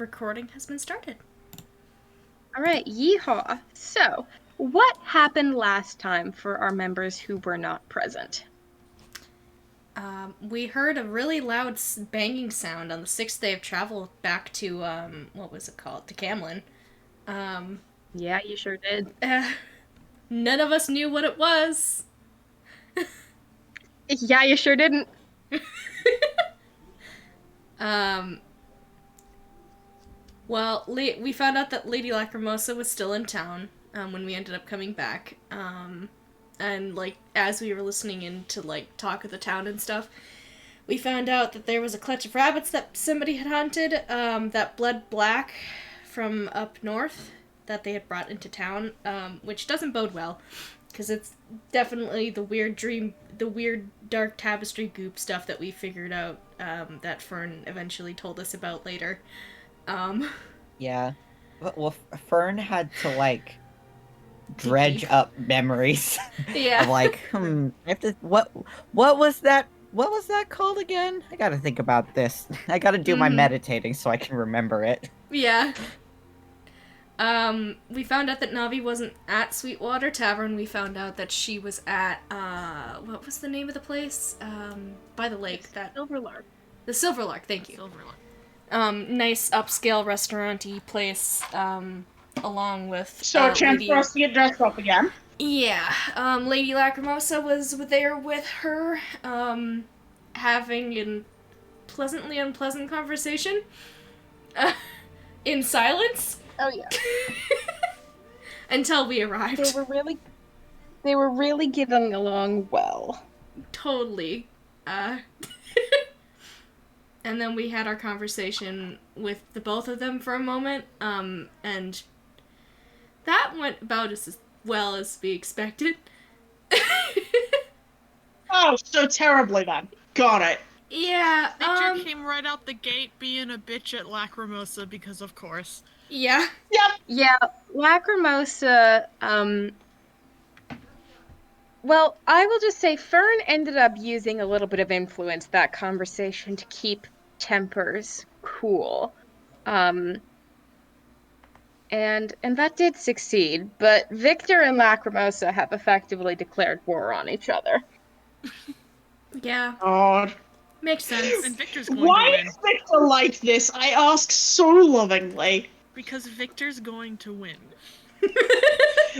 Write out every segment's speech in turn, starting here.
Recording has been started. All right, yeehaw. So, what happened last time for our members who were not present? We heard a really loud banging sound on the sixth day of travel back to, what was it called? To Camlin. Um, Yeah, you sure did. uh, None of us knew what it was. Yeah, you sure didn't. Um, well, we found out that Lady Lacrimosa was still in town when we ended up coming back. And, like, as we were listening in to, like, talk of the town and stuff, we found out that there was a clutch of rabbits that somebody had hunted that bled black from up north that they had brought into town, which doesn't bode well because it's definitely the weird dark tapestry goop stuff that we figured out that Fern eventually told us about later. Um, Yeah. Well, Fern had to Dig dredge deep. up memories Yeah. of I have to what was that? What was that called again? I gotta think about this. I gotta do my Mm-hmm. meditating so I can remember it. Yeah. We found out that Navi wasn't at Sweetwater Tavern. We found out that she was at, what was the name of the place? By the lake. Silverlark. The Silverlark, thank you. Silverlock. Nice upscale restaurant-y place, along with, So a chance for us to get dressed up again. Yeah, Lady Lacrimosa was there with her, having a pleasantly unpleasant conversation, in silence. Oh yeah. Until we arrived. They were really getting along well. Totally. Uh, and then we had our conversation with the both of them for a moment, and that went about as well as we expected. Oh, so terribly then. Got it. Yeah, Victor came right out the gate being a bitch at Lacrimosa because, of course. yeah. Yep. Yeah, Lacrimosa, well, I will just say Fern ended up using a little bit of influence that conversation to keep tempers cool. And that did succeed, but Victor and Lacrimosa have effectively declared war on each other. Yeah, God. makes sense. And Victor's going to Why win. is Victor like this? I ask so lovingly. Because Victor's going to win.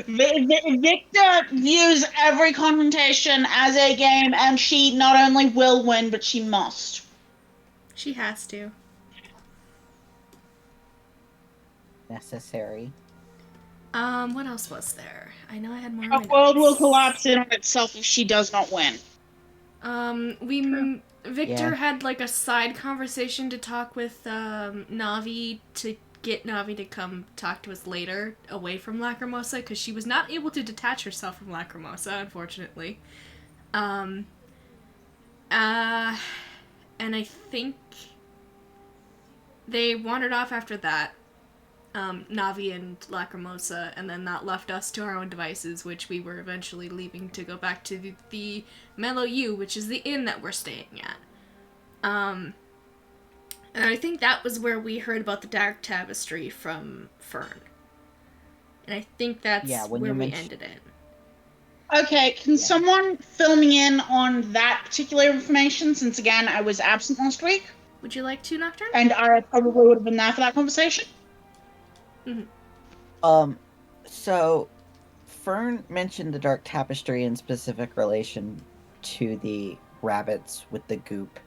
Victor views every confrontation as a game, and she not only will win, but she must. She has to. Necessary. What else was there? I know I had more. The world will collapse in on itself if she does not win. Victor Yeah. had like a side conversation to talk with Navi to get Navi to come talk to us later, away from Lacrimosa, because she was not able to detach herself from Lacrimosa, unfortunately. Um, and I think they wandered off after that. Navi and Lacrimosa, and then that left us to our own devices, which we were eventually leaving to go back to the Mellow U, which is the inn that we're staying at. And I think that was where we heard about the Dark Tapestry from Fern. And I think that's when where you we mentioned- ended it. Okay, can someone fill me in on that particular information, since again, I was absent last week, Would you like to, Nocturne? and I probably would have been there for that conversation? So Fern mentioned the dark tapestry in specific relation to the rabbits with the goop,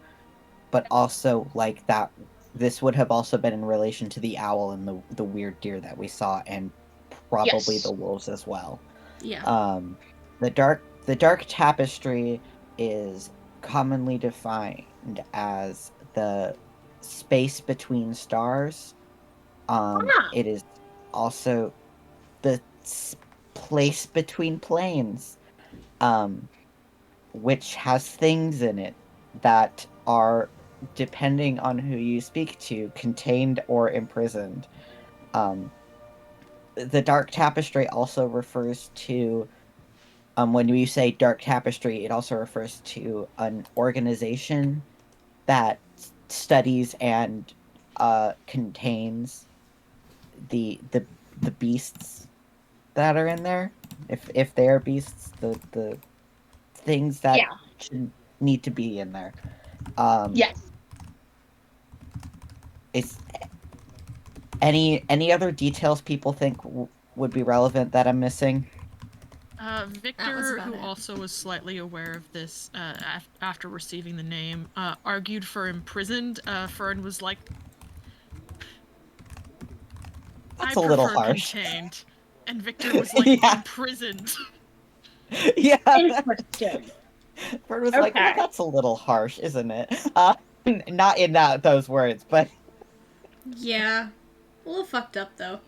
but also that this would have also been in relation to the owl and the weird deer that we saw, and probably Yes. the wolves as well. Yeah. The dark tapestry is commonly defined as the space between stars. It is also the place between planes, which has things in it that are, depending on who you speak to, contained or imprisoned. The dark tapestry also refers to, when you say dark tapestry, it also refers to an organization that studies and contains the beasts that are in there. If they are beasts, the things that Yeah. should need to be in there. Um, Yes. is any other details people think would be relevant that I'm missing? That was Victor, about who it. also was slightly aware of this after receiving the name, argued for imprisoned. Fern was like, I That's a little prefer harsh. contained. And Victor was like, Yeah. imprisoned. Yeah. Interesting. Bird was like, well, Okay. that's a little harsh, isn't it? Not in those words, but Yeah. A little fucked up, though.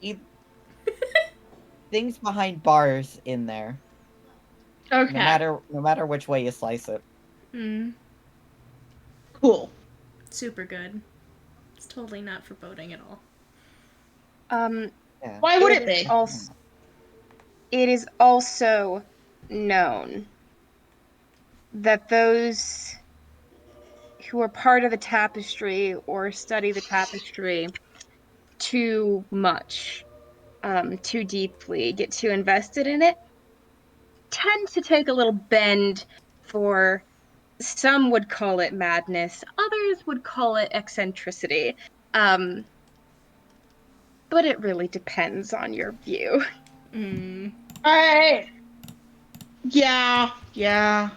things behind bars in there. Okay. No matter which way you slice it. Hmm. Cool. Super good. It's totally not foreboding at all. Yeah. Why would it is be? it is also known that those who are part of the tapestry or study the tapestry too much, too deeply, get too invested in it, tend to take a little bend for, some would call it madness, others would call it eccentricity. But it really depends on your view. Hmm. I. Yeah. Yeah.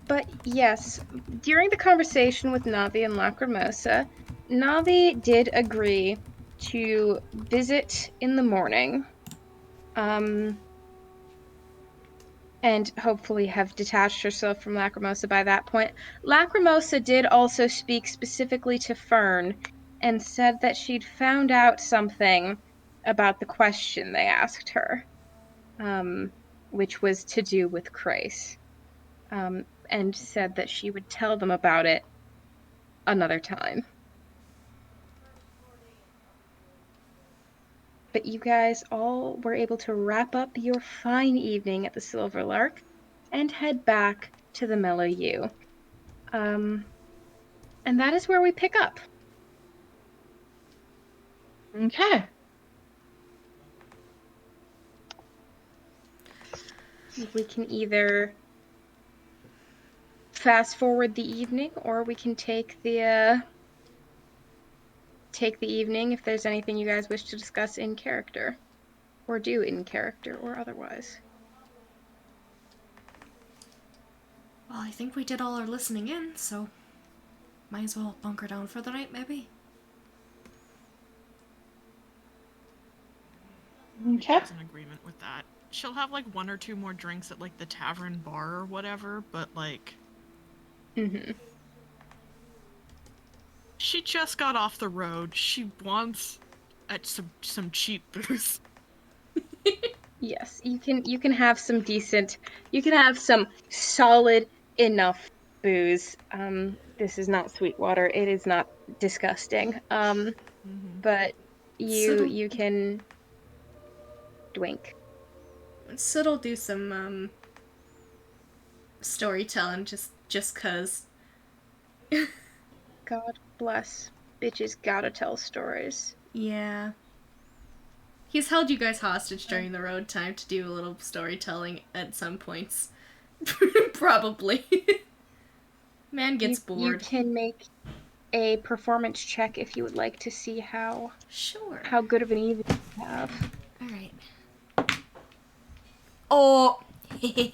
But yes, during the conversation with Navi and Lacrimosa, Navi did agree to visit in the morning, and hopefully have detached herself from Lacrimosa by that point. Lacrimosa did also speak specifically to Fern and said that she'd found out something about the question they asked her, which was to do with Crace. And said that she would tell them about it another time. But you guys all were able to wrap up your fine evening at the Silver Lark and head back to the Mellow U. And that is where we pick up. Okay. We can either fast forward the evening, or we can take the evening if there's anything you guys wish to discuss in character, or do in character, or otherwise. Well, I think we did all our listening in, so might as well bunker down for the night, maybe. Okay. I was in agreement with that. She'll have like one or two more drinks at like the tavern bar or whatever, but like Mm-hmm. she just got off the road. She wants some cheap booze. Yes, you can have some decent, you can have some solid enough booze. This is not Sweetwater. It is not disgusting. But Siddle, you can drink. Siddle do some storytelling just cause. God bless. Bitches gotta tell stories. Yeah. He's held you guys hostage during the road time to do a little storytelling at some points. Probably. Man gets You bored. can make a performance check if you would like to see how Sure. good of an evening you have. Alright. Oh!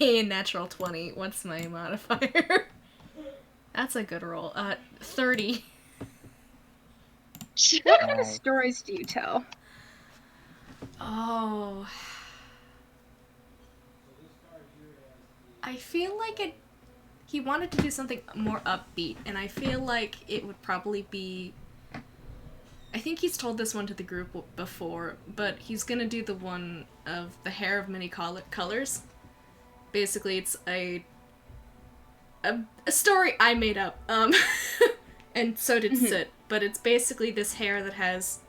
Natural 20. What's my modifier? That's a good roll. 30. What kind of Nice. stories do you tell? Oh. I feel like he wanted to do something more upbeat, and I feel like it would probably be. I think he's told this one to the group before, but he's gonna do the one of the hair of many colors. Basically, it's a story I made up, and so did Sit, but it's basically this hair that has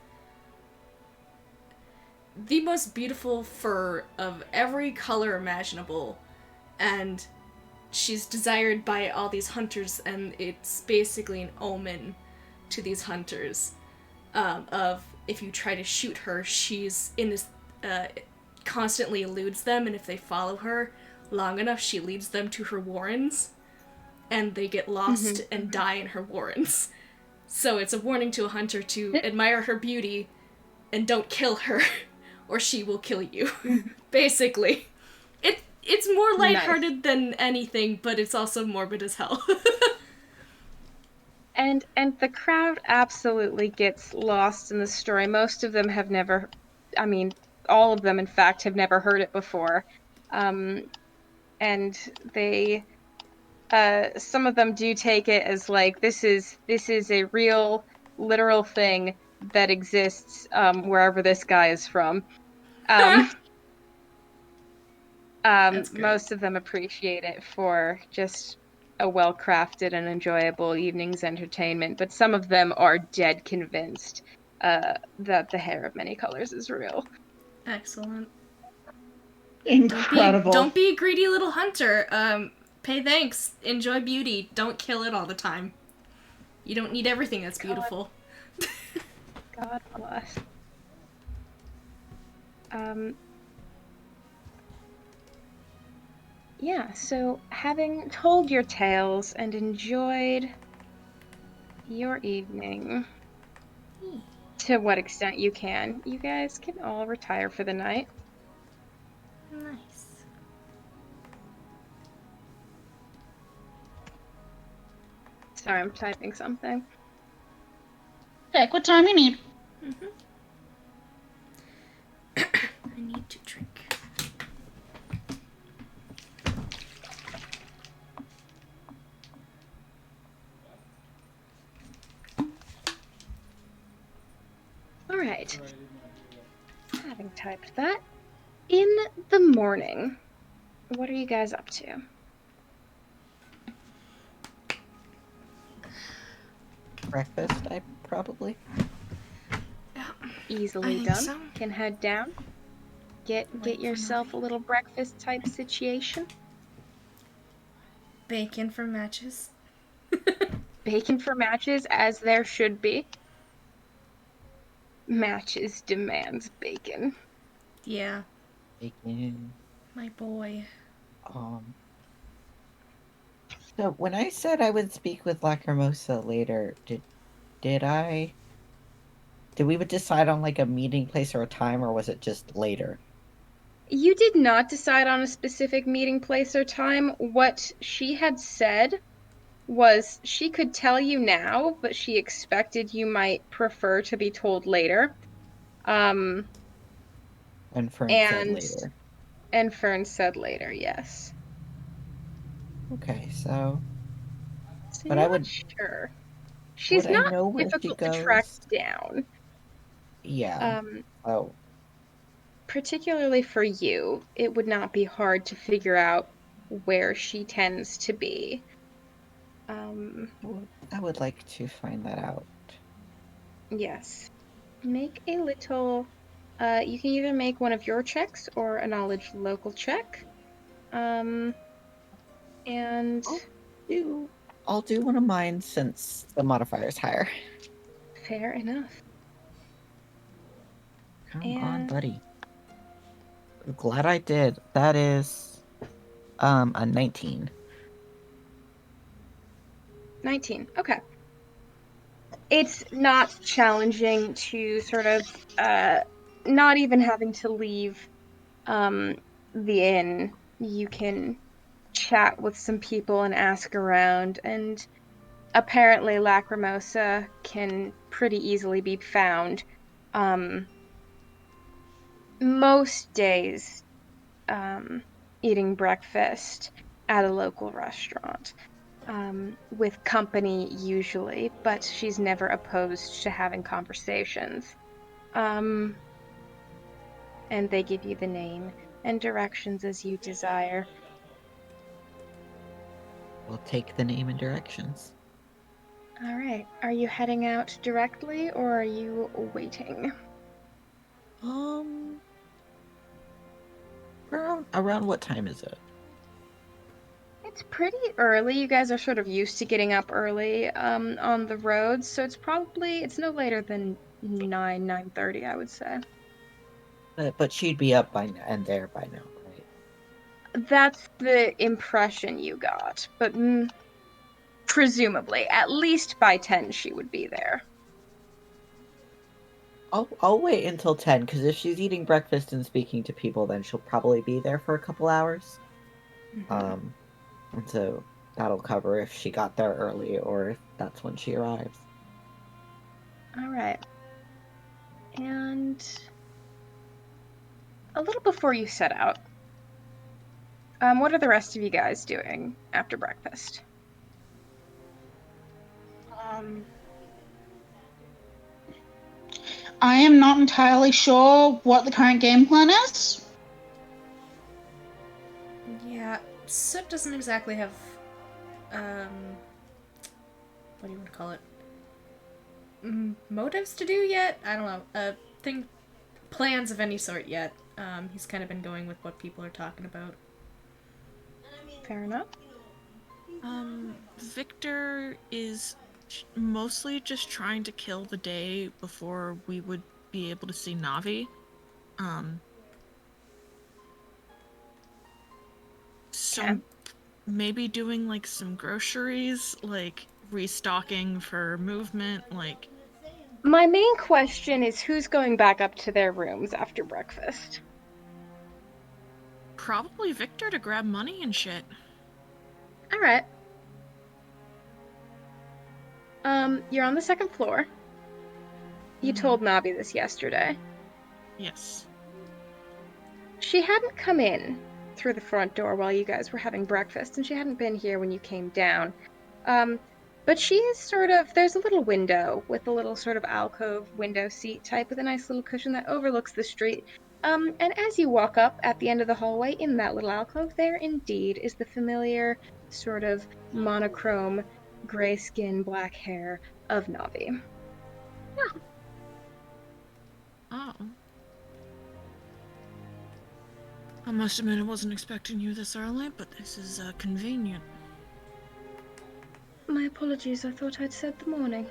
the most beautiful fur of every color imaginable, and she's desired by all these hunters, and it's basically an omen to these hunters of if you try to shoot her, she's in this constantly eludes them, and if they follow her long enough, she leads them to her warrens, and they get lost and die in her warrens. So it's a warning to a hunter to admire her beauty and don't kill her, or she will kill you. Basically, it's more lighthearted than anything, but it's also morbid as hell. And the crowd absolutely gets lost in the story. Most of them have never, I mean, all of them, in fact, have never heard it before. And they, some of them do take it as like, this is a real, literal thing that exists wherever this guy is from. That's great. Most of them appreciate it for just a well-crafted and enjoyable evening's entertainment, but some of them are dead convinced that the hair of many colors is real. Excellent. Incredible. Don't be a greedy little hunter. Pay thanks. Enjoy beauty. Don't kill it all the time. You don't need everything that's beautiful. God bless. Yeah, so having told your tales and enjoyed your evening to what extent you can, you guys can all retire for the night. Nice. Sorry, I'm typing something. Pick what time you need. I need to drink. All right. Having typed that, in the morning, what are you guys up to? Breakfast, probably. Easily think done. so. Can head down. Get yourself a little breakfast type situation. Bacon for matches. Bacon for matches, as there should be. Matches demands bacon. Yeah, Bacon. my boy. So when I said I would speak with Lacrimosa later, did we would decide on like a meeting place or a time, or was it just later? You did not decide on a specific meeting place or time. What she had said was she could tell you now, but she expected you might prefer to be told later. And Fern said later. And Fern said later, yes. Okay, so But I would sure. She's would I not know where she difficult to track goes? down. Yeah. Oh, Particularly for you, it would not be hard to figure out where she tends to be. I would like to find that out. Yes. Make a little. You can either make one of your checks or a knowledge local check. And I'll do one of mine since the modifier's higher. fair enough. Come on, buddy. Glad I did. That is a 19. 19. Okay. It's not challenging to sort of not even having to leave the inn. You can chat with some people and ask around, and apparently Lacrimosa can pretty easily be found. Most days eating breakfast at a local restaurant. With company usually, but she's never opposed to having conversations. And they give you the name and directions as you desire. We'll take the name and directions. All right. Are you heading out directly or are you waiting? Around what time is it? It's pretty early. You guys are sort of used to getting up early on the roads, so it's no later than 9:30, I would say. But she'd be up and there by now, right? That's the impression you got, but presumably, at least by 10 she would be there. I'll wait until 10, because if she's eating breakfast and speaking to people, then she'll probably be there for a couple hours. Mhm. And so that'll cover if she got there early or if that's when she arrives. All right. And a little before you set out, what are the rest of you guys doing after breakfast? I am not entirely sure what the current game plan is. Yeah, Soot doesn't exactly have, what do you want to call it? Motives to do yet? I don't know. Plans of any sort yet. He's kind of been going with what people are talking about. Fair enough. Victor is mostly just trying to kill the day before we would be able to see Navi. So Okay. maybe doing like some groceries, like restocking for movement, like My main question is who's going back up to their rooms after breakfast? probably Victor to grab money and shit. All right. You're on the second floor. You told Nabi this yesterday. Yes. She hadn't come in through the front door while you guys were having breakfast, and she hadn't been here when you came down. But she is there's a little window with a little sort of alcove window seat type with a nice little cushion that overlooks the street. And as you walk up at the end of the hallway in that little alcove, there indeed is the familiar sort of monochrome gray skin, black hair of Navi. Oh. I must admit I wasn't expecting you this early, but this is convenient. My apologies, I thought I'd said the morning.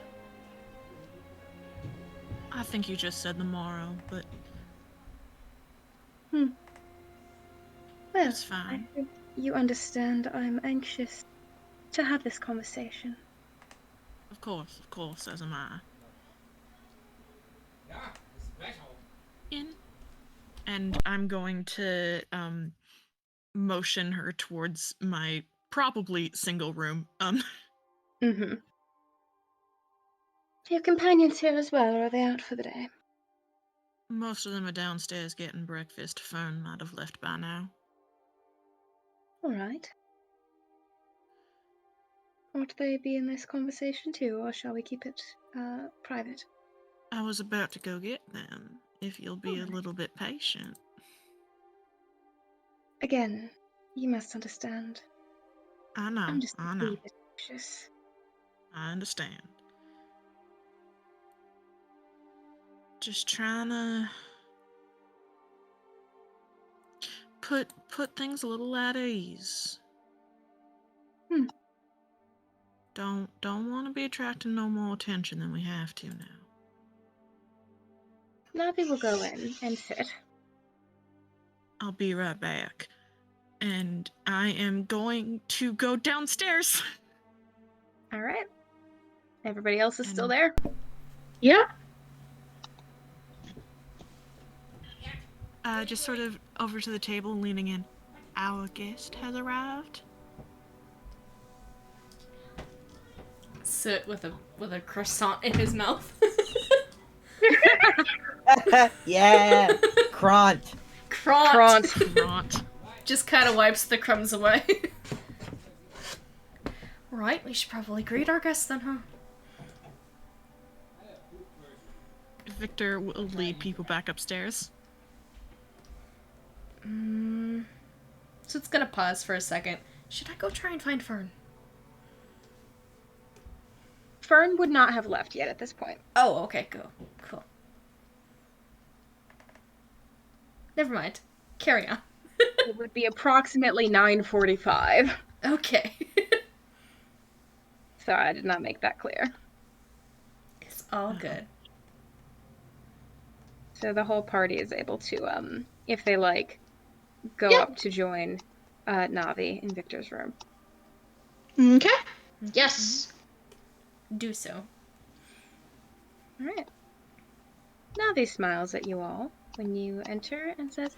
I think you just said the morrow, but Well, it's fine. I think you understand I'm anxious to have this conversation. Of course, as am I. In. And I'm going to motion her towards my probably single room. Mm-hmm. Your companions here as well, or are they out for the day? Most of them are downstairs getting breakfast. Fern might have left by now. All right. Ought they be in this conversation too, or shall we keep it private? I was about to go get them, if you'll be a little bit patient. Again, you must understand. I know, I'm just I a know. wee bit anxious. I understand. Just trying to put things a little at ease. Don't want to be attracting no more attention than we have to now. Navi will go in and sit. I'll be right back. And I am going to go downstairs. All right. Everybody else is still And- there? Yeah. Just sort of over to the table, leaning in. Our guest has arrived. Soot with a croissant in his mouth. Yeah, Kront. Cront. Not. Just kind of wipes the crumbs away. Right, we should probably greet our guests then, huh? Victor will lead people back upstairs. So it's gonna pause for a second. Should I go try and find Fern? Fern would not have left yet at this point. Oh, okay, cool. Never mind. Carry on. It would be approximately 9:45. Okay. Sorry, I did not make that clear. It's all good. So the whole party is able to, if they like, go Yeah. up to join Navi in Victor's room. Okay. Yes. Do so. All right. Navi smiles at you all when you enter and says,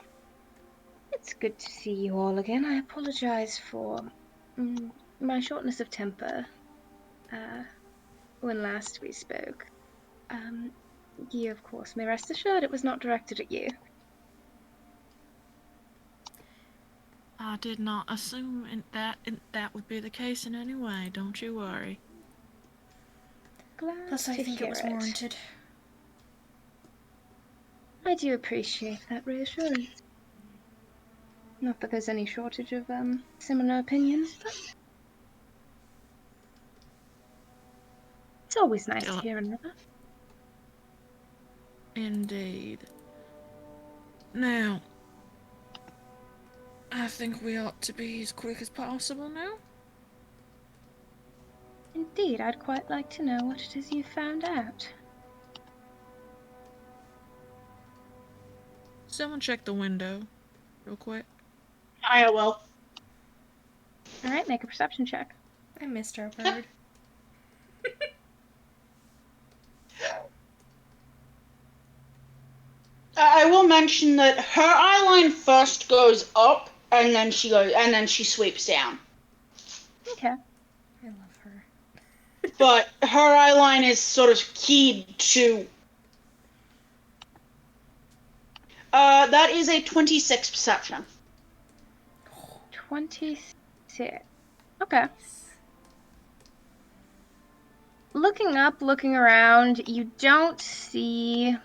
"It's good to see you all again. I apologize for my shortness of temper when last we spoke. You, of course, may rest assured it was not directed at you." I did not assume that would be the case in any way. Don't you worry. Glad Plus, I to think hear it was warranted. I do appreciate that reassurance. Not that there's any shortage of similar opinions, but it's always nice to hear another. Indeed. Now, I think we ought to be as quick as possible now. Indeed, I'd quite like to know what it is you found out. Someone check the window, real quick. I will. All right, make a perception check. I missed our bird. I will mention that her eyeline first goes up, and then she sweeps down. Okay. I love her. But her eyeline is sort of keyed to. That is a 26 perception. 26. Okay. Looking up, looking around, you don't see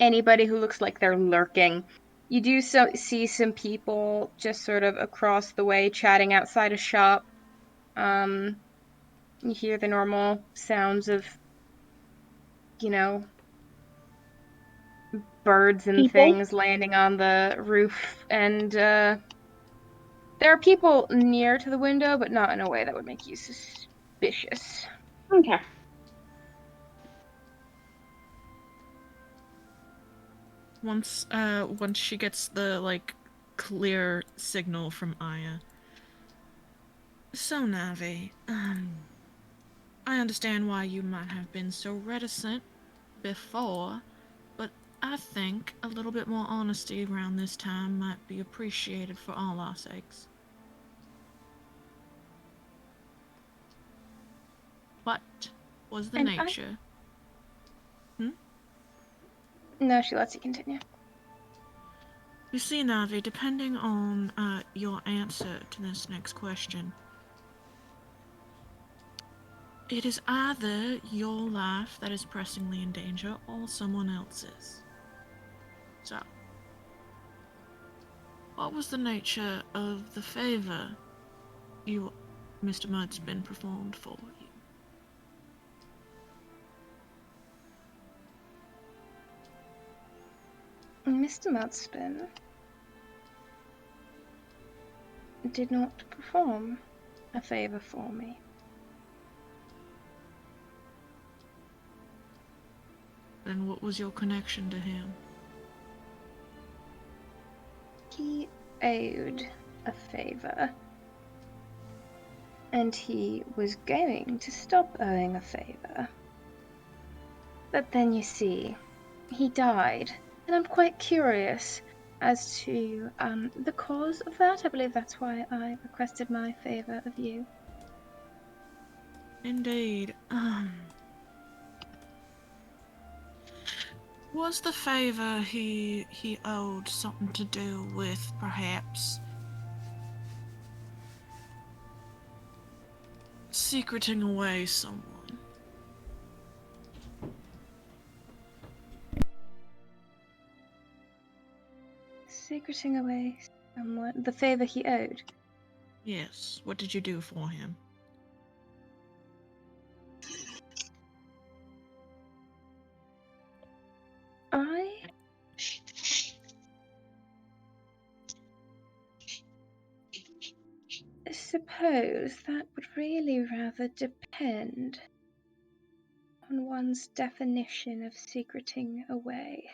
anybody who looks like they're lurking. You do see some people just sort of across the way chatting outside a shop. You hear the normal sounds of, birds and People? things landing on the roof, and there are people near to the window, but not in a way that would make you suspicious. Okay. Once she gets the, clear signal from Aya. So, Navi, I understand why you might have been so reticent before, but I think a little bit more honesty around this time might be appreciated for all our sakes. What was the And nature? No, she lets you continue. You see, Navi, depending on your answer to this next question, it is either your life that is pressingly in danger or someone else's. So, what was the nature of the favor Mr. Mudspin, performed for you? Mr. Mudspin did not perform a favor for me. Then what was your connection to him? He owed a favor, and he was going to stop owing a favor. But then, you see, he died, and I'm quite curious as to the cause of that. I believe that's why I requested my favor of you. Indeed. Was the favor he owed something to do with, perhaps, secreting away someone? Secreting away someone, the favor he owed. Yes. What did you do for him? suppose that would really rather depend on one's definition of secreting away.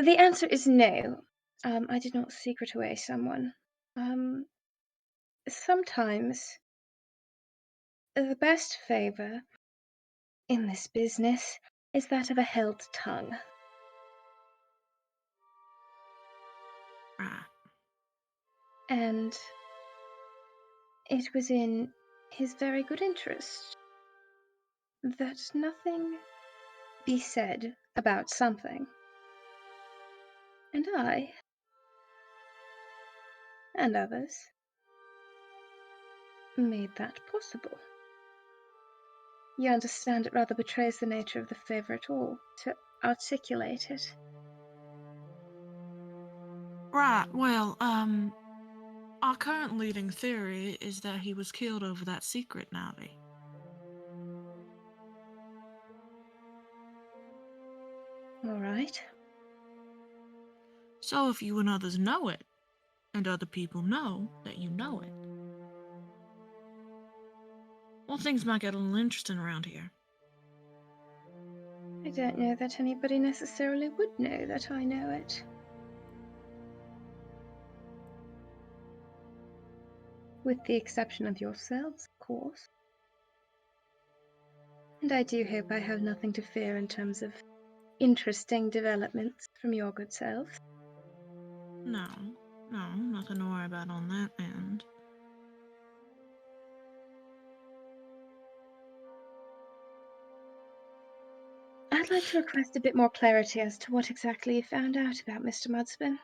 The answer is no. I did not secret away someone. Sometimes the best favor in this business is that of a held tongue. Right. And it was in his very good interest that nothing be said about something. And I, and others, made that possible. You understand, it rather betrays the nature of the favor at all to articulate it. Right, well, our current leading theory is that he was killed over that secret, Navi. All right. So if you and others know it, and other people know that you know it, well, things might get a little interesting around here. I don't know that anybody necessarily would know that I know it. With the exception of yourselves, of course. And I do hope I have nothing to fear in terms of interesting developments from your good selves. No, nothing to worry about on that end. I'd like to request a bit more clarity as to what exactly you found out about Mr. Mudspin.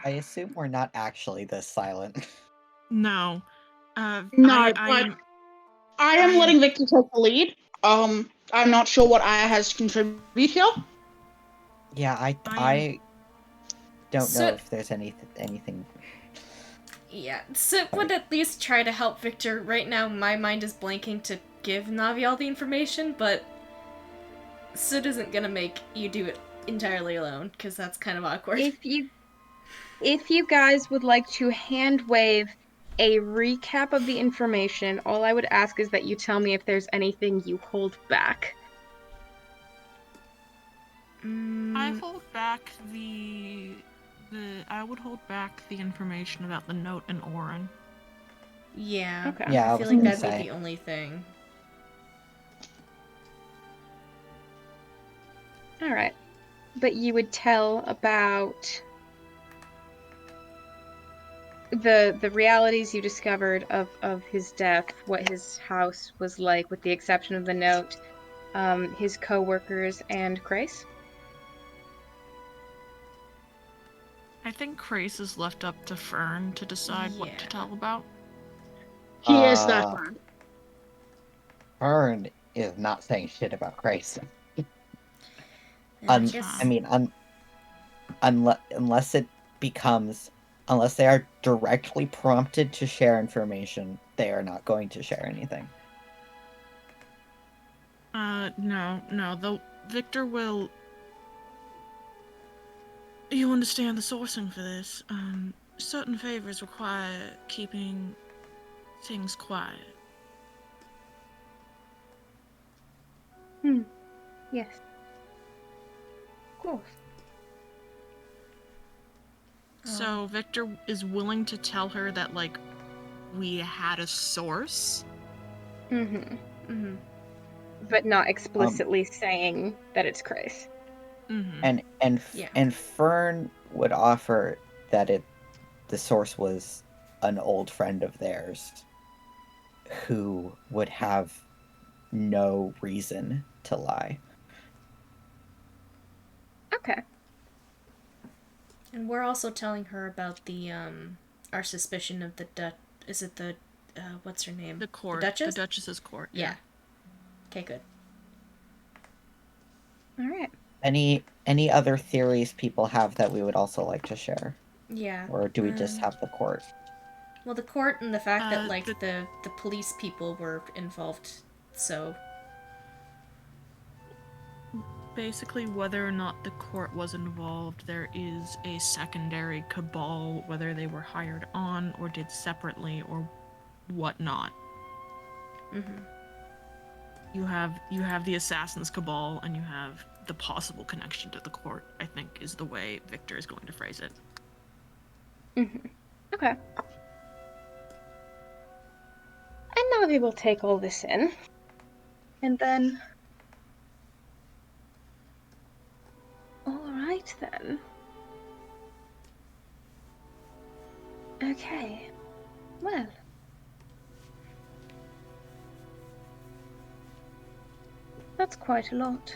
I assume we're not actually this silent. No. No, but I am letting Victor take the lead. I'm not sure what Aya has to contribute here. Yeah, I don't know if there's anything. Yeah, Sip would at least try to help Victor. Right now, my mind is blanking to give Navi all the information, but Sid isn't gonna make you do it entirely alone, because that's kind of awkward. If you guys would like to hand wave a recap of the information, all I would ask is that you tell me if there's anything you hold back. I hold back I would hold back the information about the note and Orin. Yeah. Okay. Yeah, I feel like that'd be the only thing. All right. But you would tell about the realities you discovered of his death, what his house was like, with the exception of the note, his co-workers, and Grace? I think Grace is left up to Fern to decide what to tell about. He is that one. Fern is not saying shit about Grace. Unless they are directly prompted to share information, they are not going to share anything. No, though Victor will... You understand the sourcing for this. Certain favors require keeping things quiet. Yes. Of course. So Victor is willing to tell her that, like, we had a source? But not explicitly saying that it's Grace. And Fern would offer that the source was an old friend of theirs who would have no reason to lie. Okay. And we're also telling her about the our suspicion of the is it the what's her name? The court. The Duchess? The Duchess's court. Yeah. Okay, good. All right. Any other theories people have that we would also like to share? Yeah. Or do we just have the court? Well, the court and the fact that, like, the- the police people were involved, so... Basically, whether or not the court was involved, there is a secondary cabal, whether they were hired on or did separately or whatnot. Mm-hmm. You have the Assassin's Cabal, and you have the possible connection to the court, I think, is the way Victor is going to phrase it. Mm-hmm. Okay. And now we will take all this in. And then... Alright then. Okay. Well. That's quite a lot.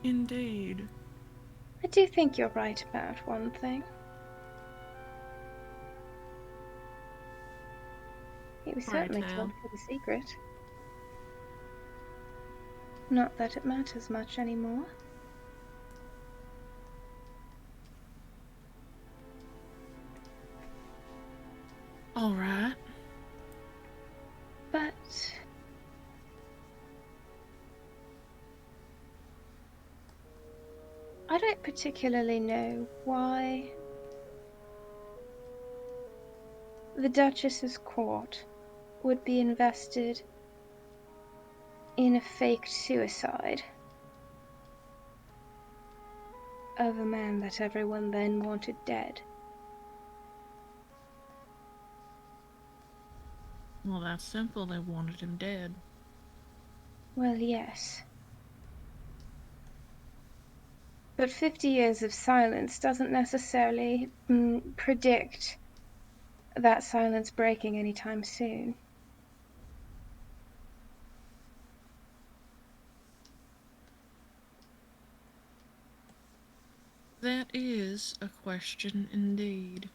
Indeed. I do think you're right about one thing. He was certainly Tale. told for the secret. Not that it matters much anymore. All right. But... I don't particularly know why the Duchess's court would be invested in a faked suicide of a man that everyone then wanted dead. Well, that's simple. They wanted him dead. Well, yes. But 50 years of silence doesn't necessarily predict that silence breaking anytime soon. That is a question indeed.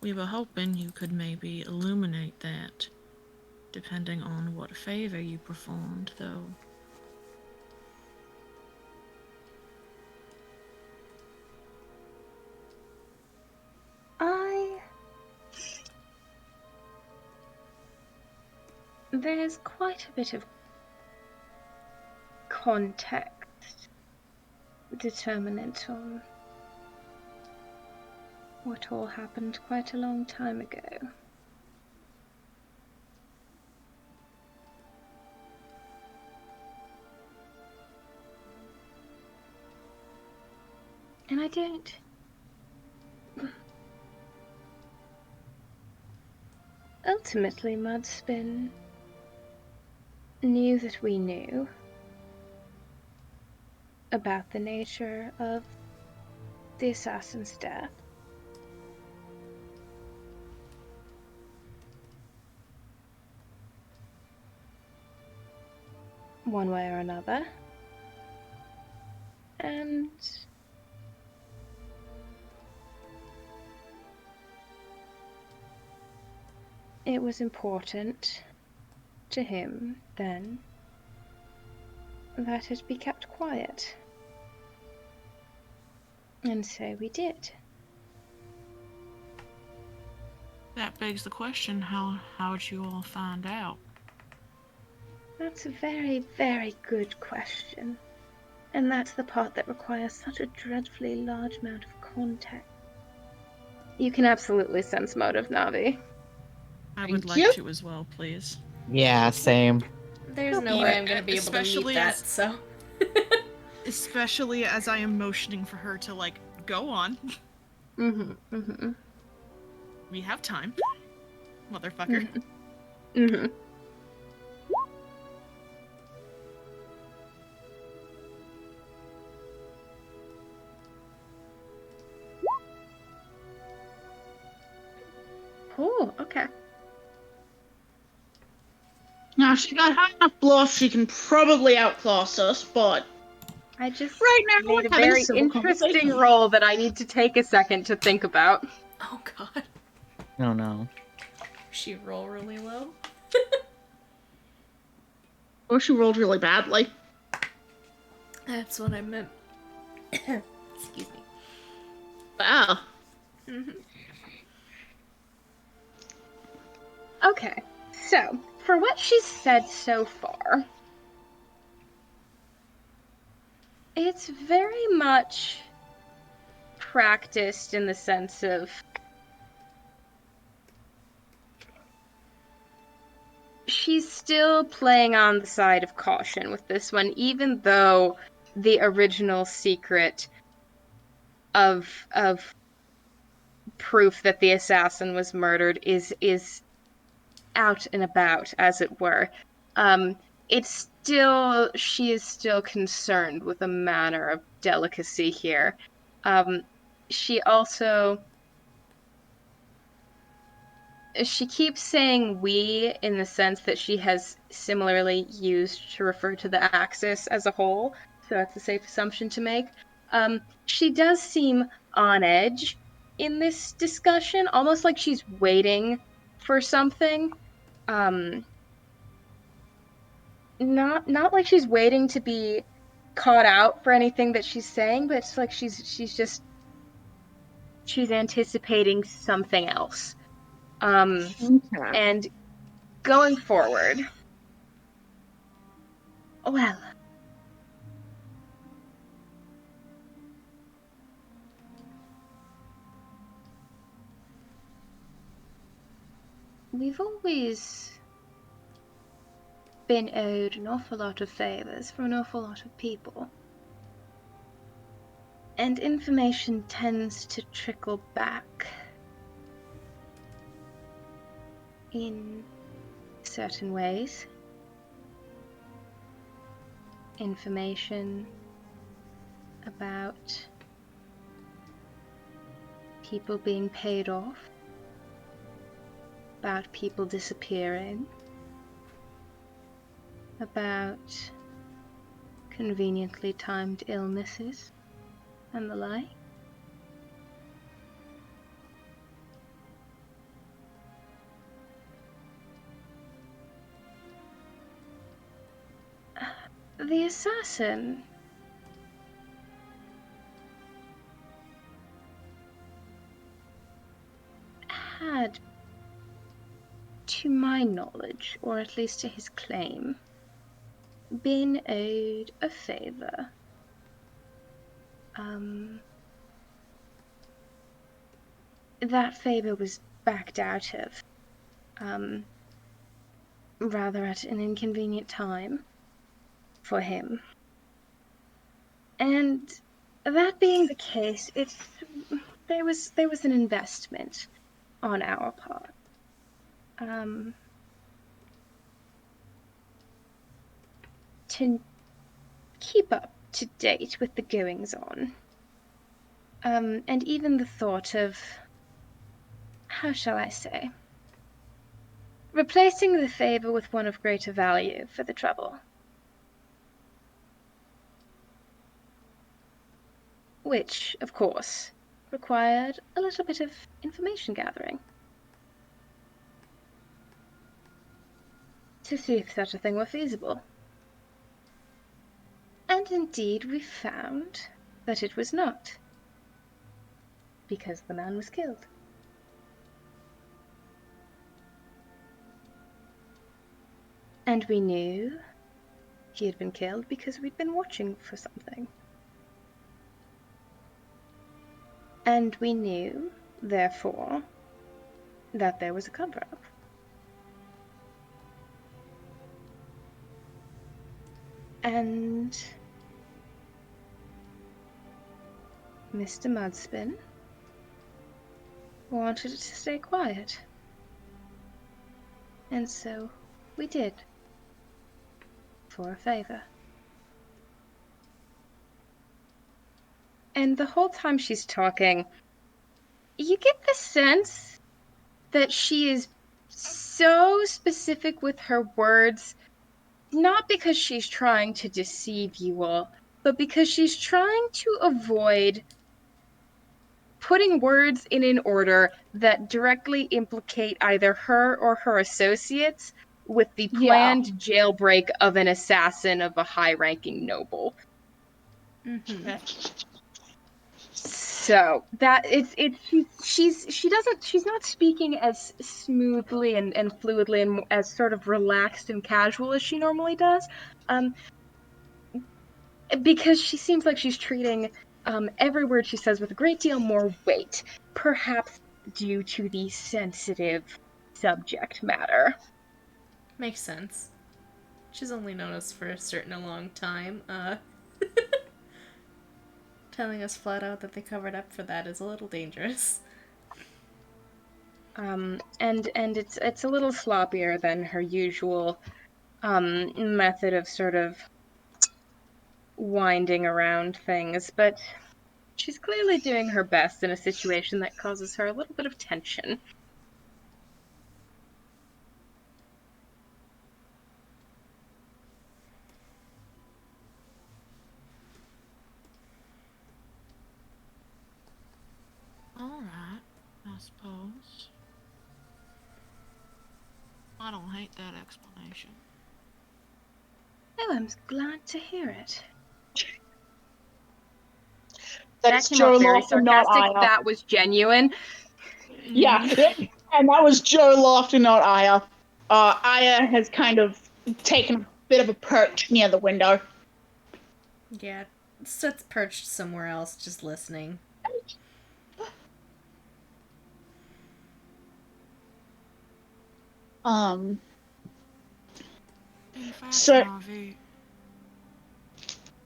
We were hoping you could maybe illuminate that, depending on what favor you performed, though. There's quite a bit of context determinant on what all happened quite a long time ago. And I don't... Ultimately, Mudspin knew that we knew about the nature of the assassin's death. One way or another. And it was important to him then that it be kept quiet. And so we did. That begs the question, how'd you all find out? That's a very, very good question. And that's the part that requires such a dreadfully large amount of context. You can absolutely sense motive, Navi. I would Thank like you. to as well, please. Yeah, same. There's no way I'm gonna be able to meet that, so... Especially as I am motioning for her to, like, go on. Mm-hmm, mm-hmm. We have time. Motherfucker. Mm-hmm. Mm-hmm. Oh, okay. Now, she got high enough bluff, she can probably outclass us, but I just right now made we're a having a very civil interesting conversation. roll that I need to take a second to think about. Oh god. No, no. she roll really low? Or she rolled really badly. That's what I meant. Excuse me. Wow. Mm-hmm. Okay, so for what she's said so far, it's very much practiced in the sense of she's still playing on the side of caution with this one, even though the original secret of proof that the assassin was murdered is out and about, as it were. It's still, she is still concerned with a manner of delicacy here. She also, she keeps saying we in the sense that she has similarly used to refer to the Axis as a whole, so that's a safe assumption to make. She does seem on edge in this discussion, almost like she's waiting for something. Not like she's waiting to be caught out for anything that she's saying, but it's like she's anticipating something else. Okay. And going forward, well, we've always been owed an awful lot of favors from an awful lot of people. And information tends to trickle back in certain ways. Information about people being paid off, about people disappearing, about conveniently timed illnesses and the like. The assassin had, to my knowledge, or at least to his claim, been owed a favor. That favor was backed out of, rather at an inconvenient time for him. And that being the case, there was an investment on our part. To keep up to date with the goings on. And even the thought of, how shall I say, replacing the favor with one of greater value for the trouble. Which, of course, required a little bit of information gathering. To see if such a thing were feasible. And indeed we found that it was not. Because the man was killed. And we knew he had been killed because we'd been watching for something. And we knew, therefore, that there was a cover-up. And Mr. Mudspin wanted it to stay quiet. And so we did. For a favor. And the whole time she's talking, you get the sense that she is so specific with her words, not because she's trying to deceive you all, but because she's trying to avoid putting words in an order that directly implicate either her or her associates with the planned jailbreak of an assassin of a high-ranking noble. Mm-hmm. So that she's not speaking as smoothly and fluidly and as sort of relaxed and casual as she normally does, because she seems like she's treating every word she says with a great deal more weight, perhaps due to the sensitive subject matter. Makes sense. She's only known us for a long time. Telling us flat out that they covered up for that is a little dangerous. And it's a little sloppier than her usual method of sort of winding around things, but she's clearly doing her best in a situation that causes her a little bit of tension. Alright, I suppose. I don't hate that explanation. Oh, I'm glad to hear it. That's That came off very Joe Loft, not sarcastic. Aya. That was genuine. Yeah, and that was Joe Loft and not Aya. Aya has kind of taken a bit of a perch near the window. Yeah, sits perched somewhere else, just listening. In fact, So Harvey,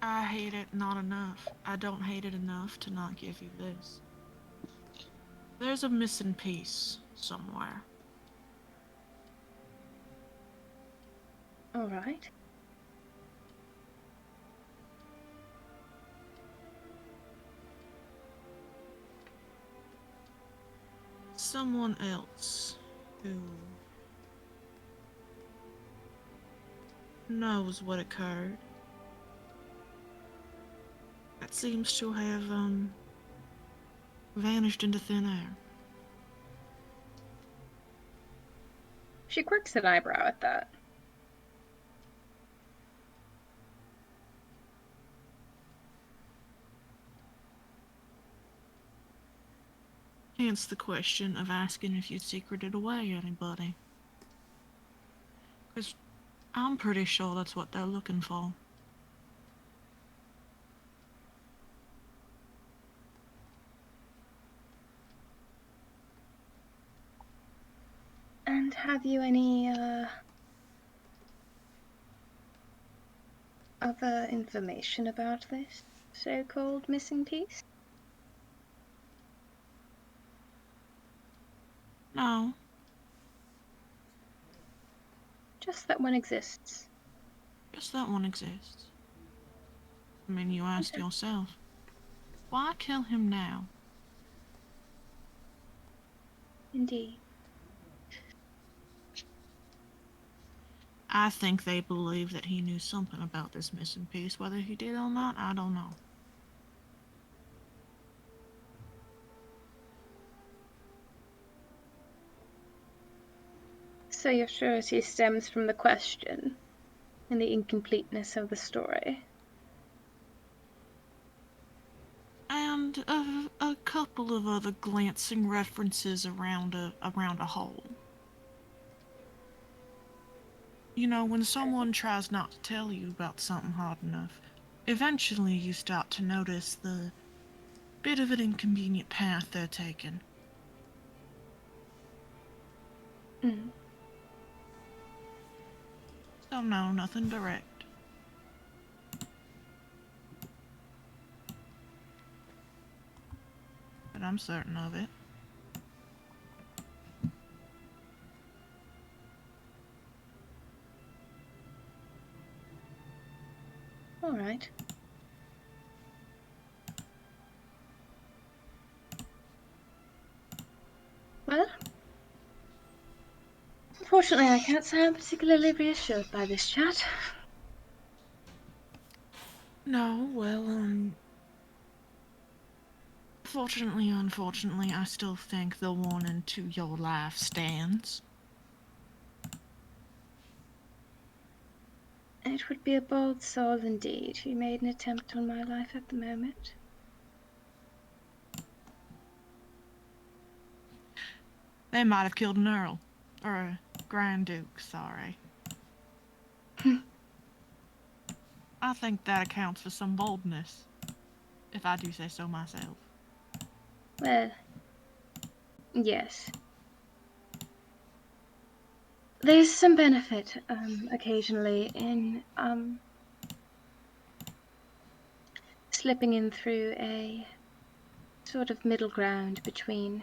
I hate it not enough. I don't hate it enough to not give you this. There's a missing piece somewhere. All right. Someone else who knows what occurred. That seems to have, vanished into thin air. She quirks an eyebrow at that. Hence the question of asking if you secreted away anybody. Because I'm pretty sure that's what they're looking for. And have you any other information about this so-called missing piece? No. Just that one exists. Just that one exists. I mean, you asked yourself. Why kill him now? Indeed. I think they believe that he knew something about this missing piece. Whether he did or not, I don't know. So your surety stems from the question and the incompleteness of the story. And a couple of other glancing references around a hole. You know, when someone tries not to tell you about something hard enough, eventually you start to notice the bit of an inconvenient path they're taking. Mm. So no, nothing direct. But I'm certain of it. All right. Well, unfortunately, I can't say I'm particularly reassured by this chat. No, well, Fortunately, unfortunately, I still think the warning to your life stands. It would be a bold soul indeed who made an attempt on my life at the moment. They might have killed an earl. Or a grand duke, sorry. I think that accounts for some boldness, if I do say so myself. Well, yes. There's some benefit, occasionally in, slipping in through a sort of middle ground between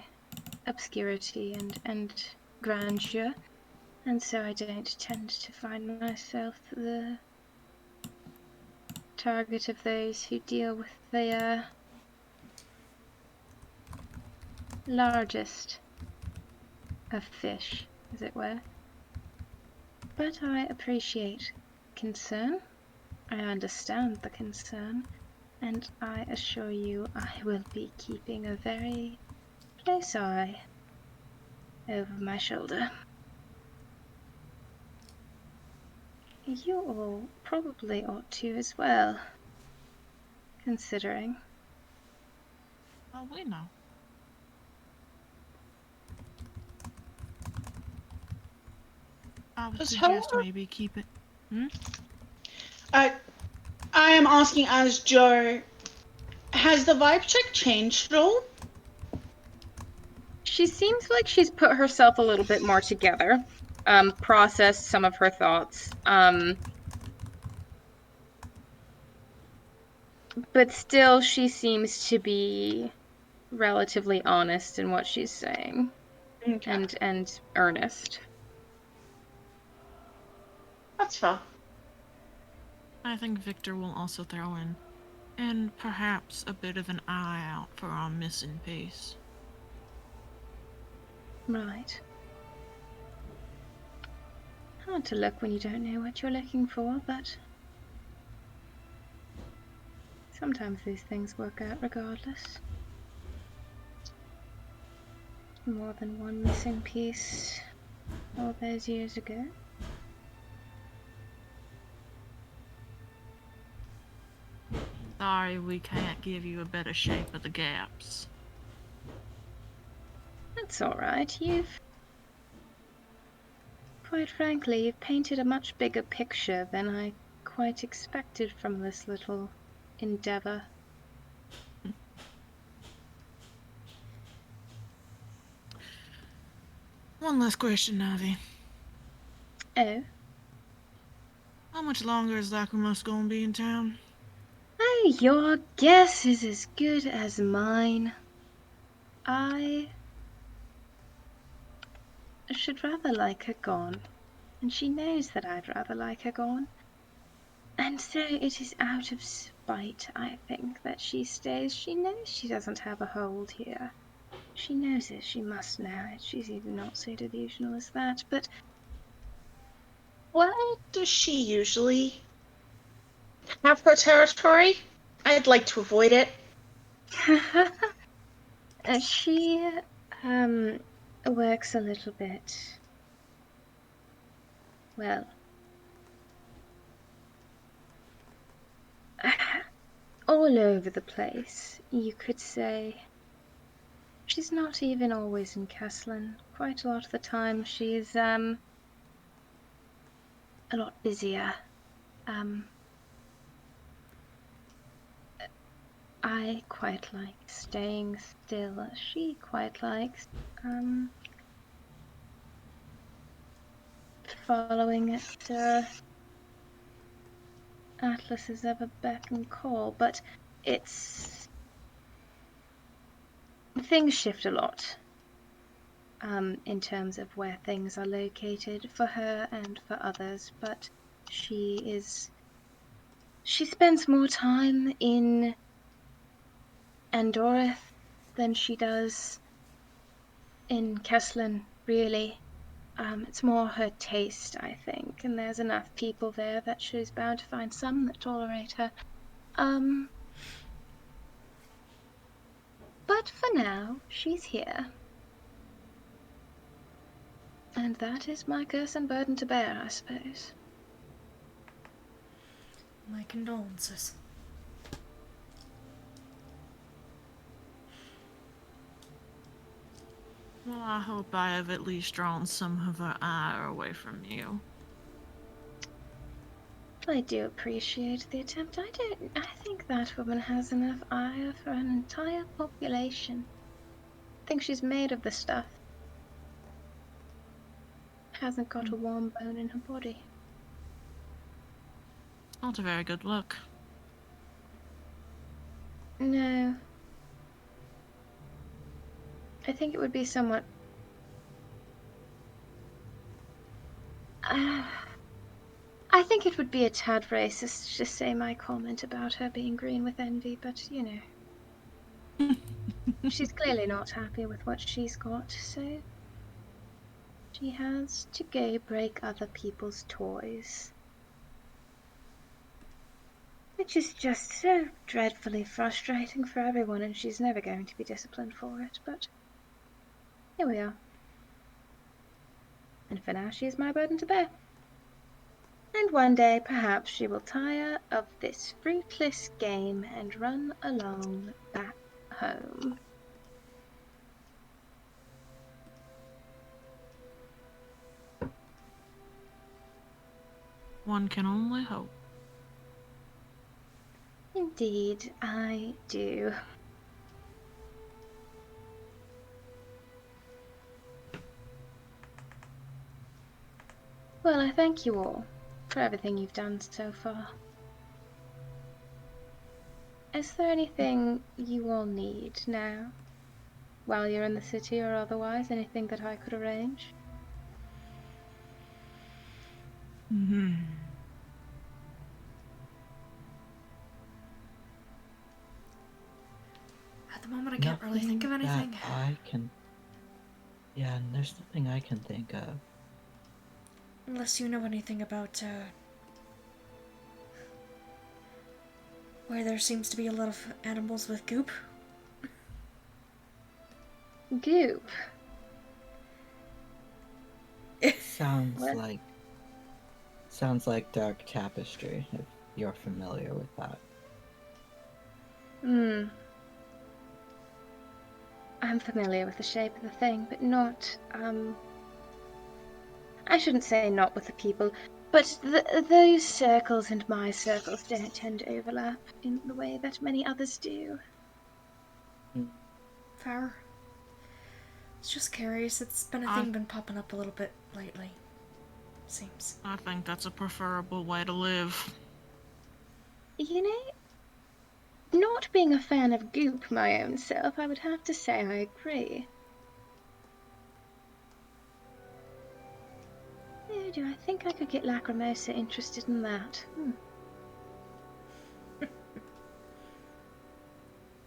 obscurity and grandeur, and so I don't tend to find myself the target of those who deal with the largest of fish, as it were. But I appreciate concern. I understand the concern, and I assure you I will be keeping a very close eye over my shoulder. You all probably ought to as well, considering. Oh, we know. I would suggest maybe keep it. I am asking as Joe, has the vibe check changed at all? She seems like she's put herself a little bit more together, processed some of her thoughts, but still she seems to be relatively honest in what she's saying. Okay. And earnest. That's fair. I think Victor will also throw in, and perhaps a bit of an eye out for our missing piece. Right. Hard to look when you don't know what you're looking for, but sometimes these things work out regardless. More than one missing piece all those years ago. Sorry, we can't give you a better shape of the gaps. That's alright, quite frankly, you've painted a much bigger picture than I quite expected from this little endeavor. One last question, Navi. Oh? How much longer is Lacrimose gonna be in town? Oh, your guess is as good as mine. I should rather like her gone, and she knows that I'd rather like her gone. And so it is out of spite, I think, that she stays. She knows she doesn't have a hold here. She knows it, she must know it. She's even not so delusional as that, but Where does she usually have her territory? I'd like to avoid it. she works a little bit, well, all over the place, you could say. She's not even always in Caslin. Quite a lot of the time she's a lot busier. I quite like staying still. She quite likes following at Atlas's ever beck and call, but it's things shift a lot in terms of where things are located for her and for others, but she spends more time in Andorith than she does in Caslin, really. It's more her taste, I think, and there's enough people there that she's bound to find some that tolerate her. But for now, she's here. And that is my curse and burden to bear, I suppose. My condolences. Well, I hope I have at least drawn some of her ire away from you. I do appreciate the attempt. I think that woman has enough ire for an entire population. I think she's made of the stuff. Hasn't got a warm bone in her body. Not a very good look. No. I think it would be somewhat... I think it would be a tad racist to say my comment about her being green with envy, but, you know. She's clearly not happy with what she's got, so she has to go break other people's toys. Which is just so dreadfully frustrating for everyone, and she's never going to be disciplined for it, but here we are. And for now, she is my burden to bear. And one day, perhaps she will tire of this fruitless game and run along back home. One can only hope. Indeed, I do. Well, I thank you all for everything you've done so far. Is there anything you all need now? While you're in the city or otherwise, anything that I could arrange? Mm-hmm. At the moment, I can't really think of anything. That I can. Yeah, and there's nothing I can think of. Unless you know anything about, where there seems to be a lot of animals with goop. Goop. Sounds What? like. Sounds like dark tapestry, if you're familiar with that. I'm familiar with the shape of the thing, but not, I shouldn't say not with the people, but those circles and my circles don't tend to overlap in the way that many others do. Fair. It's just curious. It's been a thing been popping up a little bit lately. Seems. I think that's a preferable way to live. You know, not being a fan of goop my own self, I would have to say I agree. Oh, do I think I could get Lacrimosa interested in that?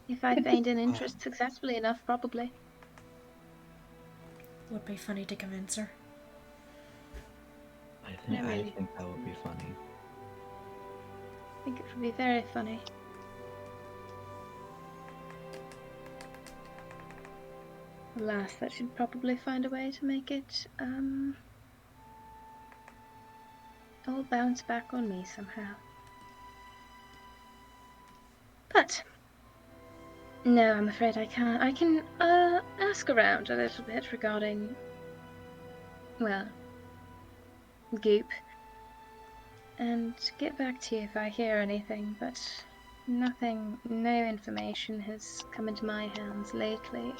If I feigned an interest successfully enough, probably. Would be funny to convince her. Not really. I think that would be funny. I think it would be very funny. Alas, that should probably find a way to make it, all bounce back on me somehow. But, no, I'm afraid I can't. I can, ask around a little bit regarding, well, goop. And get back to you if I hear anything, but nothing, no information has come into my hands lately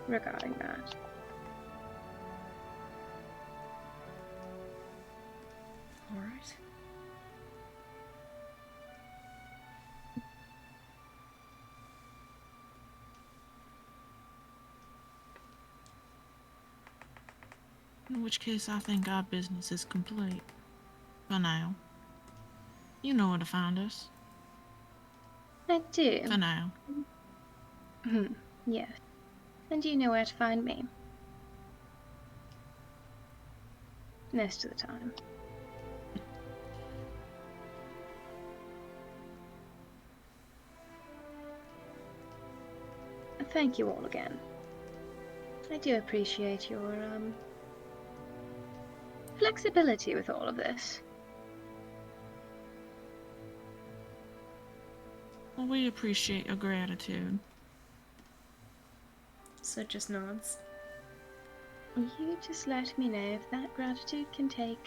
regarding that. Alright. In which case, I think our business is complete. For now. You know where to find us. I do. For now. Yes. And you know where to find me. Most of the time. thank you all again. I do appreciate your, flexibility with all of this. Well, we appreciate your gratitude. So just nods. You just let me know if that gratitude can take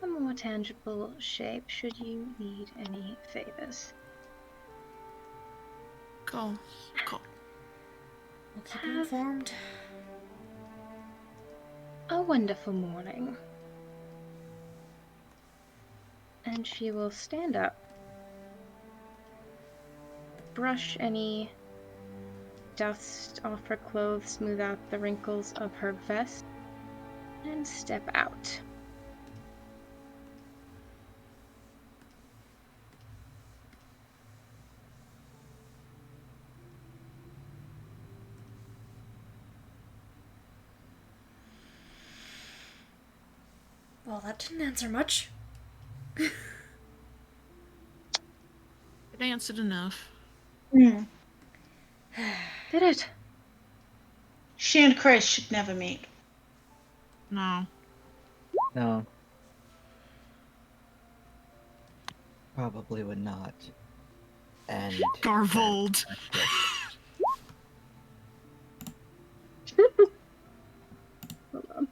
a more tangible shape should you need any favors. Cool. We'll keep you informed. A wonderful morning. And she will stand up, brush any dust off her clothes, smooth out the wrinkles of her vest, and step out. Well, that didn't answer much. It answered enough. Hmm. Did it? She and Chris should never meet. No. No. Probably would not. And Garvold. Hold on.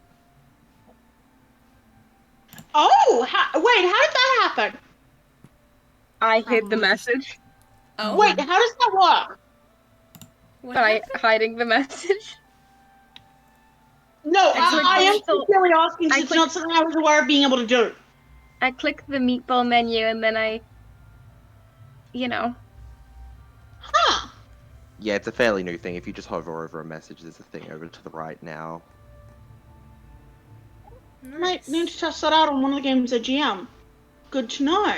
Oh, wait, how did that happen? I hid the Probably just- message Oh, Wait, how does that work? what by happened? hiding the message. No, clicked I the am little- sincerely asking, I it's not something I was aware of being able to do. I clicked the meatball menu and then I, Huh. Yeah, it's a fairly new thing. If you just hover over a message, there's a thing over to the right now. Might need to test that out on one of the games at GM. Good to know.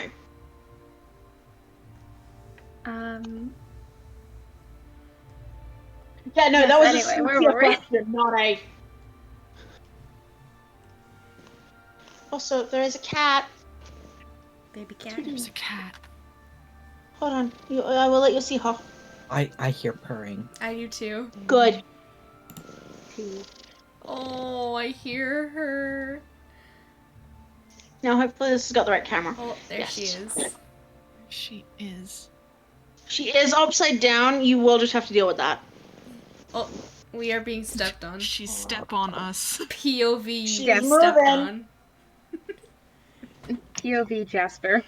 Yeah, no, Yes, that was anyway, a where sincere were we? question, not a... Also, there is a cat. Baby cat. There's a cat. Hold on, I will let you see her. I hear purring. I do too. Good. Oh, I hear her. Now, hopefully this has got the right camera. Oh, there Yes. she is. She is. She is upside down. You will just have to deal with that. Oh, we are being stepped on. She step on us. POV She's stepped moving. on. POV Jasper.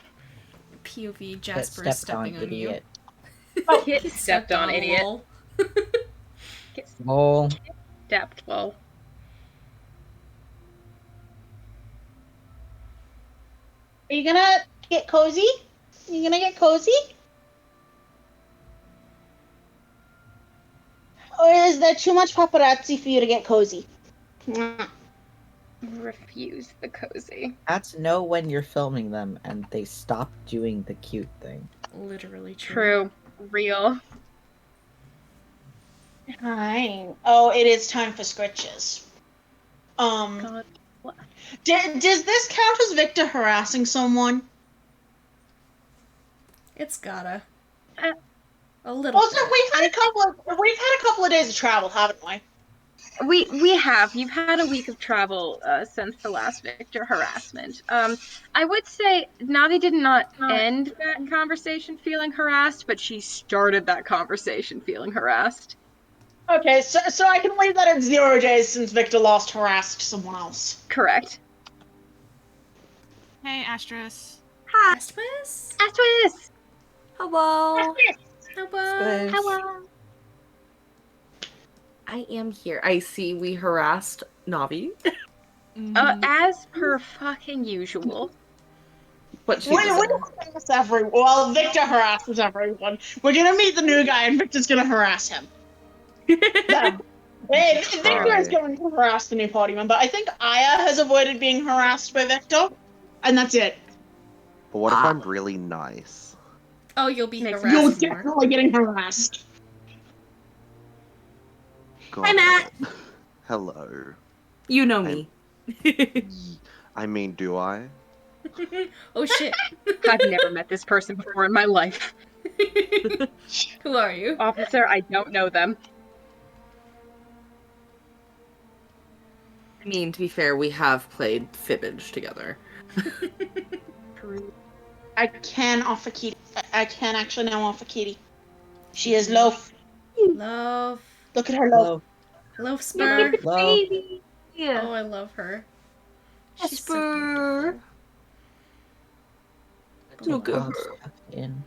POV That Jasper stepped stepping on idiot. Oh, Kit stepped on, idiot. lol. Lol. Stepped, well. Are you gonna get cozy? Are you gonna get cozy? Or is there too much paparazzi for you to get cozy? Mwah. Refuse the cozy. Cats know when you're filming them and they stop doing the cute thing. Literally true. True. Real. Fine. Oh, it is time for scritches. God. What? Does this count as Victor harassing someone? It's gotta. Uh, A little Also, bit. we've had a couple of days of travel, haven't we? We have. You've had a week of travel since the last Victor harassment. I would say Navi did not end that conversation feeling harassed, but she started that conversation feeling harassed. Okay, so I can leave that at 0 days since Victor last harassed someone else. Correct. Hey, Astris. Hi, Astmus? Astris. Hello. Hello. Hello. I am here. I see we harassed Navi. As per fucking usual. But she We was harass everyone. Well, Victor harasses everyone. We're gonna meet the new guy, and Victor's gonna harass him. Yeah. Hey, Victor is going to harass the new party member. I think Aya has avoided being harassed by Victor, and that's it. But what if I'm really nice? Oh, you'll be Makes You're harassed more. definitely getting harassed. God, Hi, Matt. Hello. You know me. I mean, do I? Oh shit. I've never met this person before in my life. Who are you? Officer, I don't know them. I mean, to be fair, we have played Fibbage together. I can offer Kitty. I can actually now offer Kitty. She is loaf. Love. Look at her loaf. Hello. Loaf Spur. Hello. Baby. Oh, I love her. She's so Esper. beautiful. Look at All her. stuffed in.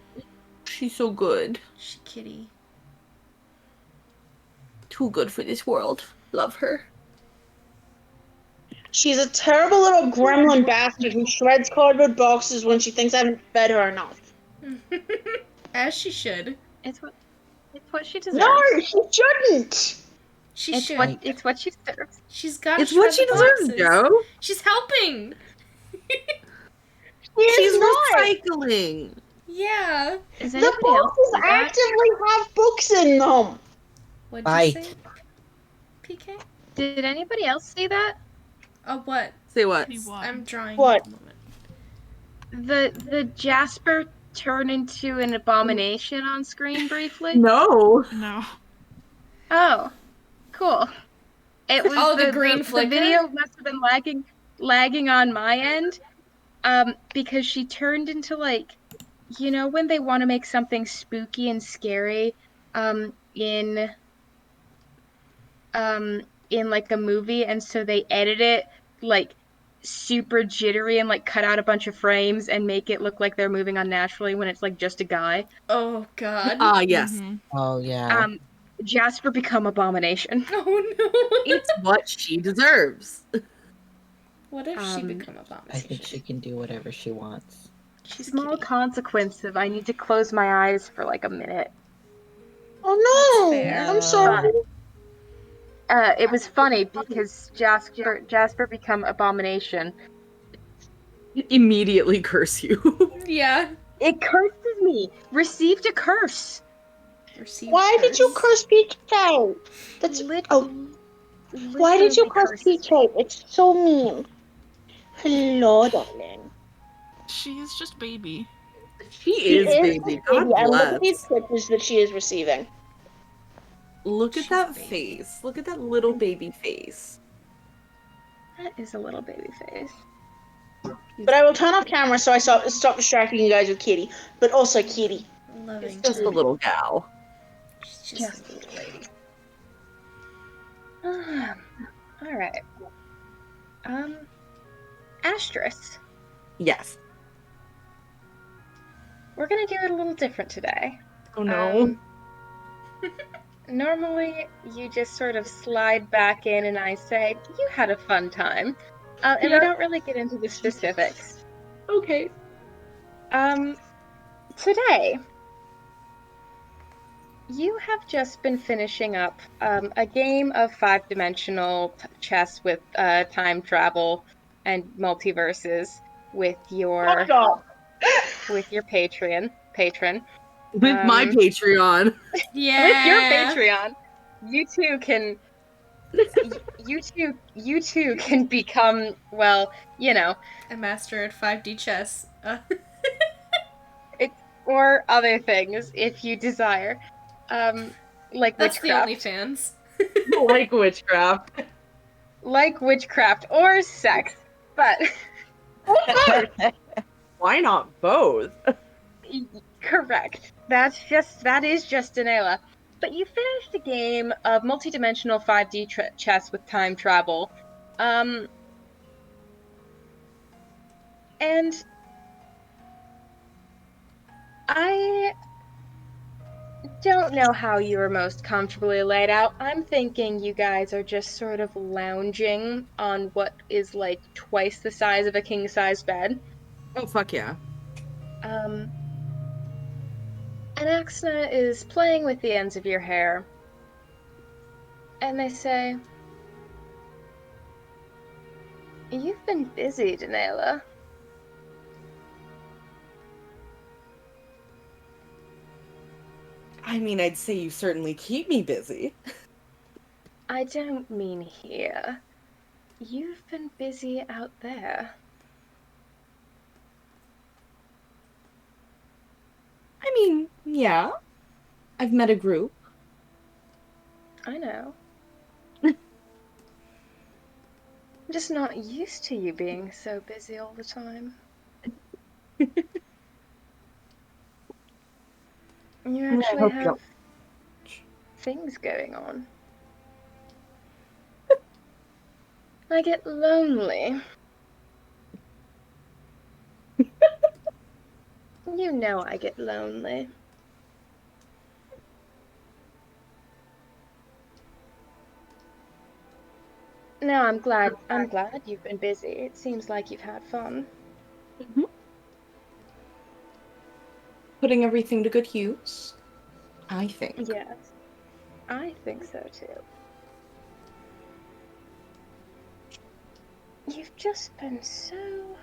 She's so good. She kitty. Too good for this world. Love her. She's a terrible little gremlin bastard who shreds cardboard boxes when she thinks I haven't fed her enough. As she should. It's what she deserves. No, she shouldn't. She It's should. what she deserves. She's got to It's what she shred the deserves, boxes. Joe. She's helping. She She's is not. recycling. Yeah. Is The anybody else boxes see that? actively have books in them. What'd Bite. you say? PK? Did anybody else see that? Oh, what? Say what? I'm drawing What? at the moment. The Jasper turned into an abomination on screen briefly? No. No. Oh, cool. It was Oh, the green the flicker? video must have been lagging on my end, because she turned into like, you know, when they want to make something spooky and scary, in like a movie, and so they edit it like super jittery and like cut out a bunch of frames and make it look like they're moving unnaturally when it's like just a guy. Oh, God. Ah, yes. Mhm. Oh yeah. Jasper become abomination. Oh, no. It's what she deserves. What if she Um, become I abomination? think she can do whatever she wants. She's Small kitty. consequence of I need to close my eyes for like a minute. Oh no! That's fair. I'm sorry. It was funny because Jasper become abomination. Immediately curse you. Yeah. It curses me. Received a curse. Received Why did you curse PK? That's Literally Why did you curse curses. PK? It's so mean. Hello, darling. She is just baby. She is, baby. God And look bless. at these pictures that she is receiving. Look at She's that baby. face. Look at that little baby face. That is a little baby face. But I will turn off camera so I stop distracting you guys with Kitty. But also Kitty. Loving It's just a little gal. She's just Just a little lady. All right. Asterisk. Yes. We're gonna do it a little different today. Oh no. Normally, you just sort of slide back in and I say, you had a fun time. And we Yeah. don't really get into the specifics. Okay. Today, you have just been finishing up a game of 5-dimensional chess with time travel and multiverses with your patron. With my Patreon. Yeah. With your Patreon, you two can become, well, you know, A master at 5D chess. or other things if you desire. Like That's the witchcraft. OnlyFans. Like witchcraft. Like witchcraft or sex. But Why not both? correct. That is just Danela. But you finished a game of multidimensional 5D chess with time travel. And I don't know how you are most comfortably laid out. I'm thinking you guys are just sort of lounging on what is like twice the size of a king-size bed. Oh, fuck yeah. And Axna is playing with the ends of your hair. And they say, you've been busy, Danela. I mean, I'd say you certainly keep me busy. I don't mean here. You've been busy out there. I mean, Yeah. I've met a group. I know. I'm just not used to you being so busy all the time. You Well, I actually hope you have don't. things going on. I get lonely. You know I get lonely. No, I'm glad you've been busy. It seems like you've had fun. Mhm. Putting everything to good use, I think. Yes, I think so too. You've just been so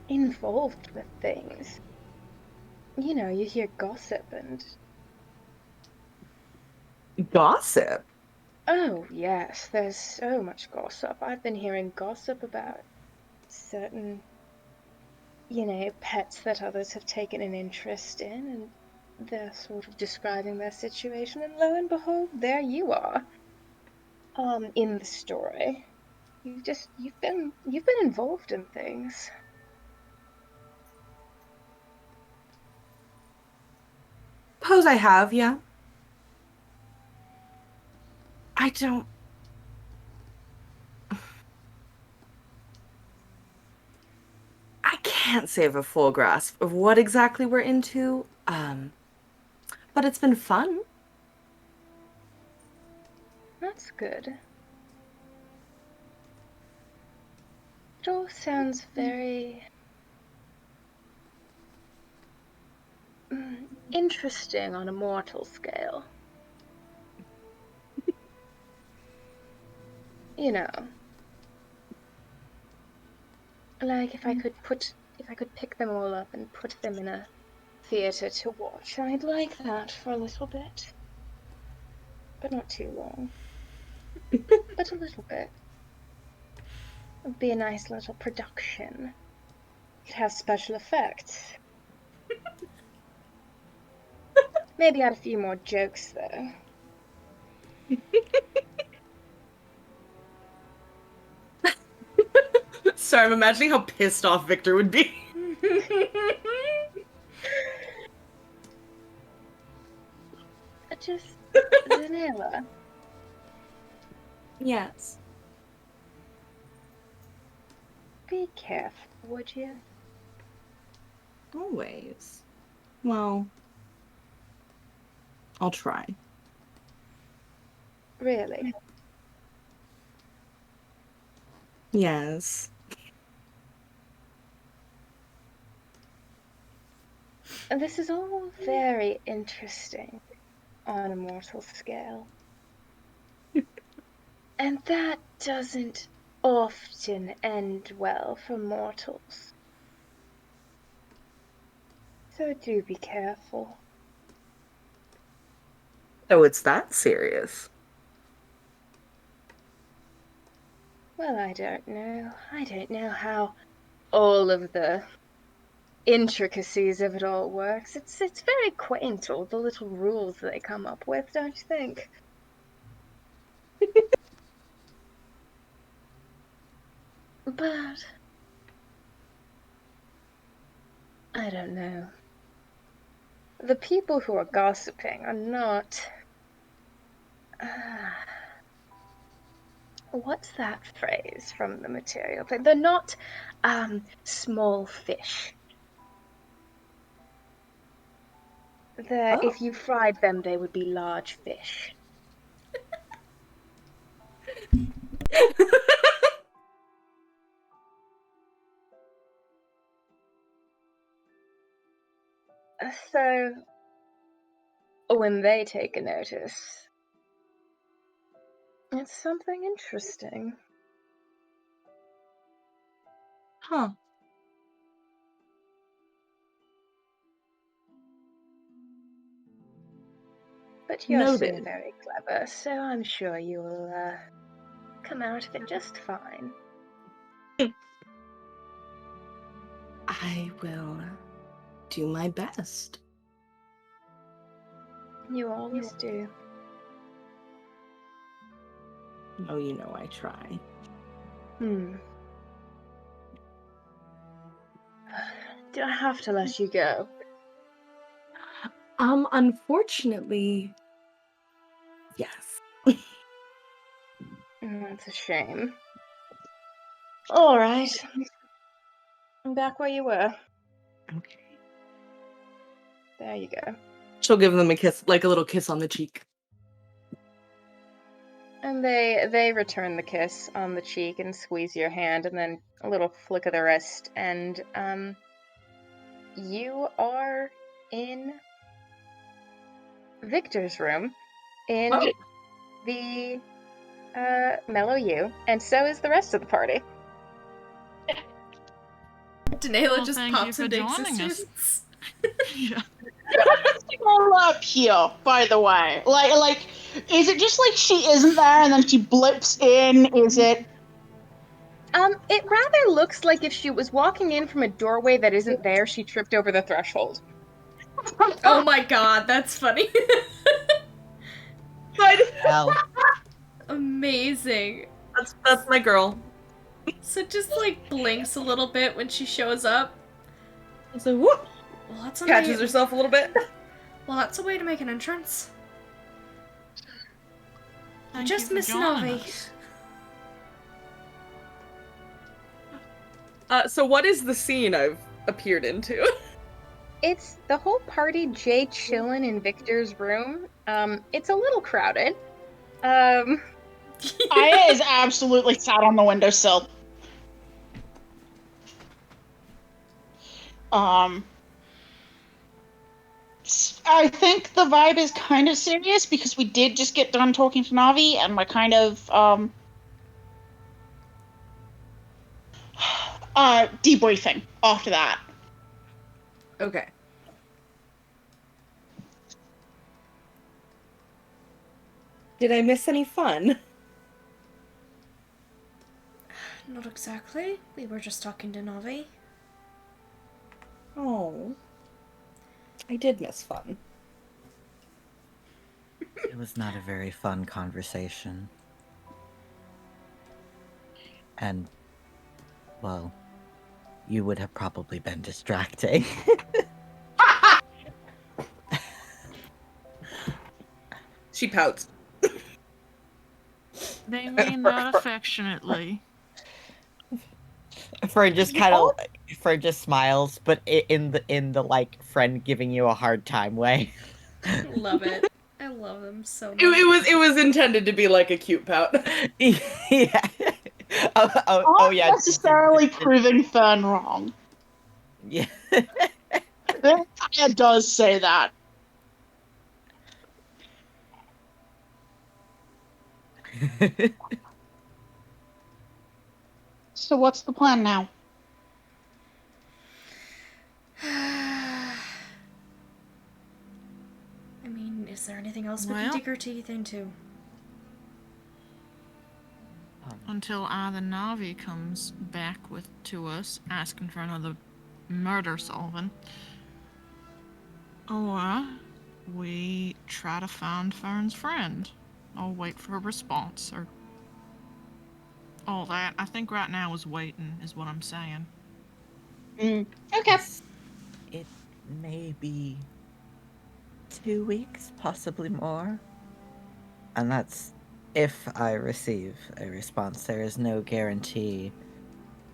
involved with things. You know, you hear gossip and Gossip? oh, yes, there's so much gossip. I've been hearing gossip about certain, pets that others have taken an interest in, and they're sort of describing their situation, and lo and behold, there you are. In the story. You've been involved in things. Suppose I have, yeah. I don't. I can't say I have a full grasp of what exactly we're into. But it's been fun. That's good. It all sounds very interesting on a mortal scale. You know, like if I could pick them all up and put them in a theater to watch, I'd like that for a little bit. But not too long. But a little bit. It'd be a nice little production. It'd have special effects. Maybe add a few more jokes though. Sorry, I'm imagining how pissed off Victor would be. Just vanilla. Yes. Be careful, would you? Always. Well, I'll try. Really. Yes. And this is all very interesting on a mortal scale. And that doesn't often end well for mortals. So do be careful. Oh, it's that serious. Well, I don't know. I don't know how all of the intricacies of it all works. It's very quaint, all the little rules they come up with, don't you think? But I don't know. The people who are gossiping are not. Uh, what's that phrase from the material plane? They're not small fish. Oh. If you fried them, they would be large fish. So when they take a notice, it's something interesting. Huh. But you're so Noted. very clever, so I'm sure you'll come out of it just fine. I will do my best. You always do. Oh, you know I try. Do I have to let you go? Unfortunately, yes. That's a shame. All right. I'm back where you were. Okay. There you go. She'll give them a kiss, like a little kiss on the cheek. And they return the kiss on the cheek and squeeze your hand, and then a little flick of the wrist, and you are in Victor's room in Oh. the Mellow U, and so is the rest of the party. Denayla Well, just thank you pops for into joining us. existence. Yeah. All up here, by the way. Like, is it just like she isn't there and then she blips in? Is it? It rather looks like if she was walking in from a doorway that isn't there, she tripped over the threshold. Oh my god, that's funny. Well, Amazing. That's my girl. So it just like blinks a little bit when she shows up. So whoop, Well, that's a catches way. herself a little bit. Well, that's a way to make an entrance. Thank Just you for Miss joining Navi. us. So what is the scene I've appeared into? It's the whole party chillin' in Victor's room. It's a little crowded. Aya is absolutely sat on the windowsill. I think the vibe is kind of serious because we did just get done talking to Navi, and we're kind of debriefing after that. Okay. Did I miss any fun? Not exactly. We were just talking to Navi. Oh. I did miss fun. it was not a very fun conversation. And, well, you would have probably been distracting. She pouts. They mean that affectionately. Fern just kind of, Fern just smiles, but in the like friend giving you a hard time way. Love it. I love them so much. It was intended to be like a cute pout. Yeah. Not Yeah. necessarily proving Fern wrong. Yeah. Aya does say that. So what's the plan now? I mean, is there anything else we can Well- dig our teeth into? Until either Navi comes back to us asking for another murder solving, or we try to find Fern's friend, or wait for a response, or all that. I think right now is waiting, is what I'm saying. Okay. It may be 2 weeks, possibly more. And that's if I receive a response. There is no guarantee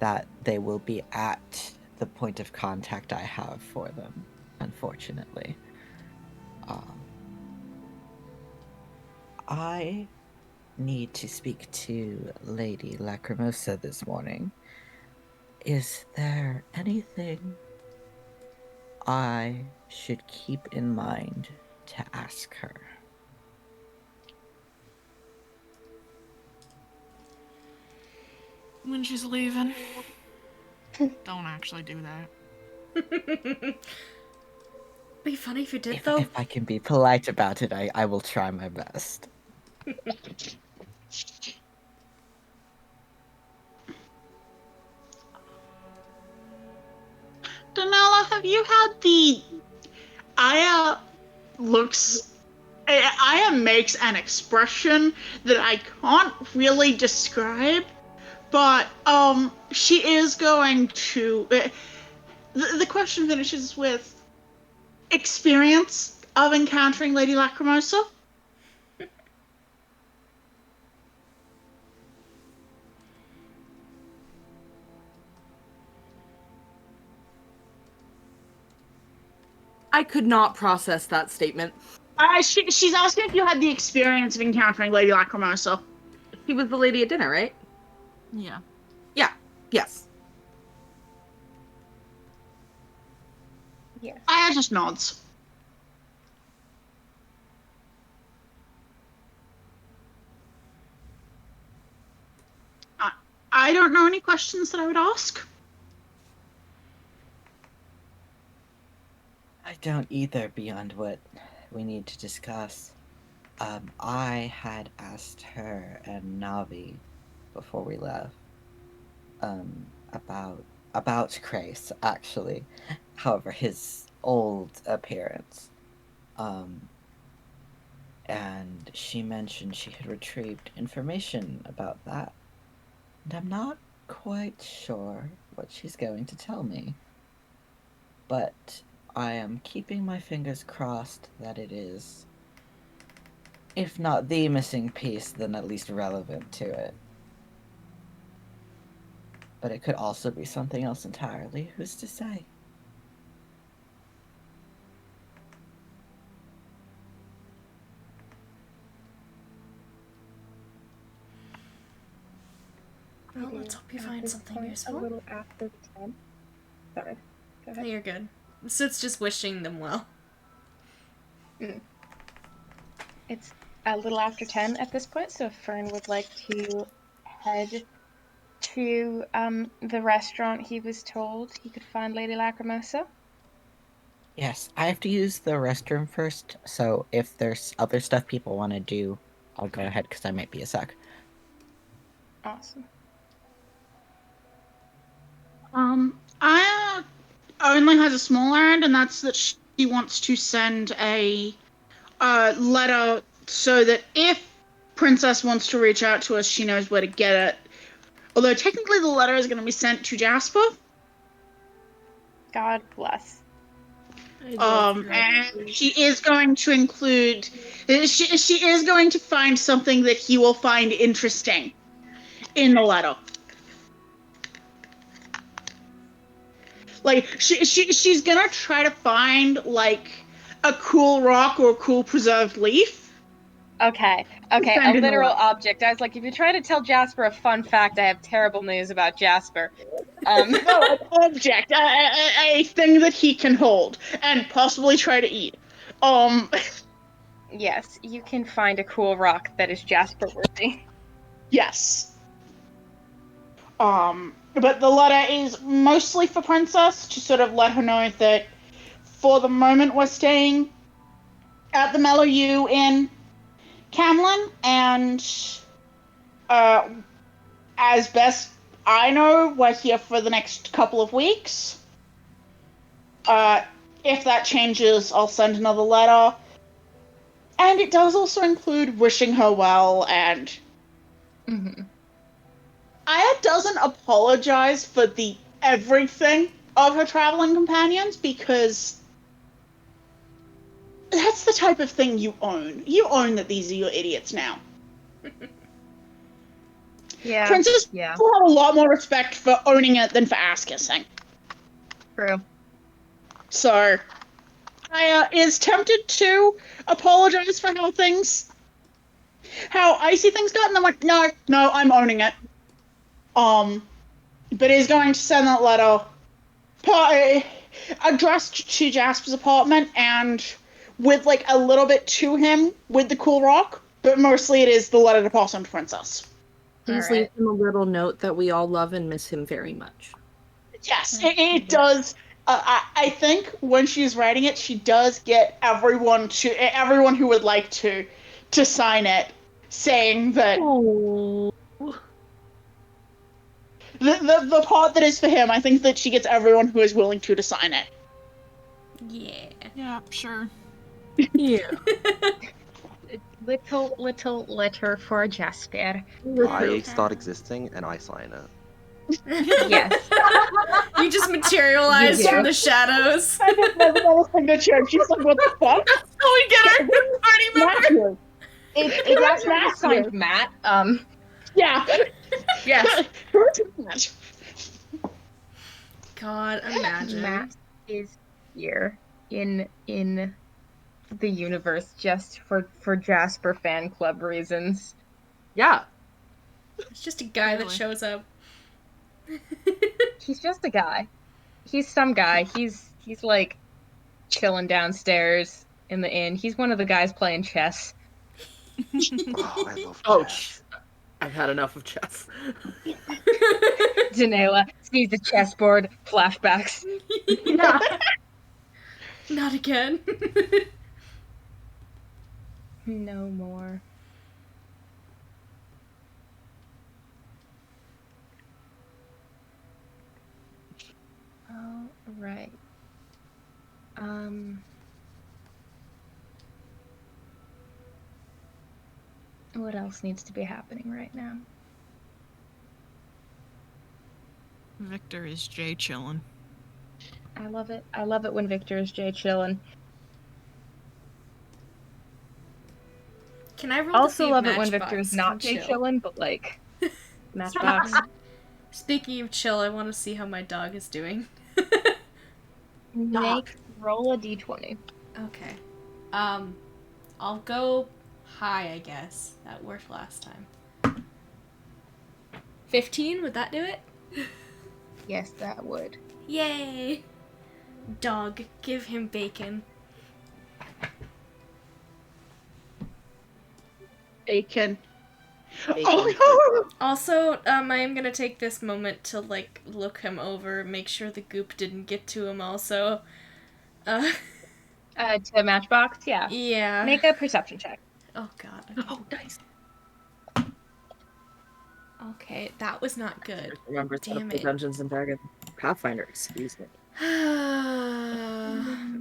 that they will be at the point of contact I have for them, unfortunately. I need to speak to Lady Lacrimosa this morning. Is there anything I should keep in mind to ask her? When she's leaving. Don't actually do that. Be funny if you did, though. If I can be polite about it, I will try my best. Donella, have you had the Aya looks Aya makes an expression that I can't really describe, but she is going to. The question finishes with experience of encountering Lady Lacrimosa. I could not process that statement. She's asking if you had the experience of encountering Lady Lacrimosa. She was the lady at dinner, right? Yeah. Yeah. Yes. Yes. Aya just nods. I don't know any questions that I would ask. I don't either beyond what we need to discuss. I had asked her and Navi before we left, about Grace, actually. However, his old appearance. Um, and she mentioned she had retrieved information about that. And I'm not quite sure what she's going to tell me. But I am keeping my fingers crossed that it is, if not the missing piece, then at least relevant to it. But it could also be something else entirely. Who's to say? Well, It let's is hope you at find this something point useful. A little after 10. Sorry. Go ahead. You're good. So it's just wishing them well. It's a little after 10 at this point, so if Fern would like to head to the restaurant he was told he could find Lady Lacrimosa. Yes, I have to use the restroom first, so if there's other stuff people want to do, I'll go ahead because I might be a sec. Awesome. Aya only has a small errand, and that's that she wants to send a letter so that if Princess wants to reach out to us, she knows where to get it. Although technically the letter is going to be sent to Jasper. God bless. And she is going to include. She is going to find something that he will find interesting in the letter. Like she's gonna try to find like a cool rock or a cool preserved leaf. Okay, a literal object. I was like, if you're trying to tell Jasper a fun fact, I have terrible news about Jasper. No, an object, a thing that he can hold and possibly try to eat. Yes, you can find a cool rock that is Jasper worthy. Yes. But the letter is mostly for Princess to sort of let her know that for the moment we're staying at the Mellow U in Camlin, and as best I know, we're here for the next couple of weeks. If that changes, I'll send another letter. And it does also include wishing her well, and Aya doesn't apologize for the everything of her traveling companions because that's the type of thing you own. You own that these are your idiots now. Yeah. Princess will have a lot more respect for owning it than for ass kissing. True. So, Aya is tempted to apologize for how icy things got, and I'm like, no, I'm owning it. But is going to send that letter addressed to Jasper's apartment and with like a little bit to him with the cool rock, but mostly it is the letter to pass on to Princess. Please leave him a little note that we all love and miss him very much. Yes, it does. I think when she's writing it, she does get everyone who would like to sign it, saying that the part that is for him. I think that she gets everyone who is willing to sign it. Yeah. Yeah, sure. Yeah. Little letter for Jasper. I start existing and I sign it. Yes. You just materialize You do. from the shadows. I just never got a signature. And she's like, what the fuck? So we get our party member. Matthew. It's actually Matthew. just signed Matt. Yeah. Yes. Match. God, imagine. Matt is here in the universe just for Jasper fan club reasons. Yeah. It's just a guy that Really? shows up. He's just a guy. He's some guy. He's like chilling downstairs in the inn. He's one of the guys playing chess. Oh, I love Oh, chess. I've had enough of chess. Janela sees the chessboard, flashbacks. Yeah. Not again. No more. All right. What else needs to be happening right now? Victor is Jay chillin'. I love it. I love it when Victor is Jay chillin'. Can I roll Also to see love if it when Matchbox Victor is not can Jay chill? chillin', but like Matchbox. Speaking of chill, I want to see how my dog is doing. Roll a d20. Okay. I'll go high, I guess. That worked last time. 15, would that do it? Yes, that would. Yay! Dog, give him bacon. Bacon. Oh Also, I am gonna take this moment to, like, look him over, make sure the goop didn't get to him also. To Matchbox, yeah. Yeah. Make a perception check. Oh, God. Okay. Oh, nice. Okay, that was not good. Remember, set Damn up the it. Dungeons and Dragons Pathfinder. Excuse me.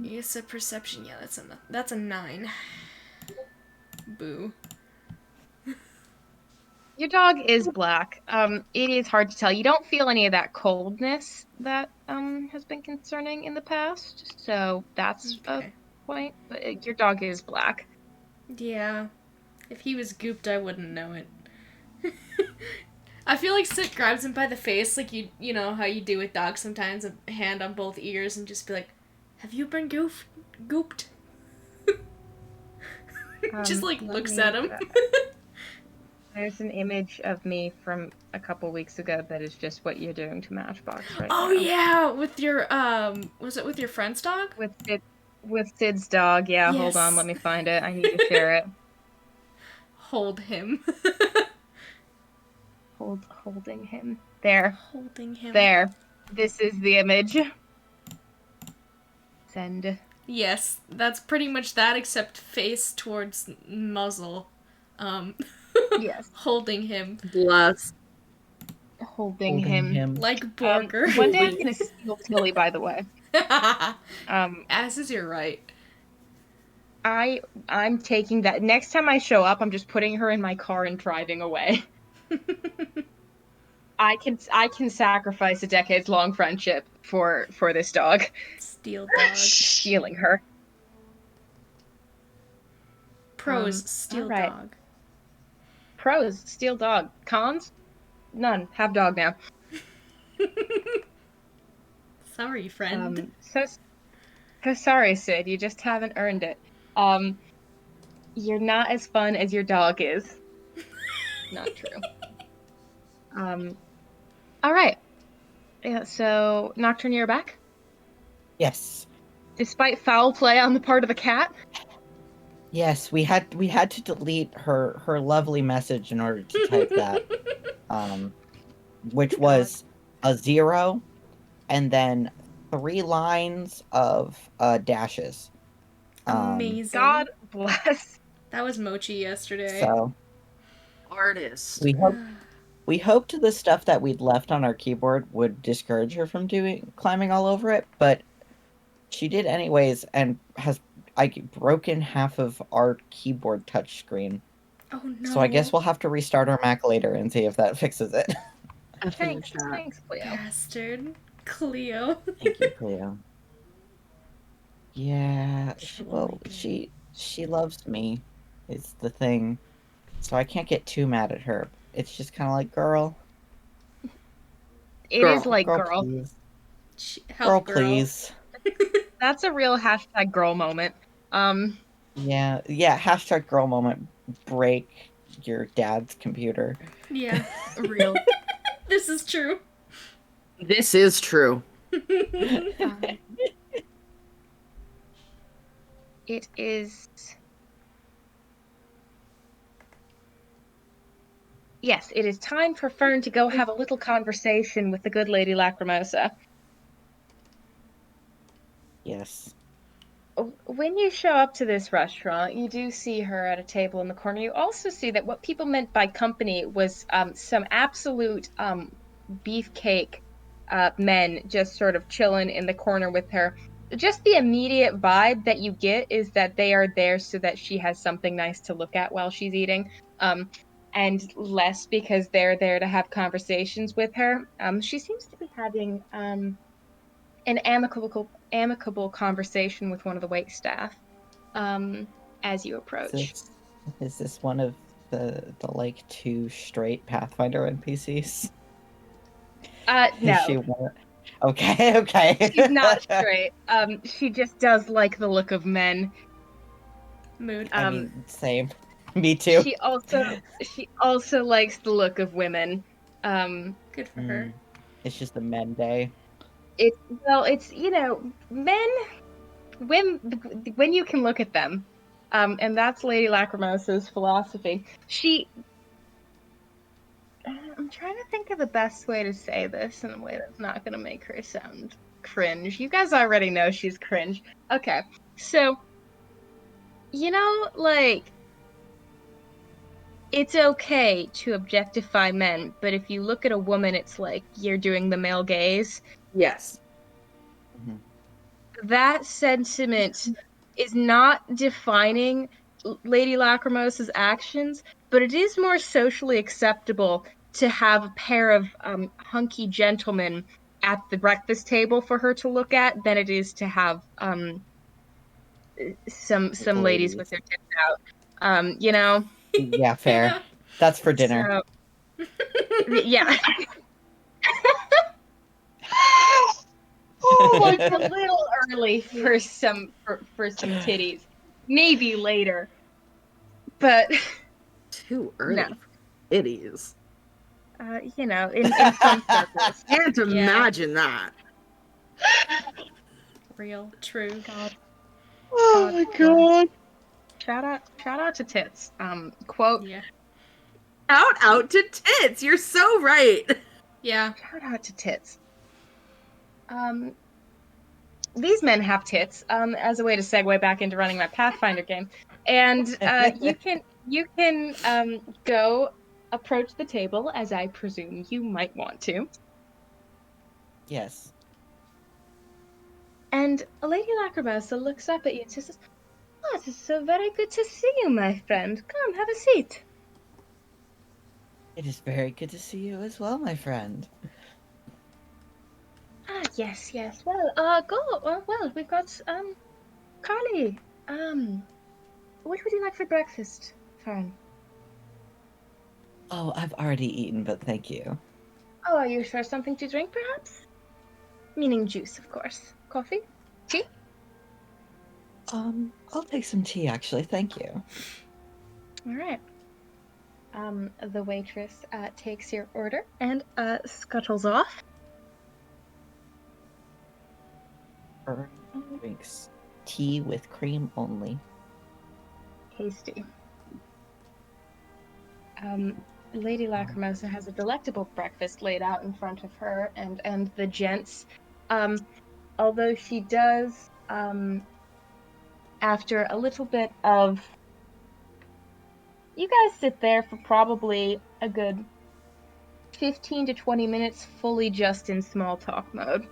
Use of perception. Yeah, that's a 9. Boo. Your dog is black. It is hard to tell. You don't feel any of that coldness that has been concerning in the past, so that's Okay. a point. But your dog is black. Yeah. If he was gooped, I wouldn't know it. I feel like Sit grabs him by the face, like you know how you do with dogs sometimes, a hand on both ears, and just be like, "Have you been gooped?" Just like looks at him. There's an image of me from a couple weeks ago that is just what you're doing to Matchbox right Oh now. yeah, with your was it with your friend's dog? With Sid's dog. Yeah, Yes. hold on, let me find it. I need to share it. Hold him. Holding him. There. Holding him. There. This is the image. Send. Yes, that's pretty much that, except face towards muzzle. Yes. Holding him. Bless. Holding him. Like Borger. One day I'm gonna steal Tilly, by the way. As is your right. I'm taking that. Next time I show up, I'm just putting her in my car and driving away. I can sacrifice a decades-long friendship for this dog. Steel dog. Stealing her. Pros, steel alright. dog. Pros, steal dog. Cons? None. Have dog now. Sorry, friend. So sorry, Sid. You just haven't earned it. You're not as fun as your dog is. Not true. All right. Yeah. So Nocturne, you're back. Yes. Despite foul play on the part of the cat. Yes, we had to delete her lovely message in order to type that. Which was a 0 and then 3 lines of dashes. Amazing. God bless. That was Mochi yesterday. So Artist. we hoped the stuff that we'd left on our keyboard would discourage her from climbing all over it, but she did anyways, and has broken half of our keyboard touchscreen. Oh no. So I guess we'll have to restart our Mac later and see if that fixes it. Thanks, Cleo. Bastard. Cleo. Thank you, Cleo. Yeah, Troublemaker. she loves me, is the thing. So I can't get too mad at her. It's just kind of like, girl, It is like girl, girl. please, Help, girl. please. That's a real hashtag girl moment. Yeah, hashtag girl moment. Break your dad's computer. Yeah. Real. This is true. This is true. It is. Yes, it is time for Fern to go have a little conversation with the good Lady Lacrimosa. Yes. When you show up to this restaurant, you do see her at a table in the corner. You also see that what people meant by company was some absolute beefcake men just sort of chilling in the corner with her. Just the immediate vibe that you get is that they are there so that she has something nice to look at while she's eating, and less because they're there to have conversations with her. She seems to be having an amicable conversation with one of the wait staff as you approach. Is this one of the like two straight Pathfinder NPCs? No. Is she one? Okay, okay. She's not straight. She just does like the look of men. Mood. I mean, same. Me too. She also likes the look of women. Good for her. It's just a men day. It's men when you can look at them. And that's Lady Lacrimosa's philosophy. I'm trying to think of the best way to say this in a way that's not going to make her sound cringe. You guys already know she's cringe. Okay, so, like, it's okay to objectify men, but if you look at a woman, it's like you're doing the male gaze. Yes. That sentiment is not defining Lady Lacrimosa's actions, but it is more socially acceptable to have a pair of hunky gentlemen at the breakfast table for her to look at than it is to have some ladies with their tits out. Yeah, fair. Yeah. That's for dinner. So, yeah. Oh It's a little early for some titties. Maybe later. But Too early no. for titties. In some circles. Can't imagine that. Real. True. God. Oh my god. Shout out to tits. Quote. Yeah. Out to tits. You're so right. Yeah. Shout out to tits. These men have tits. As a way to segue back into running my Pathfinder game, and you can go approach the table as I presume you might want to. Yes. And Lady Lacrimosa looks up at you and says, "Oh, it is so very good to see you, my friend. Come, have a seat." It is very good to see you as well, my friend. Ah, yes. Well, we've got Carly. What would you like for breakfast, Fern? Oh, I've already eaten, but thank you. Oh, are you sure something to drink, perhaps? Meaning juice, of course. Coffee? Tea? I'll take some tea, actually. Thank you. All right. The waitress takes your order and scuttles off. Fern drinks tea with cream only. Tasty. Lady Lacrimosa has a delectable breakfast laid out in front of her and the gents. Although she does, after a little bit of... You guys sit there for probably a good 15 to 20 minutes fully just in small talk mode.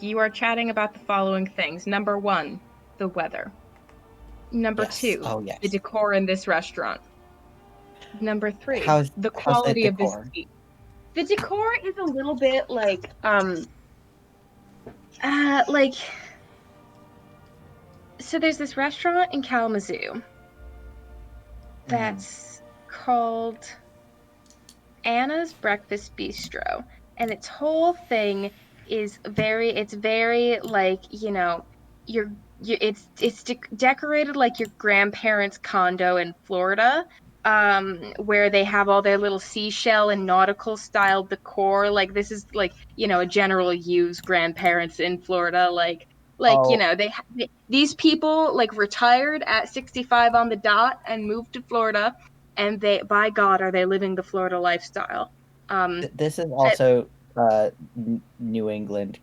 You are chatting about the following things. Number 1, the weather. Number Yes. 2, Oh, the yes. decor in this restaurant. Number 3, How's the the quality of this decor? tea. The decor is a little bit like so there's this restaurant in Kalamazoo that's called Anna's Breakfast Bistro, and its whole thing is it's very like, it's decorated like your grandparents' condo in Florida, where they have all their little seashell and nautical style decor. Like this is like, a general use grandparents in Florida, Oh, these people like retired at 65 on the dot and moved to Florida, and by God, are they living the Florida lifestyle. this is Uh, also New England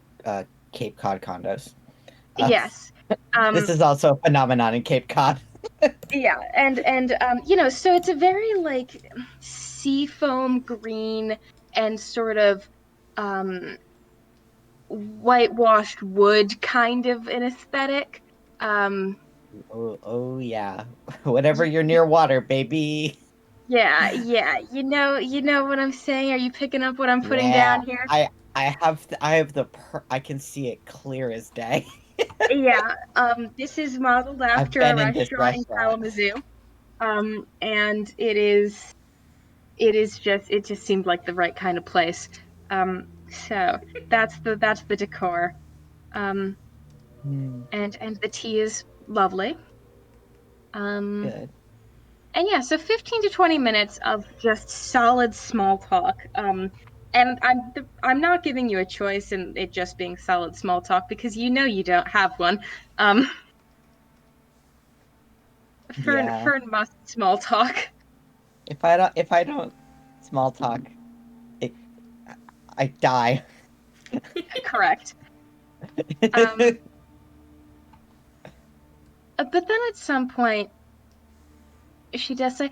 Cape Cod condos. Uh, yes. this Um, is also a phenomenon in Cape Cod. yeah, and so it's a very like seafoam green and sort of um whitewashed wood kind of an aesthetic. Um, Oh yeah. Whenever you're near water, baby. yeah, you know what I'm saying? Are you picking up what I'm putting Yeah. down here? I can see it clear as day. Yeah, this is modeled I've after a been in this restaurant in restaurant. Kalamazoo. And it just seemed like the right kind of place. So that's the decor. Um, Hmm, and the tea is lovely. Um, good. and yeah, so 15 to 20 minutes of just solid small talk. And I'm not giving you a choice in it just being solid small talk because you don't have one. Um, Yeah. Fern must small talk. If I don't small talk, it I die. Correct. Um, but then at some point she does say,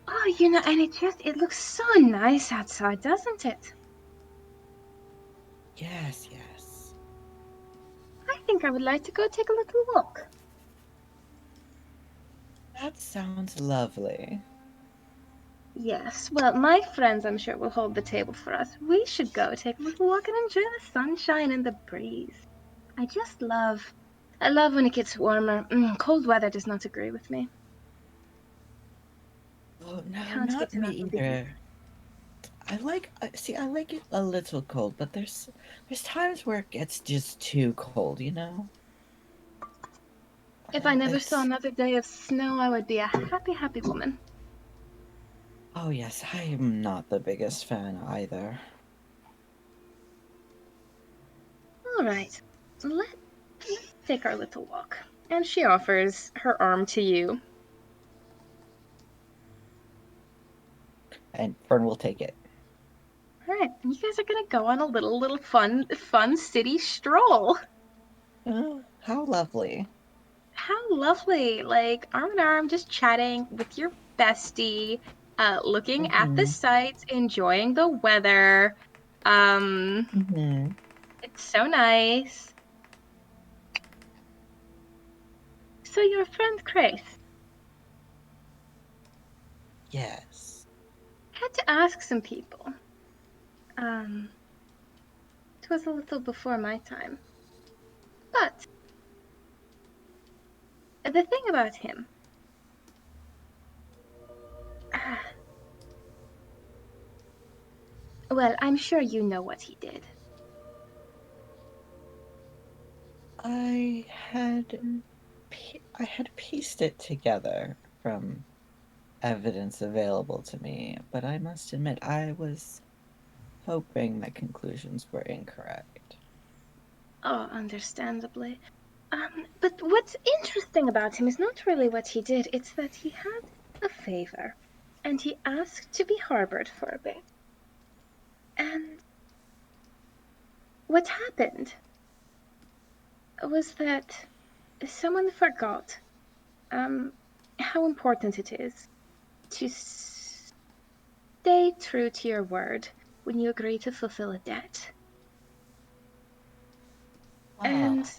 "Oh, and it looks so nice outside, doesn't it? Yes, yes. I think I would like to go take a little walk." That sounds lovely. Yes, well, my friends, I'm sure, will hold the table for us. We should go take a little walk and enjoy the sunshine and the breeze. I love when it gets warmer. Cold weather does not agree with me. Oh no, Can't not get me enough of the heat. either. I like it a little cold, but there's times where it gets just too cold, you know? If I never saw It's another day of snow, I would be a happy, happy woman. Oh yes, I am not the biggest fan either. All right, let's take our little walk. And she offers her arm to you. And Fern will take it. All right, you guys are gonna go on a little fun city stroll. Oh, how lovely. How lovely! Like arm in arm, just chatting with your bestie, looking at the Hmm. sights, enjoying the weather. Um, Hmm. it's so nice. So your friend Grace Yes. had to ask some people. Um, it was a little before my time, but the thing about him, ah, well, I'm sure you know what he did. I had I had pieced it together from evidence available to me, but I must admit I was hoping my conclusions were incorrect. Oh, understandably. But what's interesting about him is not really what he did, it's that he had a favor, and he asked to be harbored for a bit. And what happened was that someone forgot um, how important it is to stay true to your word when you agree to fulfill a debt. And,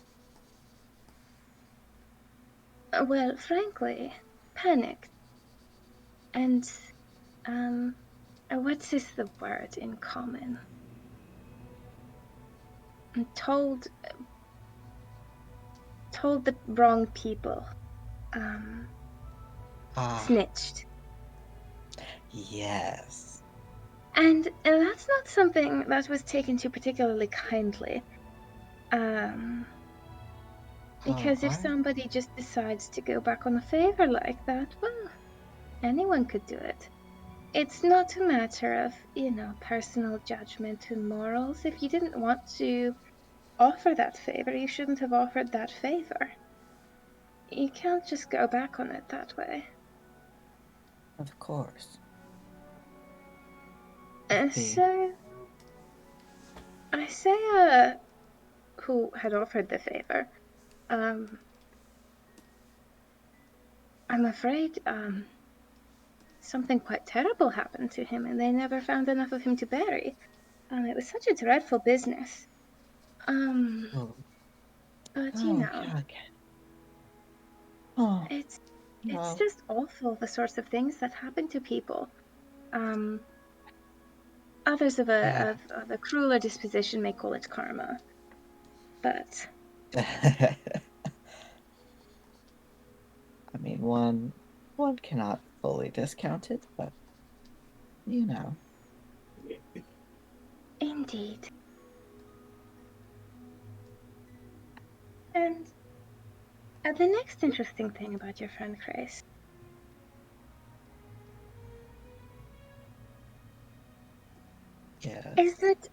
well, frankly, panicked. And, what is the word in common? Told the wrong people. Snitched. Yes. And that's not something that was taken to particularly kindly. Because if somebody just decides to go back on a favor like that, well, anyone could do it. It's not a matter of, personal judgment and morals. If you didn't want to offer that favor, you shouldn't have offered that favor. You can't just go back on it that way. Of course. So, Isaiah, who had offered the favor, I'm afraid, something quite terrible happened to him, and they never found enough of him to bury. It was such a dreadful business. Oh. But God. Oh. it's No. just awful, the sorts of things that happen to people. Others of a crueler disposition may call it karma, but I mean, one cannot fully discount it, but indeed. And the next interesting thing about your friend Grace Yes. is that,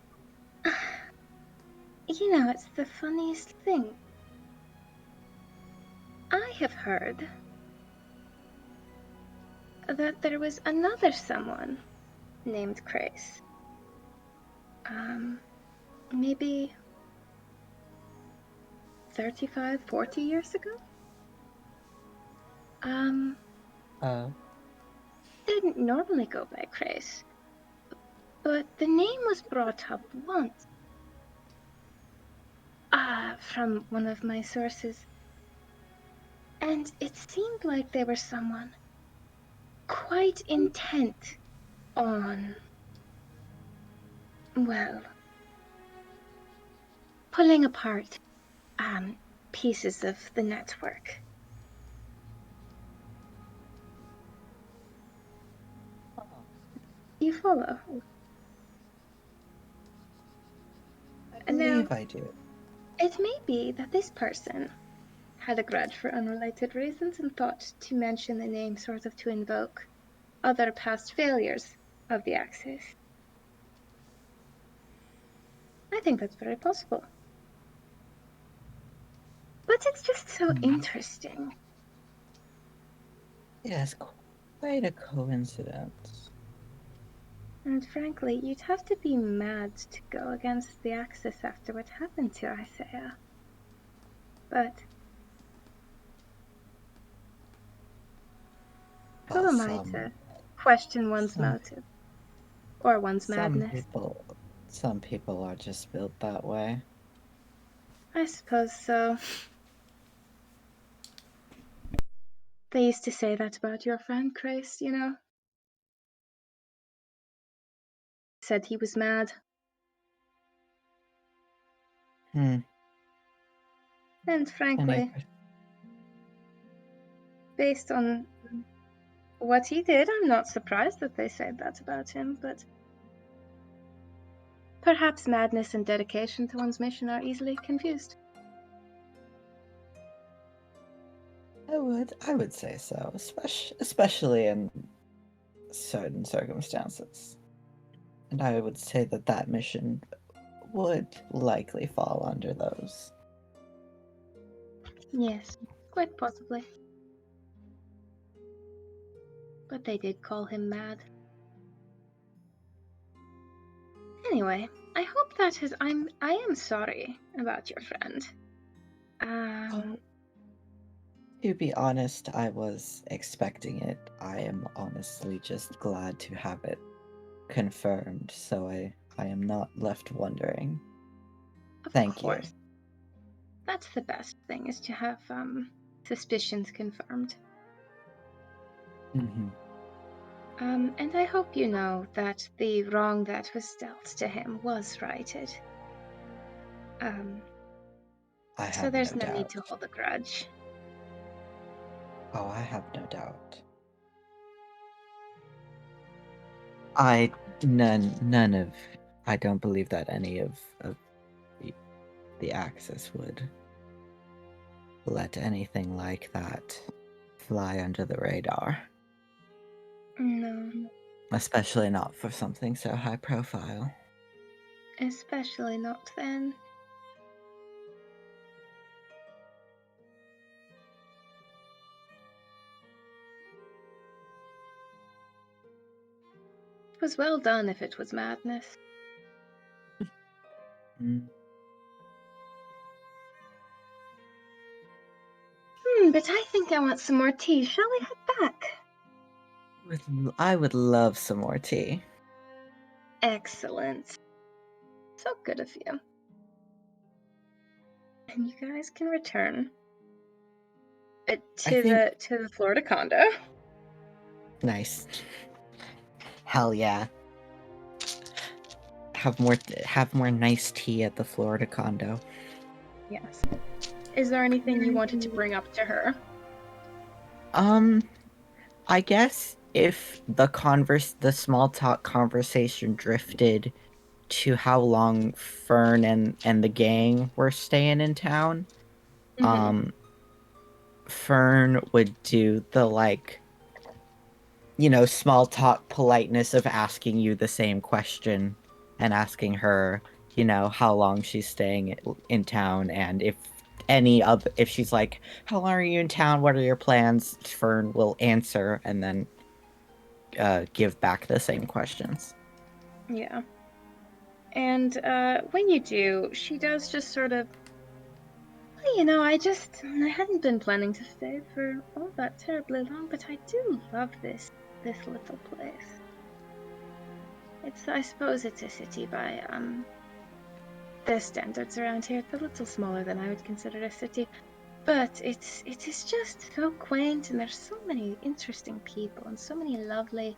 it's the funniest thing. I have heard that there was another someone named Grace. Maybe 35, 40 years ago? Didn't normally go by Grace, but the name was brought up once. From one of my sources. And it seemed like they were someone quite intent on, well, pulling apart pieces of the network. You follow? I believe Now, I do. it may be that this person had a grudge for unrelated reasons and thought to mention the name sort of to invoke other past failures of the Axis. I think that's very possible. But it's just so interesting. Yes, quite a coincidence. And frankly, you'd have to be mad to go against the Axis after what happened to Isaiah. But who am I to question one's motive? Or one's madness? Some people are just built that way. I suppose so. They used to say that about your friend, Grace, Said he was mad. And frankly, based on what he did, I'm not surprised that they said that about him, but perhaps madness and dedication to one's mission are easily confused. I would say so, especially in certain circumstances. And I would say that mission would likely fall under those. Yes, quite possibly. But they did call him mad. Anyway, I hope that has. I am sorry about your friend. To be honest, I was expecting it. I am honestly just glad to have it confirmed, so I am not left wondering. Thank you. That's the best thing, is to have suspicions confirmed. Mm-hmm. And I hope you know that the wrong that was dealt to him was righted. I So have there's no no need doubt. to hold a grudge. Oh, I have no doubt. None of. I don't believe that any of the Axis would let anything like that fly under the radar. No, Especially not for something so high profile. especially not then. It was well done if it was madness. Mm. But I think I want some more tea. Shall we head back? I would love some more tea. Excellent. So good of you. And you guys can return to the Florida condo. Nice. Hell yeah. Have more nice tea at the Florida condo. Yes. Is there anything you wanted to bring up to her? I guess if the small talk conversation drifted to how long Fern and the gang were staying in town, Mm-hmm. Fern would do the small talk politeness of asking you the same question and asking her, how long she's staying in town, and if she's like, how long are you in town? What are your plans? Fern will answer and then give back the same questions. Yeah. And when you do, she does just sort of, I hadn't been planning to stay for all that terribly long, but I do love this little place. I suppose it's a city by the standards around here. It's a little smaller than I would consider a city, but it is just so quaint, and there's so many interesting people and so many lovely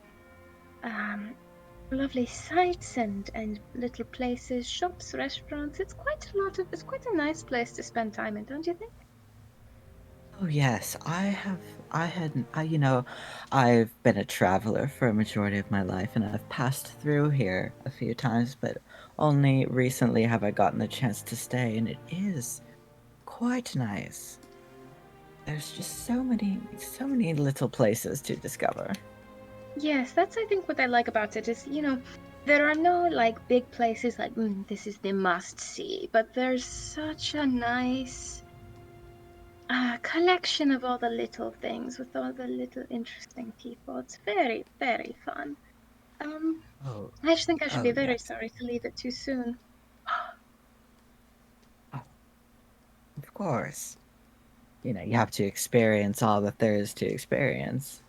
sights and little places, shops, restaurants. It's quite a nice place to spend time in, don't you think? Oh yes, I've been a traveler for a majority of my life, and I've passed through here a few times, but only recently have I gotten the chance to stay, and it is quite nice. There's just so many little places to discover. Yes, that's I think what I like about it is, there are no like big places like this is the must see, but there's such a nice collection of all the little things with all the little interesting people. It's very, very fun. Um, Oh, I just think I should oh be very yes. sorry to leave it too soon. Oh, of course. You have to experience all that there is to experience.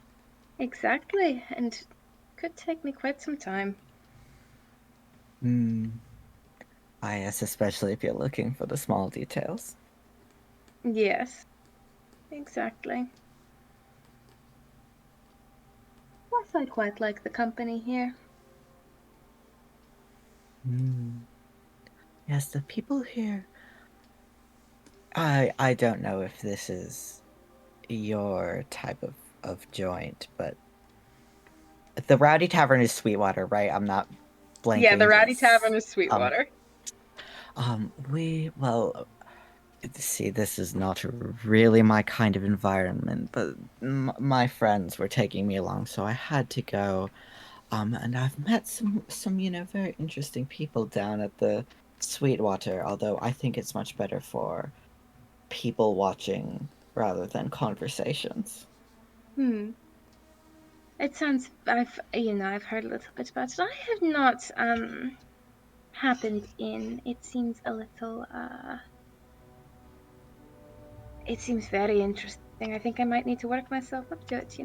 Exactly, and could take me quite some time. Hmm. I guess especially if you're looking for the small details. Yes, exactly. Plus, I quite like the company here. Hmm. Yes, the people here. I don't know if this is your type of joint, but the Rowdy Tavern is Sweetwater, right? I'm not Yeah, the blanking. Rowdy Tavern is Um, Sweetwater. well, see, this is not really my kind of environment, but my friends were taking me along, so I had to go. And I've met some very interesting people down at the Sweetwater, although I think it's much better for people watching rather than conversations. Hmm. It sounds I've heard a little bit about it. I have not happened in. It seems a little it seems very interesting. I think I might need to work myself up to it.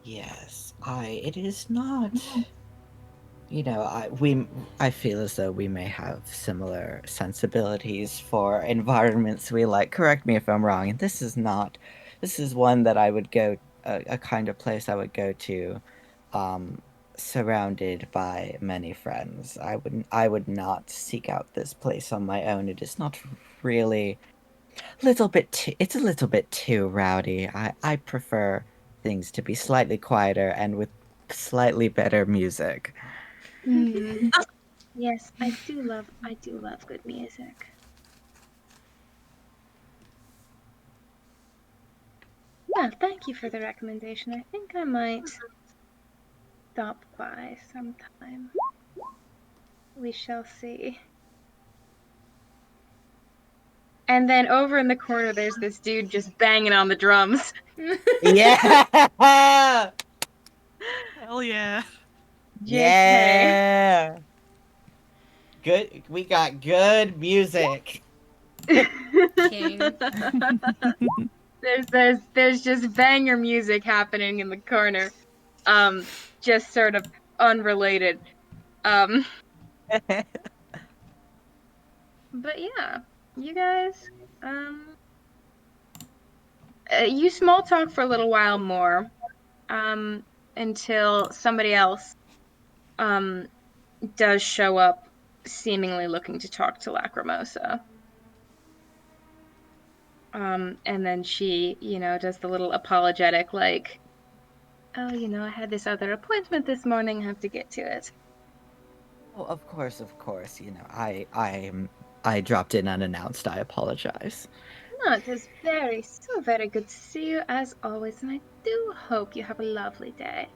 Yes, it is not I feel as though we may have similar sensibilities for environments we like. Correct me if I'm wrong. And this is one that I would go a kind of place I would go to, um, surrounded by many friends. I would not seek out this place on my own. It is not really it's a little bit too rowdy. I prefer things to be slightly quieter and with slightly better music. Hmm. Yes, I do love good music. Well, thank you for the recommendation. I think I might stop by sometime. We shall see. And then over in the corner, there's this dude just banging on the drums. Yeah. Hell yeah. JK. Yeah. Good. We got good music. King. there's just banger music happening in the corner. Just sort of unrelated. But yeah, you guys, you small talk for a little while more, until somebody else, does show up, seemingly looking to talk to Lacrimosa. And then she, does the little apologetic, like, oh, I had this other appointment this morning, have to get to it. Oh, of course. I dropped in unannounced. I apologize. No, it was so very good to see you as always, and I do hope you have a lovely day.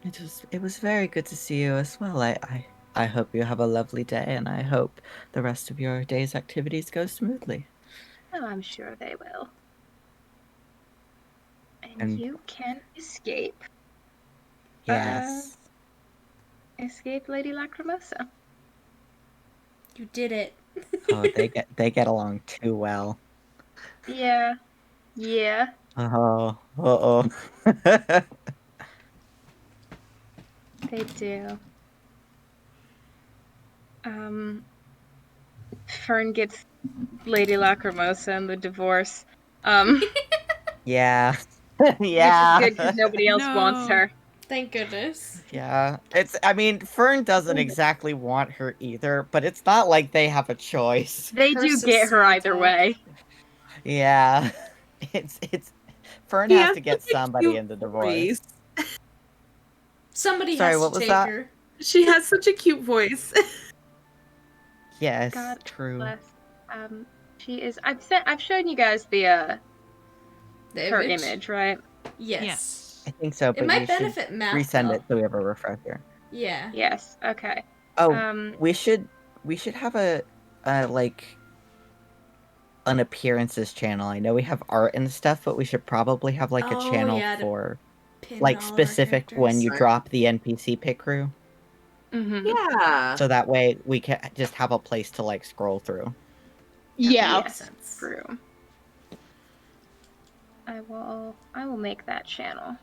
It was very good to see you as well. I hope you have a lovely day, and I hope the rest of your day's activities go smoothly. Oh, I'm sure they will. And And you can escape. yes. Escape Lady Lacrimosa. You did it. Oh, they get along too well. Yeah. Oh, uh-oh. They do. Fern gets Lady Lacrimosa and the divorce. Yeah. Which Yeah. is good because nobody else wants No. her. Thank goodness. Yeah. I mean, Fern doesn't exactly want her either, but it's not like they have a choice. They do Curse of get her small either talk. way. Yeah. It's Fern She has has to get such a somebody cute in the divorce. voice. Somebody Sorry, has what to was take that? her. She has such a cute voice. Yes, God true. bless. She is. I've shown you guys the The her image, right? Yes. I think so, It but might you should benefit Matt, resend though. it so we have a refresher. Yeah. Yes. Okay. Oh, we should have a like an appearances channel. I know we have art and stuff, but we should probably have like a Oh, channel yeah, to for pin like all of our specific when characters. you drop the NPC pick crew. Mm-hmm. Yeah. So that way we can just have a place to like scroll through. Yeah. Makes sense. True. I will make that channel.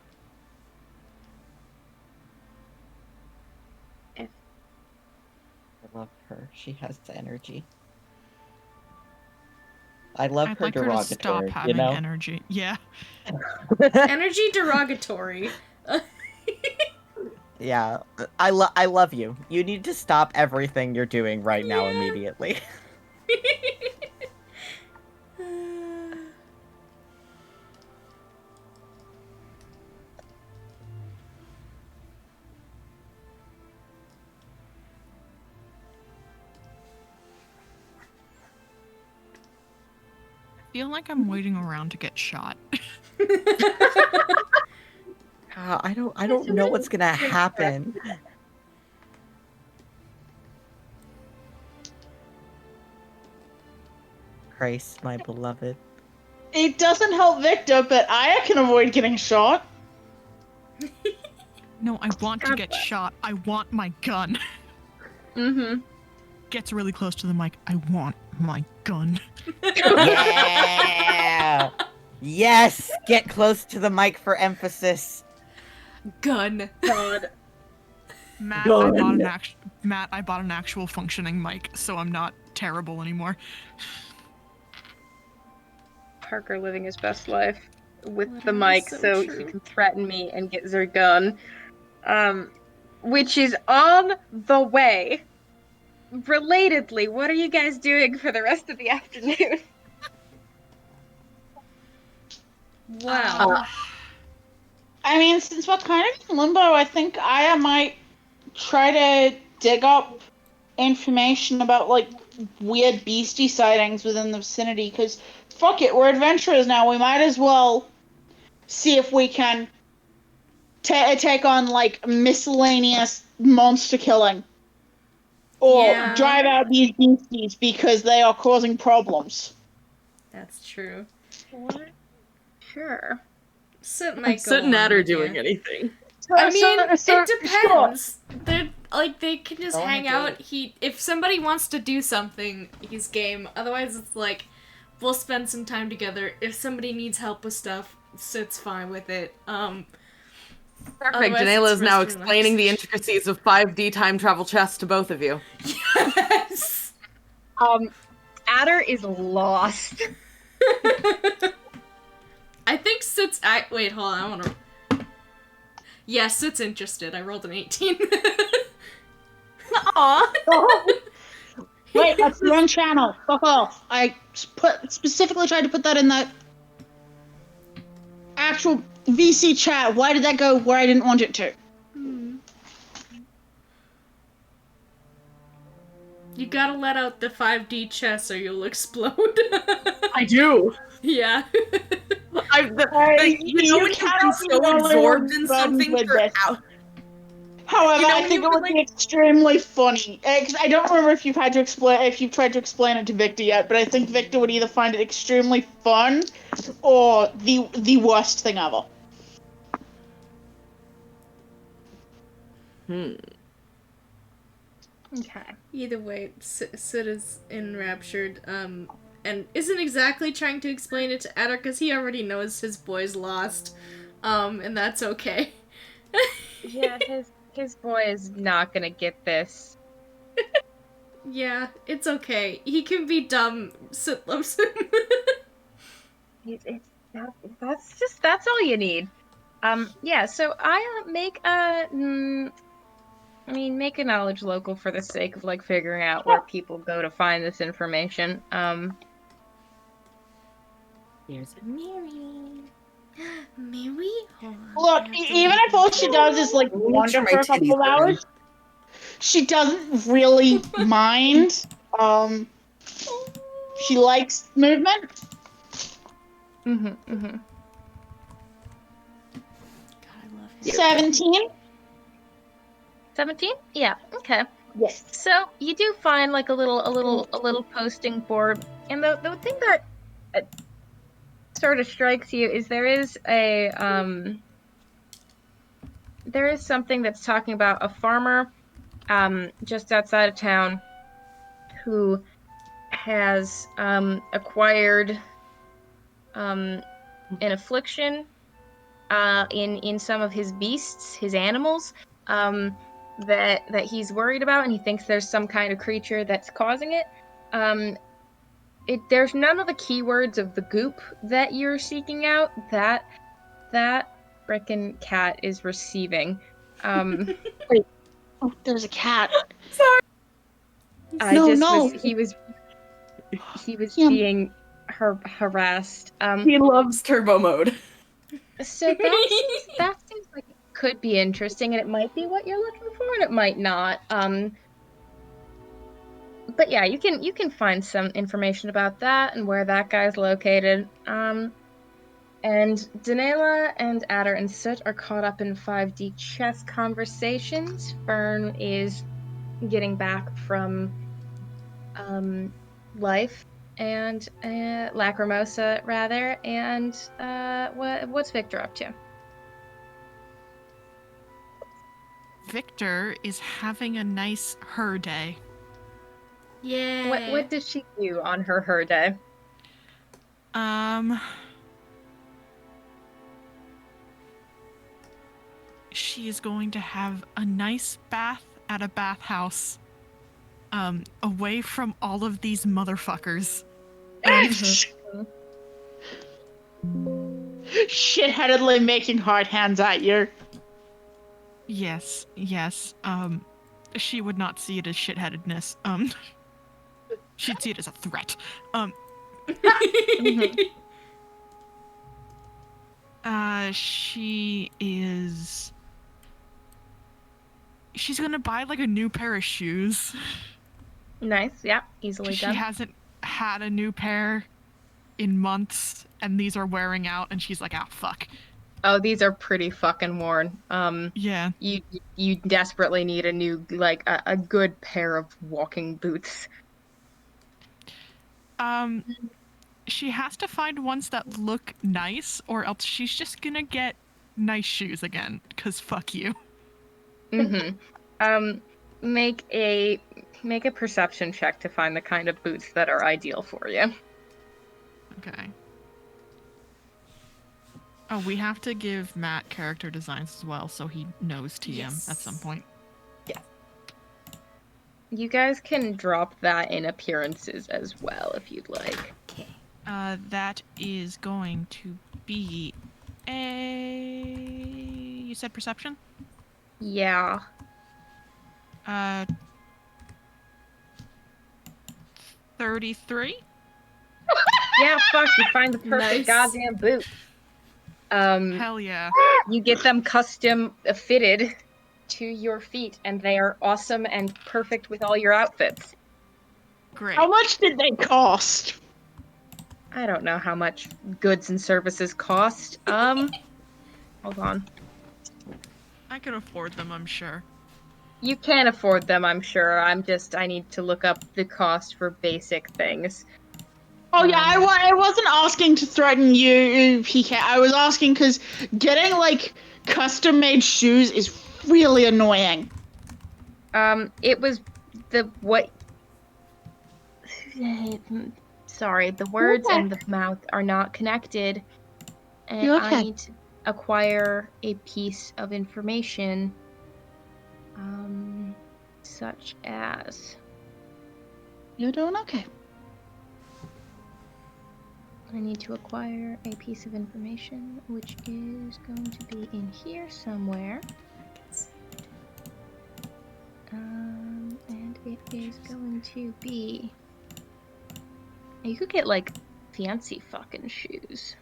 If I love her. She has energy. I love I'd her like her to stop derogatory, having you know? energy. Yeah. Energy derogatory. Yeah, I love you. You need to stop everything you're doing right now Yeah. immediately. I feel like I'm waiting around to get shot. I don't know what's gonna happen. Grace, my beloved. It doesn't help Victor, but Aya can avoid getting shot. No, I want to get shot. I want my gun. Mm-hmm. Gets really close to the mic. I want my gun. Yeah! Yes! Get close to the mic for emphasis. Gun. God. Matt, Gun. I bought an actual functioning mic, so I'm not terrible anymore. Parker living his best life with the Literally mic so so true. he can threaten me and get their gun. Which is on the way. Relatedly, what are you guys doing for the rest of the afternoon? Wow. I mean, since we're kind of in limbo, I think Aya might try to dig up information about like weird beastie sightings within the vicinity. Because fuck it, we're adventurers now. We might as well see if we can take on like miscellaneous monster killing, or Yeah. drive out these beasties because they are causing problems. That's true. What? Sure. Sit might go Sitting along at her with doing you. anything. I mean, it Sure. depends. They're like they can just Go on a hang out. date. If somebody wants to do something, he's game. Otherwise, it's like we'll spend some time together. If somebody needs help with stuff, Sit's fine with it. Perfect. Otherwise, Janela it's is now rest and explaining the relaxation. intricacies of 5D time travel chess to both of you. Yes. Adder is lost. I think Sit's. Wait, hold on. I want to. Yeah, Sit's interested. I rolled an 18. Aw. Wait, that's the wrong channel. Fuck off. I specifically tried to put that in that actual VC chat. Why did that go where I didn't want it to? You gotta let out the 5D chess or you'll explode. I do. Yeah. You know when you've cannot been be so the only absorbed one in burdened something with for this. hours. However, You know, I when think you it were, would be extremely funny. I don't remember if you've had to explain if you've tried to explain it to Victor yet, but I think Victor would either find it extremely fun or the worst thing ever. Okay. Either way, Sid is enraptured, and isn't exactly trying to explain it to Adder because he already knows his boy's lost, and that's okay. Yeah, his boy is not gonna get this. Yeah, it's okay. He can be dumb. Sid loves him. That's all you need. Yeah. So I make make a knowledge local for the sake of like figuring out where people go to find this information. Here's a Mary. Mary? Look, even if all she does is like Make sure wander my for a couple titties of are in. hours, she doesn't really mind. She likes movement. Mm-hmm. God, I love him. 17. 17? Yeah. Okay. Yes. So you do find like a little posting board, and the thing that sort of strikes you is there is something that's talking about a farmer just outside of town who has acquired an affliction in some of his beasts, his animals, that he's worried about, and he thinks there's some kind of creature that's causing it. There's none of the keywords of the goop that you're seeking out. That frickin' cat is receiving. Wait. Oh, there's a cat. He was Him. being harassed. He loves turbo mode. So that seems like it could be interesting, and it might be what you're looking for, and it might not. But yeah, you can find some information about that and where that guy's located. And Danela and Adder and Soot are caught up in 5D chess conversations. Fern is getting back from life, and Lacrimosa rather. And what's Victor up to? Victor is having a nice her day. Yeah. What does she do on her day? she is going to have a nice bath at a bathhouse, away from all of these motherfuckers. Shitheadedly making hard hands at you. Yes. She would not see it as shitheadedness. She'd see it as a threat. She's gonna buy like a new pair of shoes. Nice. Yeah, easily She done. hasn't had a new pair in months, and these are wearing out, and she's like, ah, fuck. Oh, these are pretty fucking worn. Yeah. You desperately need a new, like, a good pair of walking boots. She has to find ones that look nice, or else she's just gonna get nice shoes again, because fuck you. Make a perception check to find the kind of boots that are ideal for you. Okay. Oh, we have to give Matt character designs as well, so he knows TM at some point. Yeah. You guys can drop that in appearances as well if you'd like. Okay. That is going to be You said perception? Yeah. 33? Yeah, fuck, you find the perfect Nice. goddamn boot. Hell yeah. You get them custom fitted to your feet, and they are awesome and perfect with all your outfits. Great. How much did they cost? I don't know how much goods and services cost. Hold on. I can afford them, I'm sure. You can afford them, I'm sure. I need to look up the cost for basic things. Oh yeah, I wasn't asking to threaten you, PK. I was asking because getting like custom-made shoes is really annoying. It was Sorry, the words and the mouth are not connected. And You okay? I need to acquire a piece of information. Such as... You're doing okay. I need to acquire a piece of information, which is going to be in here somewhere. And it is going to be... You could get, like, fancy fucking shoes.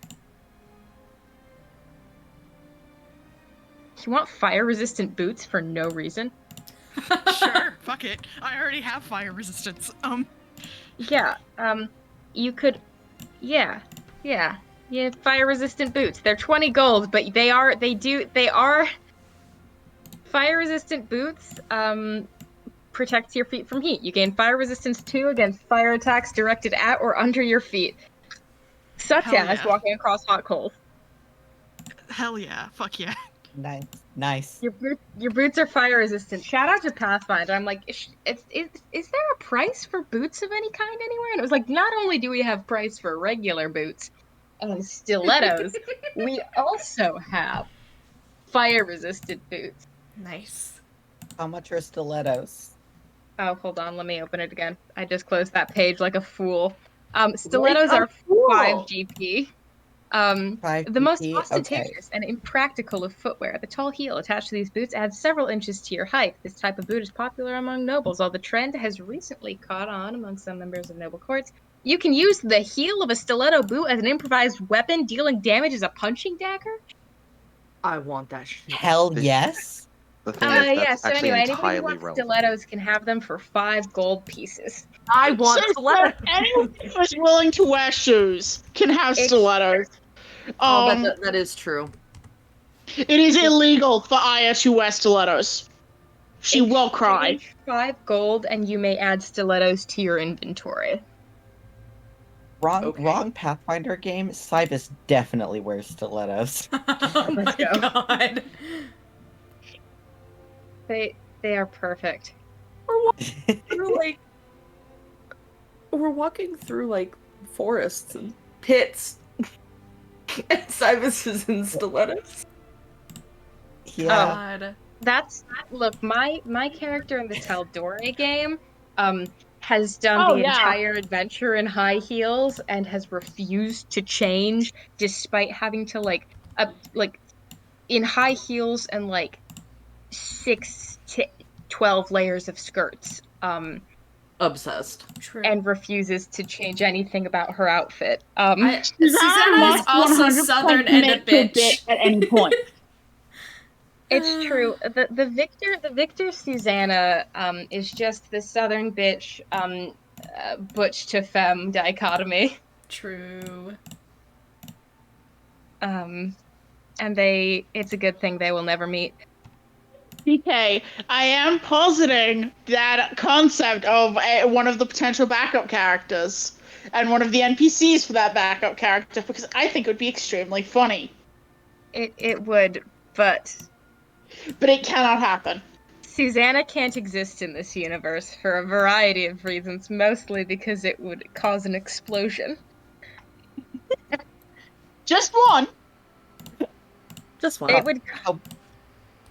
You want fire-resistant boots for no reason? Sure, fuck it. I already have fire resistance. Yeah, you could... Yeah, fire-resistant boots. They're 20 gold, but they are fire-resistant boots, protects your feet from heat. You gain fire resistance 2 against fire attacks directed at or under your feet, such Hell as yeah. walking across hot coals. Hell yeah, fuck yeah. Nice. Your boots are fire resistant. Shout out to Pathfinder. I'm like, is there a price for boots of any kind anywhere? And it was like, not only do we have price for regular boots and stilettos, we also have fire resistant boots. Nice. How much are stilettos? Oh, hold on, let me open it again. I just closed that page like a fool. Stilettos Like a are fool. 5 GP. 5 The most GP? ostentatious and impractical of footwear, the tall heel attached to these boots adds several inches to your height. This type of boot is popular among nobles, although the trend has recently caught on among some members of noble courts. You can use the heel of a stiletto boot as an improvised weapon, dealing damage as a punching dagger. I want that shit. Hell This- yes. The thing is, that's Yeah, so actually anyway, anybody who entirely wants relevant. stilettos can have them for 5 gold pieces. I want So stilettos. anyone who's willing to wear shoes can have stilettos. Oh, that is true. It is illegal for Aya to wear stilettos. She will cry. Exchange 5 gold, and you may add stilettos to your inventory. Wrong Pathfinder game. Cybus definitely wears stilettos. Oh my Let's go. god. They are perfect. We're walking through like forests and pits, and Cybus is in stilettos. Yeah. God. Look, my character in the Taldore game has done Oh the yeah. entire adventure in high heels and has refused to change despite having to like in high heels and like 6 to 12 layers of skirts Obsessed. True. and refuses to change anything about her outfit. Susanna Susanna is must also 100% southern and a commit to a bit bitch. at any point. It's true. The Victor Susanna is just the southern bitch butch to femme dichotomy. True. And it's a good thing they will never meet. DK, I am positing that concept of one of the potential backup characters and one of the NPCs for that backup character because I think it would be extremely funny. It would, but But it cannot happen. Susanna can't exist in this universe for a variety of reasons, mostly because it would cause an explosion. Just one. Just one. It would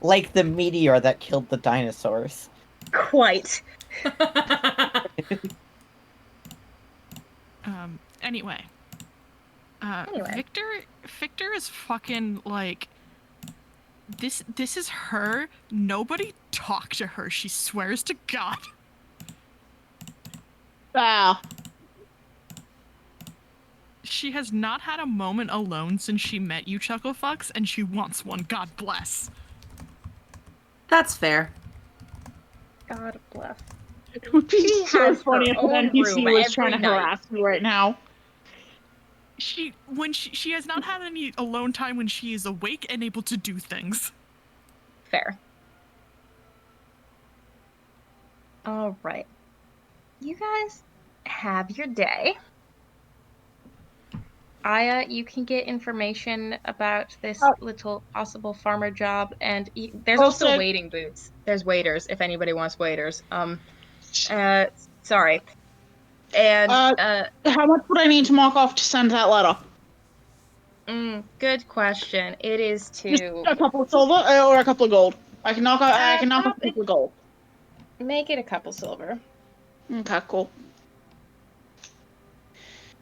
Like the meteor that killed the dinosaurs. quite. Anyway. Anyway. Victor is fucking like this is her. Nobody talk to her. She swears to God. Wow. She has not had a moment alone since she met you, Chucklefucks, and she wants one. God bless. That's fair. God bless. It would be She so has funny her if an own NPC room was trying to every night. harass me right now. She has not had any alone time when she is awake and able to do things. Fair. All right. You guys have your day. Aya, you can get information about this little possible farmer job, and there's also waiting booths. There's waiters if anybody wants waiters. Sorry. And how much would I need to mark off to send that letter? Good question. It is Just to a couple of silver or a couple of gold. I can knock off a couple of gold. make it a couple silver. Okay, cool.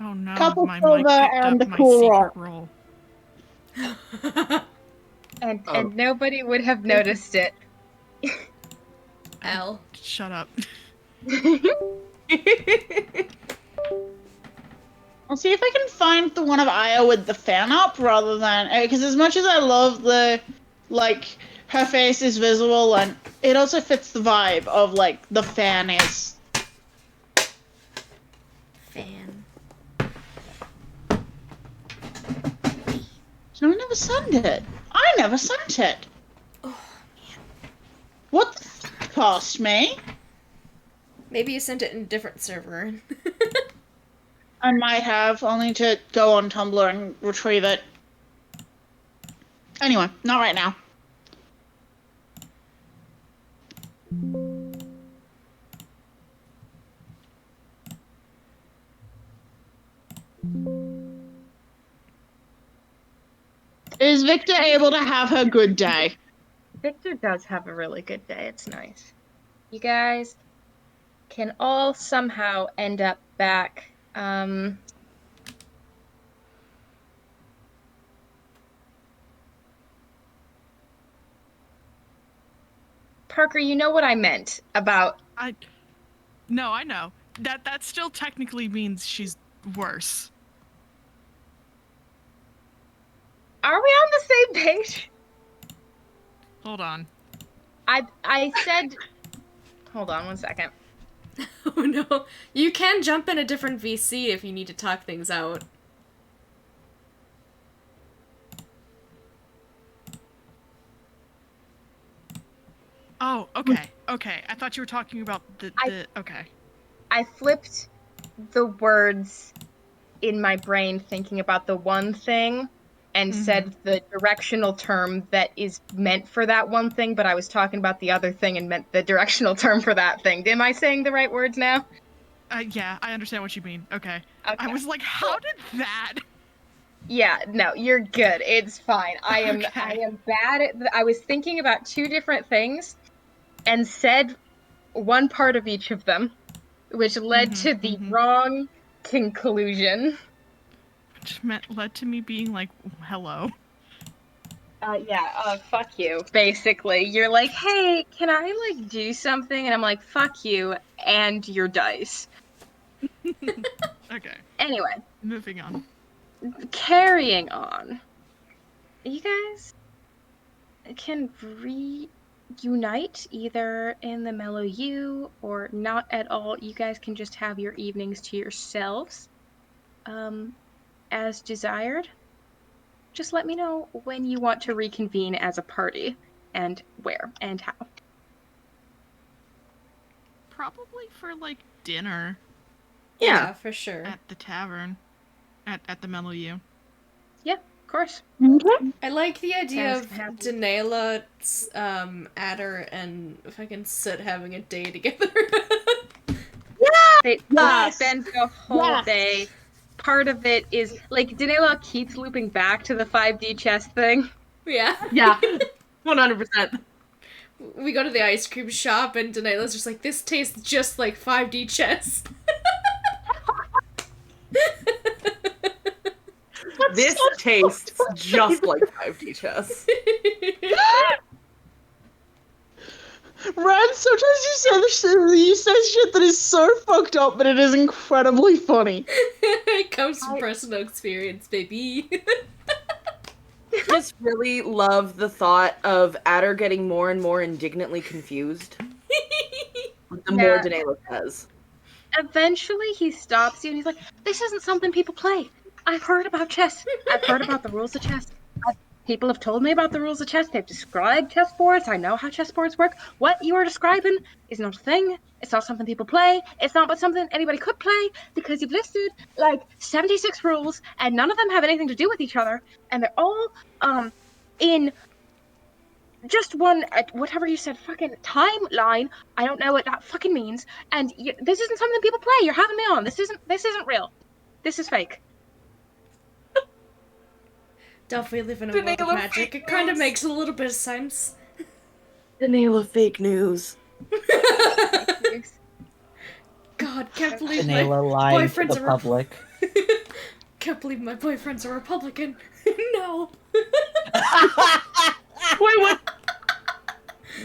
Oh no, Couple my silver mic picked and up a my cool secret rock. roll. And nobody would have noticed it. L. Shut up. I'll see if I can find the one of Aya with the fan up rather than because as much as I love the her face is visible and it also fits the vibe of the fan is. Fan. So I never sent it. I never sent it. Oh man. What the f cost me? Maybe you sent it in a different server. I might have, only to go on Tumblr and retrieve it. Anyway, not right now. Is Victor able to have her good day? Victor does have a really good day. It's nice. You guys can all somehow end up back. Parker, you know what I meant about. No, I know. That still technically means she's worse. Are we on the same page? Hold on. I said. Hold on 1 second. Oh no. You can jump in a different VC if you need to talk things out. Oh, okay. Okay. I thought you were talking about the okay. I flipped the words in my brain thinking about the one thing and said the directional term that is meant for that one thing, but I was talking about the other thing and meant the directional term for that thing. Am I saying the right words now? Yeah, I understand what you mean. Okay. Okay. I was like, how did that? Yeah, no, you're good. It's fine. I am Okay. bad at I was thinking about two different things and said one part of each of them, which led to the wrong conclusion. Which led to me being like, hello. Fuck you, basically. You're like, hey, can I like do something? And I'm like, fuck you and your dice. Okay, Anyway, moving on. carrying on. You guys can reunite either in the Mellow U or not at all. You guys can just have your evenings to yourselves, as desired. Just let me know when you want to reconvene as a party and where and how. Probably for like dinner Yeah, for sure. at the tavern, at the Mellow U. Yeah, of course. Okay. I like the idea Sounds of happy. Denayla, Adder, and fucking Soot having a day together. They Yes. spend the whole Yes. day. Part of it is like Danilo keeps looping back to the 5D chess thing. Yeah. Yeah, 100%. We go to the ice cream shop and Denayla's just like, this tastes just like 5D chess. This tastes just like 5D chess. Ren, sometimes you say shit that is so fucked up, but it is incredibly funny. It comes from personal experience, baby. Just really love the thought of Adder getting more and more indignantly confused. The more Yeah. Danae says. Eventually he stops you and he's like, this isn't something people play. I've heard about chess. I've heard about the rules of chess. People have told me about the rules of chess. They've described chessboards. I know how chessboards work. What you are describing is not a thing. It's not something people play. It's not but something anybody could play because you've listed like 76 rules and none of them have anything to do with each other. And they're all in just one, whatever you said, fucking timeline. I don't know what that fucking means. And this isn't something people play. You're having me on. This isn't real. This is fake. Don't we live in a world of Denayla magic? fake It kind of news. makes a little bit of sense. Danae fake news. God, can't believe my Danila lying to boyfriend's the a public. Can't believe my boyfriend's a Republican. No. Wait, what?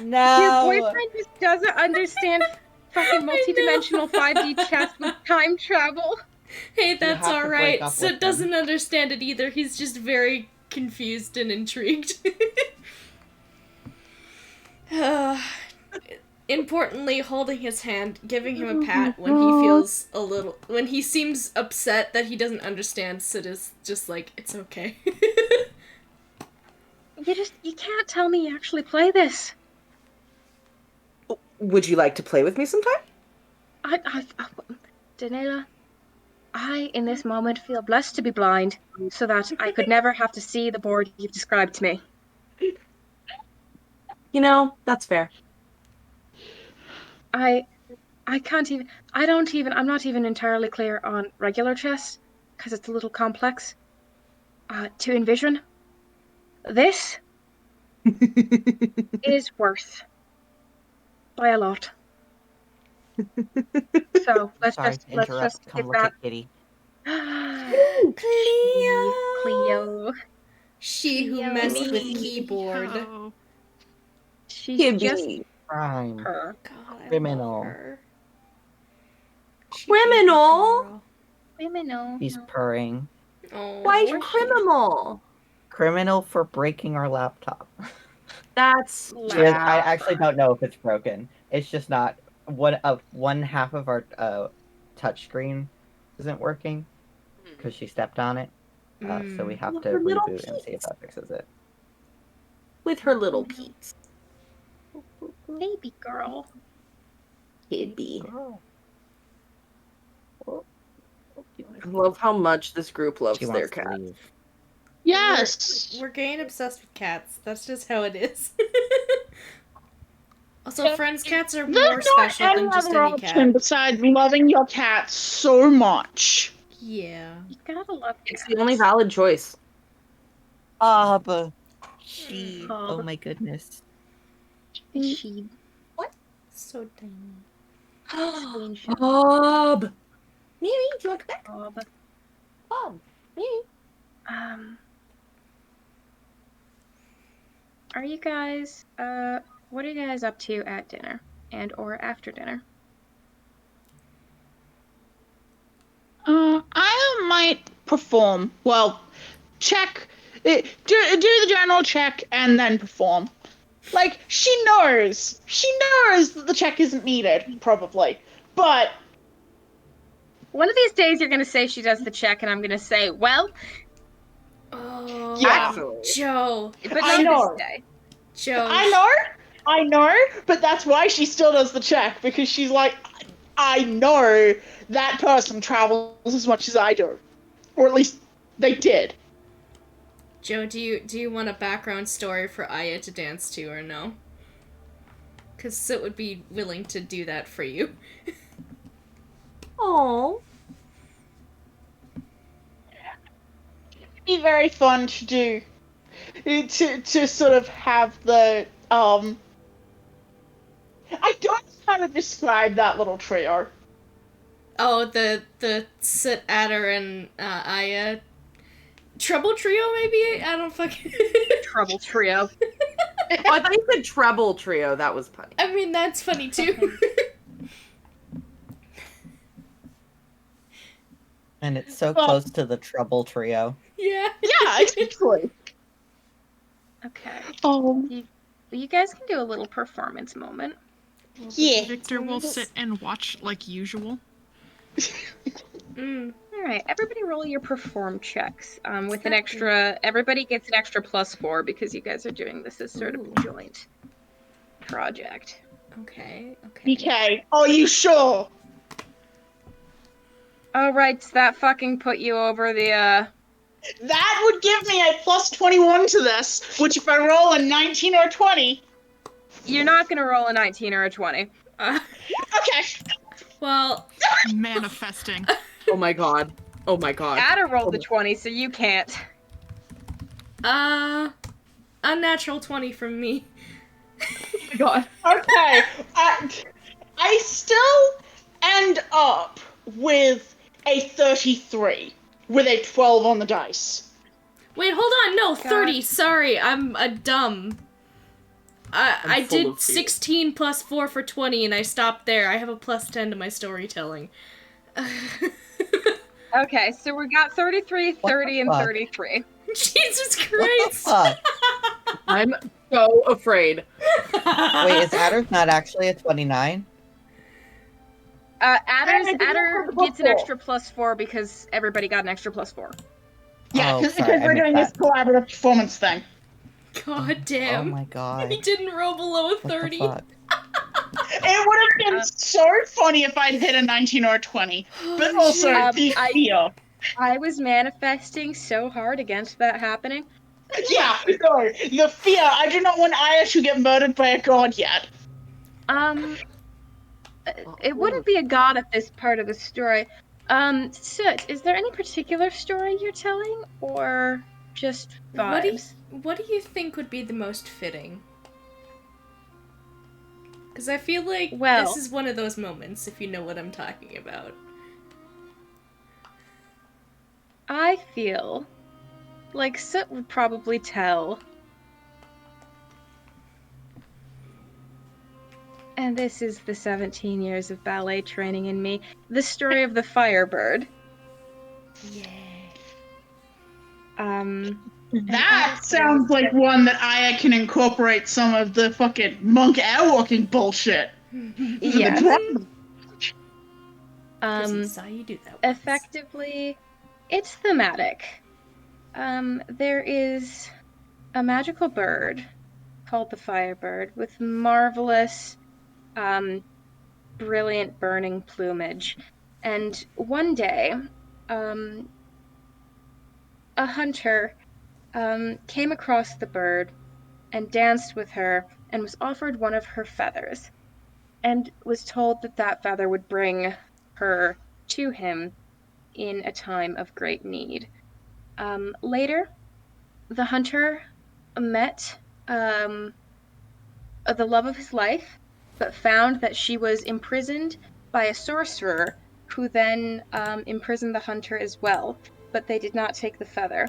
No. Your boyfriend just doesn't understand fucking multidimensional 5D chess with time travel. Hey, that's have to break alright. up Sid with doesn't understand it either. He's just very confused and intrigued. Importantly, holding his hand, giving him a pat when when he seems upset that he doesn't understand, Sid is just like, it's okay. You can't tell me you actually play this. Would you like to play with me sometime? Danila, I, in this moment, feel blessed to be blind, so that I could never have to see the board you've described to me. You know, that's fair. I'm not even entirely clear on regular chess, because it's a little complex. To envision, this is worth by a lot. So let's Sorry just to interrupt. Come give look that. at Kitty. Cleo. She who Cleo. messed with Cleo. keyboard. Oh, She's Kibby. just Crime. her. God, I Criminal. love her. She Criminal? baby Women know. He's purring. girl. Oh, Why Or she- criminal? Criminal for breaking our laptop. That's I actually don't know if it's broken. It's just not one half of our touchscreen isn't working because she stepped on it. So we have to Her little reboot and see if piece. that fixes it. with her little peeps. Baby girl. Kibby. Oh. I love how much this group loves She their wants to cat. leave. Yes. We're getting obsessed with cats. That's just how it is. Also, So, friends' cats are There's more not special any than just other any option cat. besides loving your cat so much. Yeah. You gotta love It's cats. the only valid choice. But she. Ob. Oh my goodness. She. So tiny. Screenshot. Bob! Mary, do you want to come back? Ob. Bob, Mary. Are you guys, what are you guys up to at dinner and or after dinner? I might perform. Well, check. Do the general check and then perform. Like, she knows that the check isn't needed, probably. But One of these days you're gonna say she does the check and I'm gonna say, well, Oh, Yeah. Actually. Joe. but I not know. this day. Joe. I know, but that's why she still does the check, because she's like, I know that person travels as much as I do. Or at least they did. Joe, do you want a background story for Aya to dance to or no? Because Soot would be willing to do that for you. Oh. It'd be very fun to do. To sort of have the I don't know how to describe that little trio. Oh, the Soot, Adder, and Aya trouble trio, maybe? I don't fucking. Trouble trio. Oh, I thought you said treble trio. That was funny. I mean, that's funny too. And it's so close to the Trouble Trio. Yeah. Yeah, exactly. Okay. Oh, You guys can do a little performance moment. yeah. Victor will sit and watch like usual. All right, everybody roll your perform checks. With an extra, everybody gets an extra +4 because you guys are doing this as sort of a joint project. Okay. Okay. Are you sure? All right, so that fucking put you over the. That would give me a +21 to this, which if I roll a 19 or 20. You're not gonna roll a 19 or a 20. Okay. Well. Manifesting. Oh my god. Oh my god. Ada rolled a 20, so you can't. Unnatural 20 from me. Oh my god. Okay. I still end up with a 33 with a 12 on the dice. Wait, hold on. No, 30. Sorry, I'm a dumb. I full did of fear. 16 plus 4 for 20, and I stopped there. I have a +10 to my storytelling. Okay, so we got 33, 30, and fuck? 33. Jesus What the Christ! fuck? I'm so afraid. Wait, is Adder's not actually a 29? Adder gets an extra +4 because everybody got an extra +4. Yeah, Oh, because sorry, I we're doing this missed collaborative performance thing. God damn. Oh my god. He didn't roll below a What 30. the fuck? It would have been so funny if I'd hit a 19 or a 20. But also, the fear. I was manifesting so hard against that happening. Yeah, no, the fear. I do not want Aya to get murdered by a god yet. It wouldn't be a god at this part of the story. Soot, is there any particular story you're telling, or just vibes? What do you think would be the most fitting? Because I feel like this is one of those moments, if you know what I'm talking about. I feel like Soot would probably tell. And this is the 17 years of ballet training in me. The story of the Firebird. Yeah. That sounds like one that Aya can incorporate some of the fucking monk airwalking bullshit. Yes. He saw you do that once. Effectively, it's thematic. There is a magical bird called the Firebird with marvelous, brilliant burning plumage. And one day, a hunter came across the bird and danced with her and was offered one of her feathers and was told that that feather would bring her to him in a time of great need. Later, the hunter met the love of his life, but found that she was imprisoned by a sorcerer who then imprisoned the hunter as well, but they did not take the feather.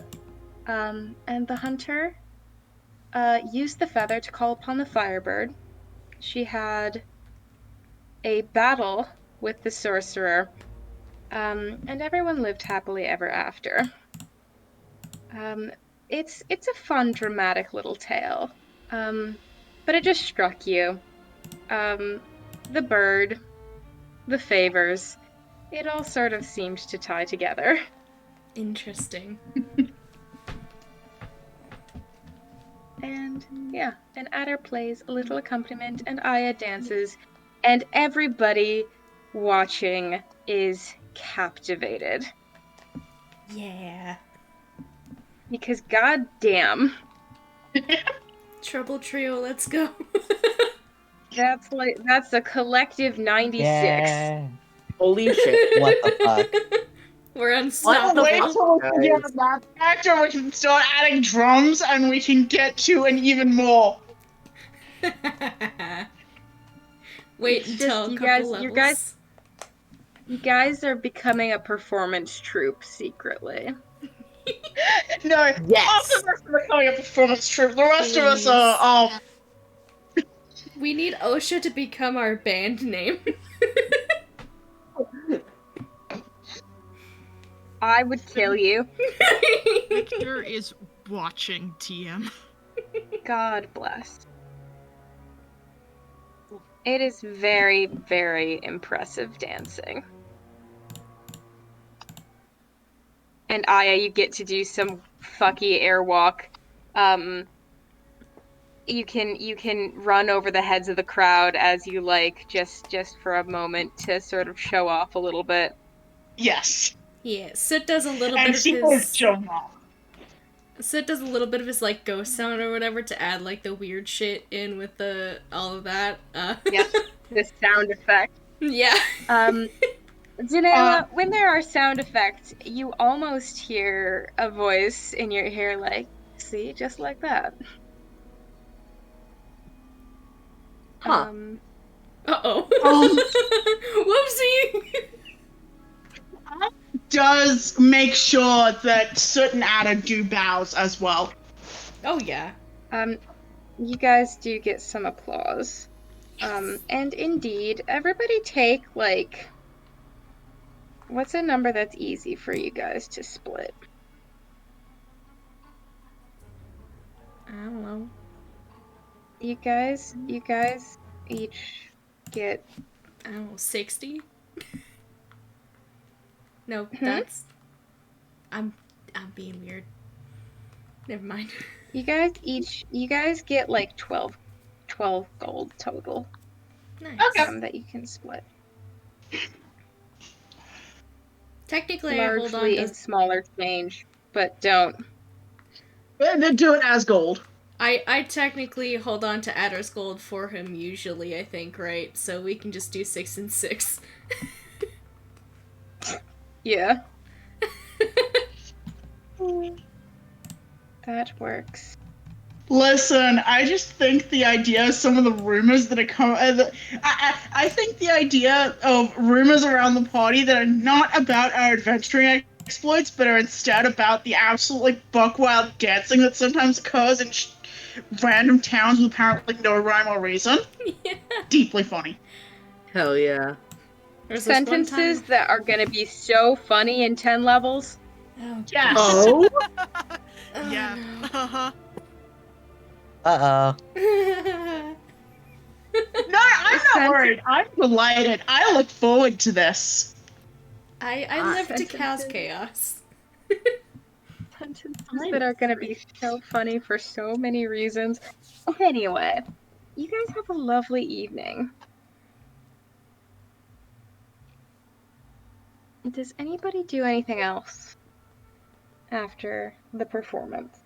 And the hunter used the feather to call upon the Firebird. She had a battle with the sorcerer, and everyone lived happily ever after. It's a fun, dramatic little tale, but it just struck you. The bird, the favors, it all sort of seemed to tie together. Interesting. And yeah, and Adder plays a little accompaniment, and Aya dances, and everybody watching is captivated. Yeah. Because goddamn, Trouble Trio, let's go. that's a collective 96. Yeah. Holy shit. What the fuck? We're Well, unstoppable. wait till we get guys? that factor, we can start adding drums, and we can get to an even more. Wait It's until just a you couple guys- you levels. You guys are becoming a performance troupe secretly. No, Yes. half of us are becoming a performance troupe. The rest of us are, We need OSHA to become our band name. I would kill you. Victor is watching TM. God bless. It is very, very impressive dancing. And Aya, you get to do some fucky airwalk. You can run over the heads of the crowd as you like, just for a moment to sort of show off a little bit. yes. Yeah, Soot does a little And bit of she was his. showing off. Soot does a little bit of his like ghost sound or whatever to add like the weird shit in with the all of that. Yes, the sound effect. Yeah. Janela, when there are sound effects, you almost hear a voice in your ear like, see, just like that. Huh. Uh-oh. Whoopsie! Does make sure that certain Ada do bows as well. Oh yeah. You guys do get some applause. And indeed, everybody take, like, what's a number that's easy for you guys to split? I don't know. You guys each get... I don't know, 60? No, Hmm? that's... I'm being weird. Never mind. You guys get, like, 12 gold total. Nice. Okay. That you can split. Technically, I hold on Largely in to... smaller change, but don't. And then do it as gold. I technically hold on to Adder's gold for him usually, I think, right? So we can just do 6 and 6. Yeah. That works. Listen, I just think the idea of some of the rumors that are coming. I think the idea of rumors around the party that are not about our adventuring exploits, but are instead about the absolutely buck-wild dancing that sometimes occurs in random towns with apparently no rhyme or reason. Yeah. Deeply funny. Hell yeah. There's this one Sentences time... that are gonna be so funny in 10 levels. Oh, Yes. Oh? Yeah. no. Uh-oh. No, I'm not worried. I'm delighted. I look forward to this. I live to cause Sentences. chaos. Sentences that are gonna be so funny for so many reasons. Anyway, you guys have a lovely evening. Does anybody do anything else after the performance?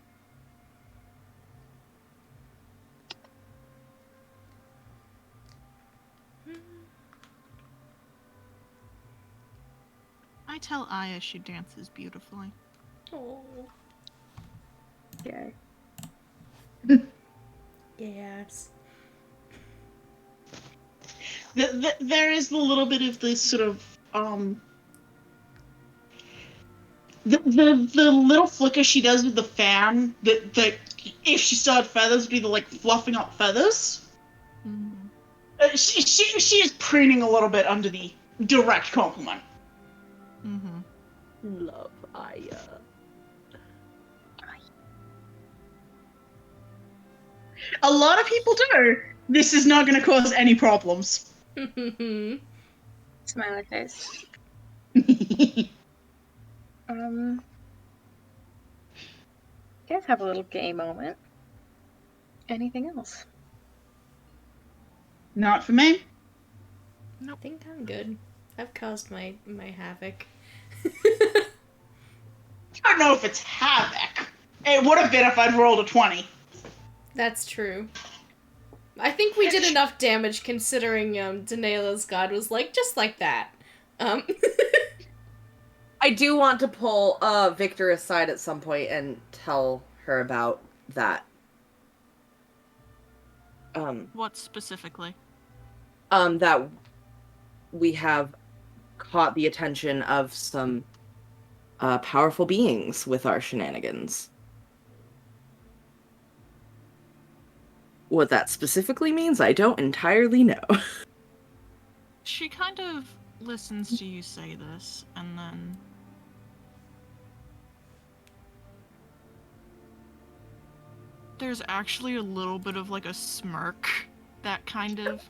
I Tell Aya she dances beautifully. Oh. Yeah. Yes. There is a little bit of this sort of the little flicker she does with the fan that if she still had feathers would be the like fluffing up feathers. Mm-hmm. She is preening a little bit under the direct compliment. Mm-hmm. Love Aya. A lot of people do. This is not going to cause any problems. Smiley face. You guys have a little gay moment. Anything else? Not for me. I think I'm good. I've caused my havoc. I don't know if it's havoc. It would have been if I'd rolled a 20. That's true. I think we did enough damage considering Daniela's god was like, just like that. I do want to pull Victor aside at some point and tell her about that. What specifically? That we have caught the attention of some powerful beings with our shenanigans. What that specifically means, I don't entirely know. She kind of listens to you say this, and then there's actually a little bit of like a smirk that kind of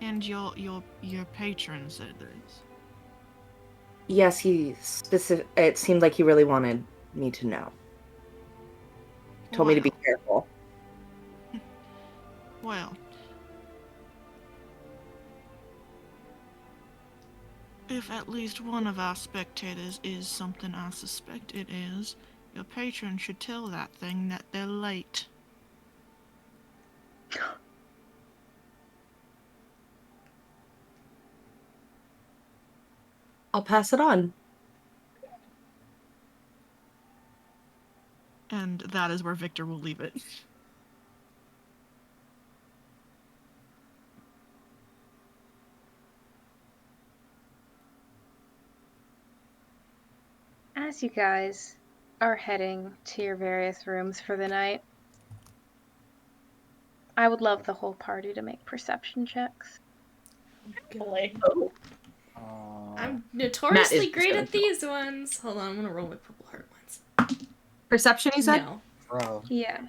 and your patron said this. Yes, it seemed like he really wanted me to know. Told me to be careful. Well, if at least one of our spectators is something I suspect it is, your patron should tell that thing that they're late. I'll pass it on. And that is where Victor will leave it. As you guys are heading to your various rooms for the night, I would love the whole party to make perception checks. Oh. I'm Matt notoriously is great gonna at these ones. Hold on, I'm gonna roll my purple heart ones. Perception, you said? No. Bro, Yeah.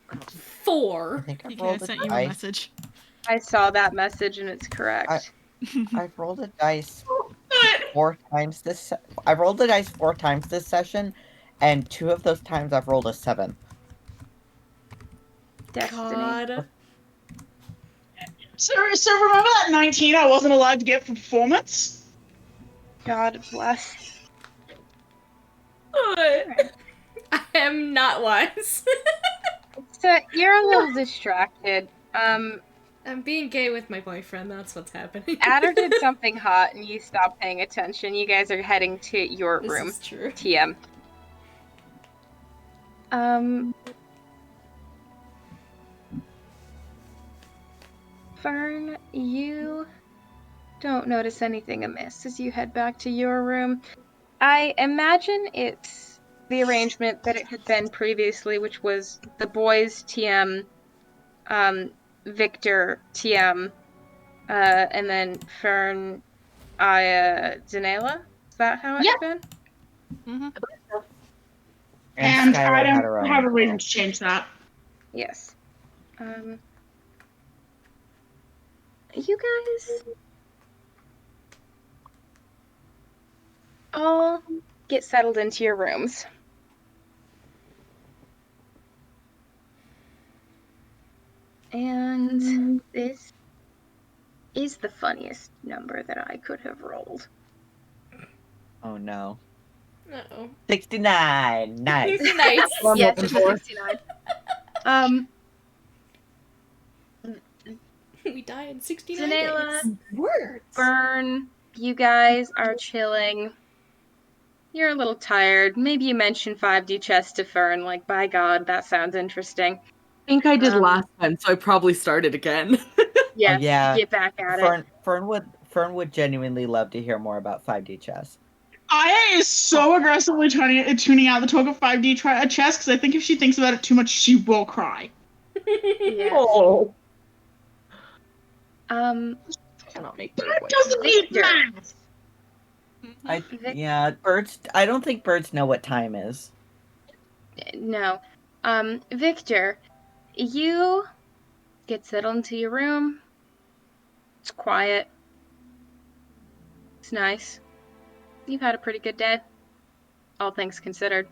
I 4. think I've I rolled a sent you a dice. message. I saw that message and it's correct. I've rolled a dice 4 times this. I rolled the dice 4 times this session, and 2 of those times I've rolled a 7. Destiny. God. So remember that 19 I wasn't allowed to get for performance? God bless. I am not wise. So you're a little distracted. I'm being gay with my boyfriend, that's what's happening. Adder did something hot and you stopped paying attention. You guys are heading to your This room. is true. TM. Fern, you don't notice anything amiss as you head back to your room. I imagine it's the arrangement that it had been previously, which was the boys TM, Victor TM, and then Fern, Aya, Janela. Is that how it's been? Mm-hmm. And Skylar I had her don't own have a as reason well. to change that. Yes. You guys all get settled into your rooms. And this is the funniest number that I could have rolled. Oh no. Uh-oh. 69. Nice. Nice. I'm Yes, looking it's a for. 69. We die in 69 Zanela, days. Words. Fern, you guys are chilling. You're a little tired. Maybe you mentioned 5D chess to Fern. Like, by God, that sounds interesting. I think I did Um, last time, so I probably started again. Yeah, yeah. get back at it. Fern would genuinely love to hear more about 5D chess. Aya is so aggressively tuning out the talk of 5D chess because I think if she thinks about it too much, she will cry. Yeah. Oh. Cannot make That bird wait. doesn't need Victor. math. Birds. I don't think birds know what time is. No. Victor, you get settled into your room. It's quiet. It's nice. You've had a pretty good day, all things considered.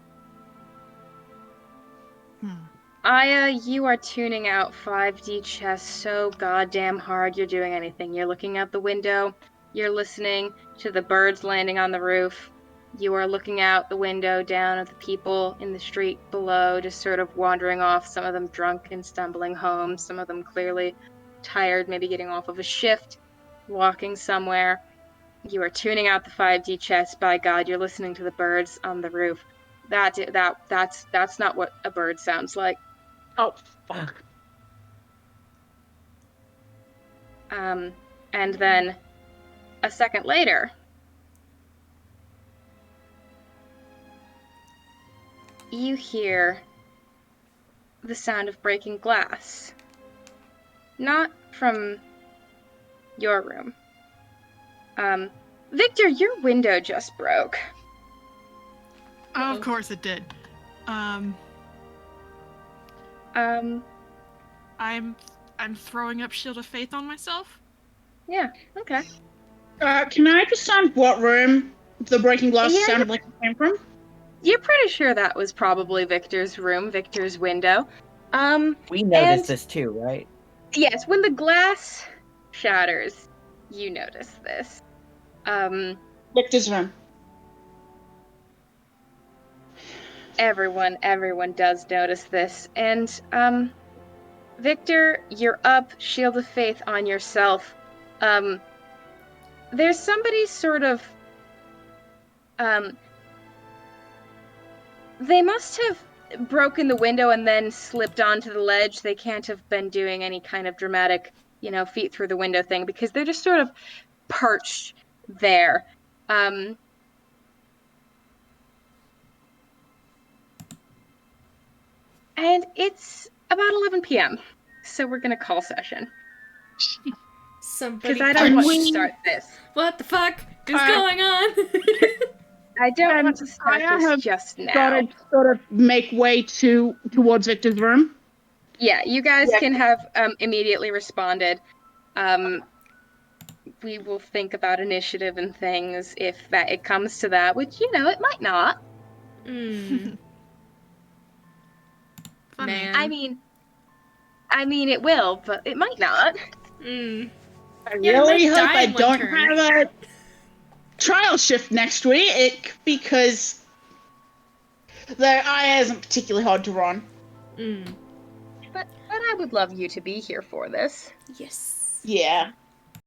Aya, you are tuning out 5D chess so goddamn hard you're doing anything. You're looking out the window. You're listening to the birds landing on the roof. You are looking out the window down at the people in the street below, just sort of wandering off, some of them drunk and stumbling home, some of them clearly tired, maybe getting off of a shift, walking somewhere. You are tuning out the 5D chess. By God, you're listening to the birds on the roof. That's not what a bird sounds like. Oh, fuck. And then a second later, you hear the sound of breaking glass. Not from your room. Victor, your window just broke. Oh, of course it did. I'm throwing up Shield of Faith on myself. Yeah, okay. Can I understand what room the breaking glass Yeah, sounded like it came from? You're pretty sure that was probably Victor's room, Victor's window. We noticed and this too, right? yes, when the glass shatters, you notice this. Victor's room. Everyone does notice this. And, Victor, you're up, Shield of Faith on yourself. There's somebody sort of, they must have broken the window and then slipped onto the ledge. They can't have been doing any kind of dramatic, feet through the window thing because they're just sort of perched there. And it's about 11 p.m., so we're gonna call session. Somebody. Because I don't want to start this. What the fuck is going on? I don't want to start this just now. Started sort of make way towards Victor's room. Yeah, you guys can have immediately responded. We will think about initiative and things if it comes to that, which it might not. Man. I mean it will, but it might not. Mm. I really hope I die in one don't turn. have a trial shift next week because the Aya isn't particularly hard to run. Mm. But I would love you to be here for this. Yes. Yeah.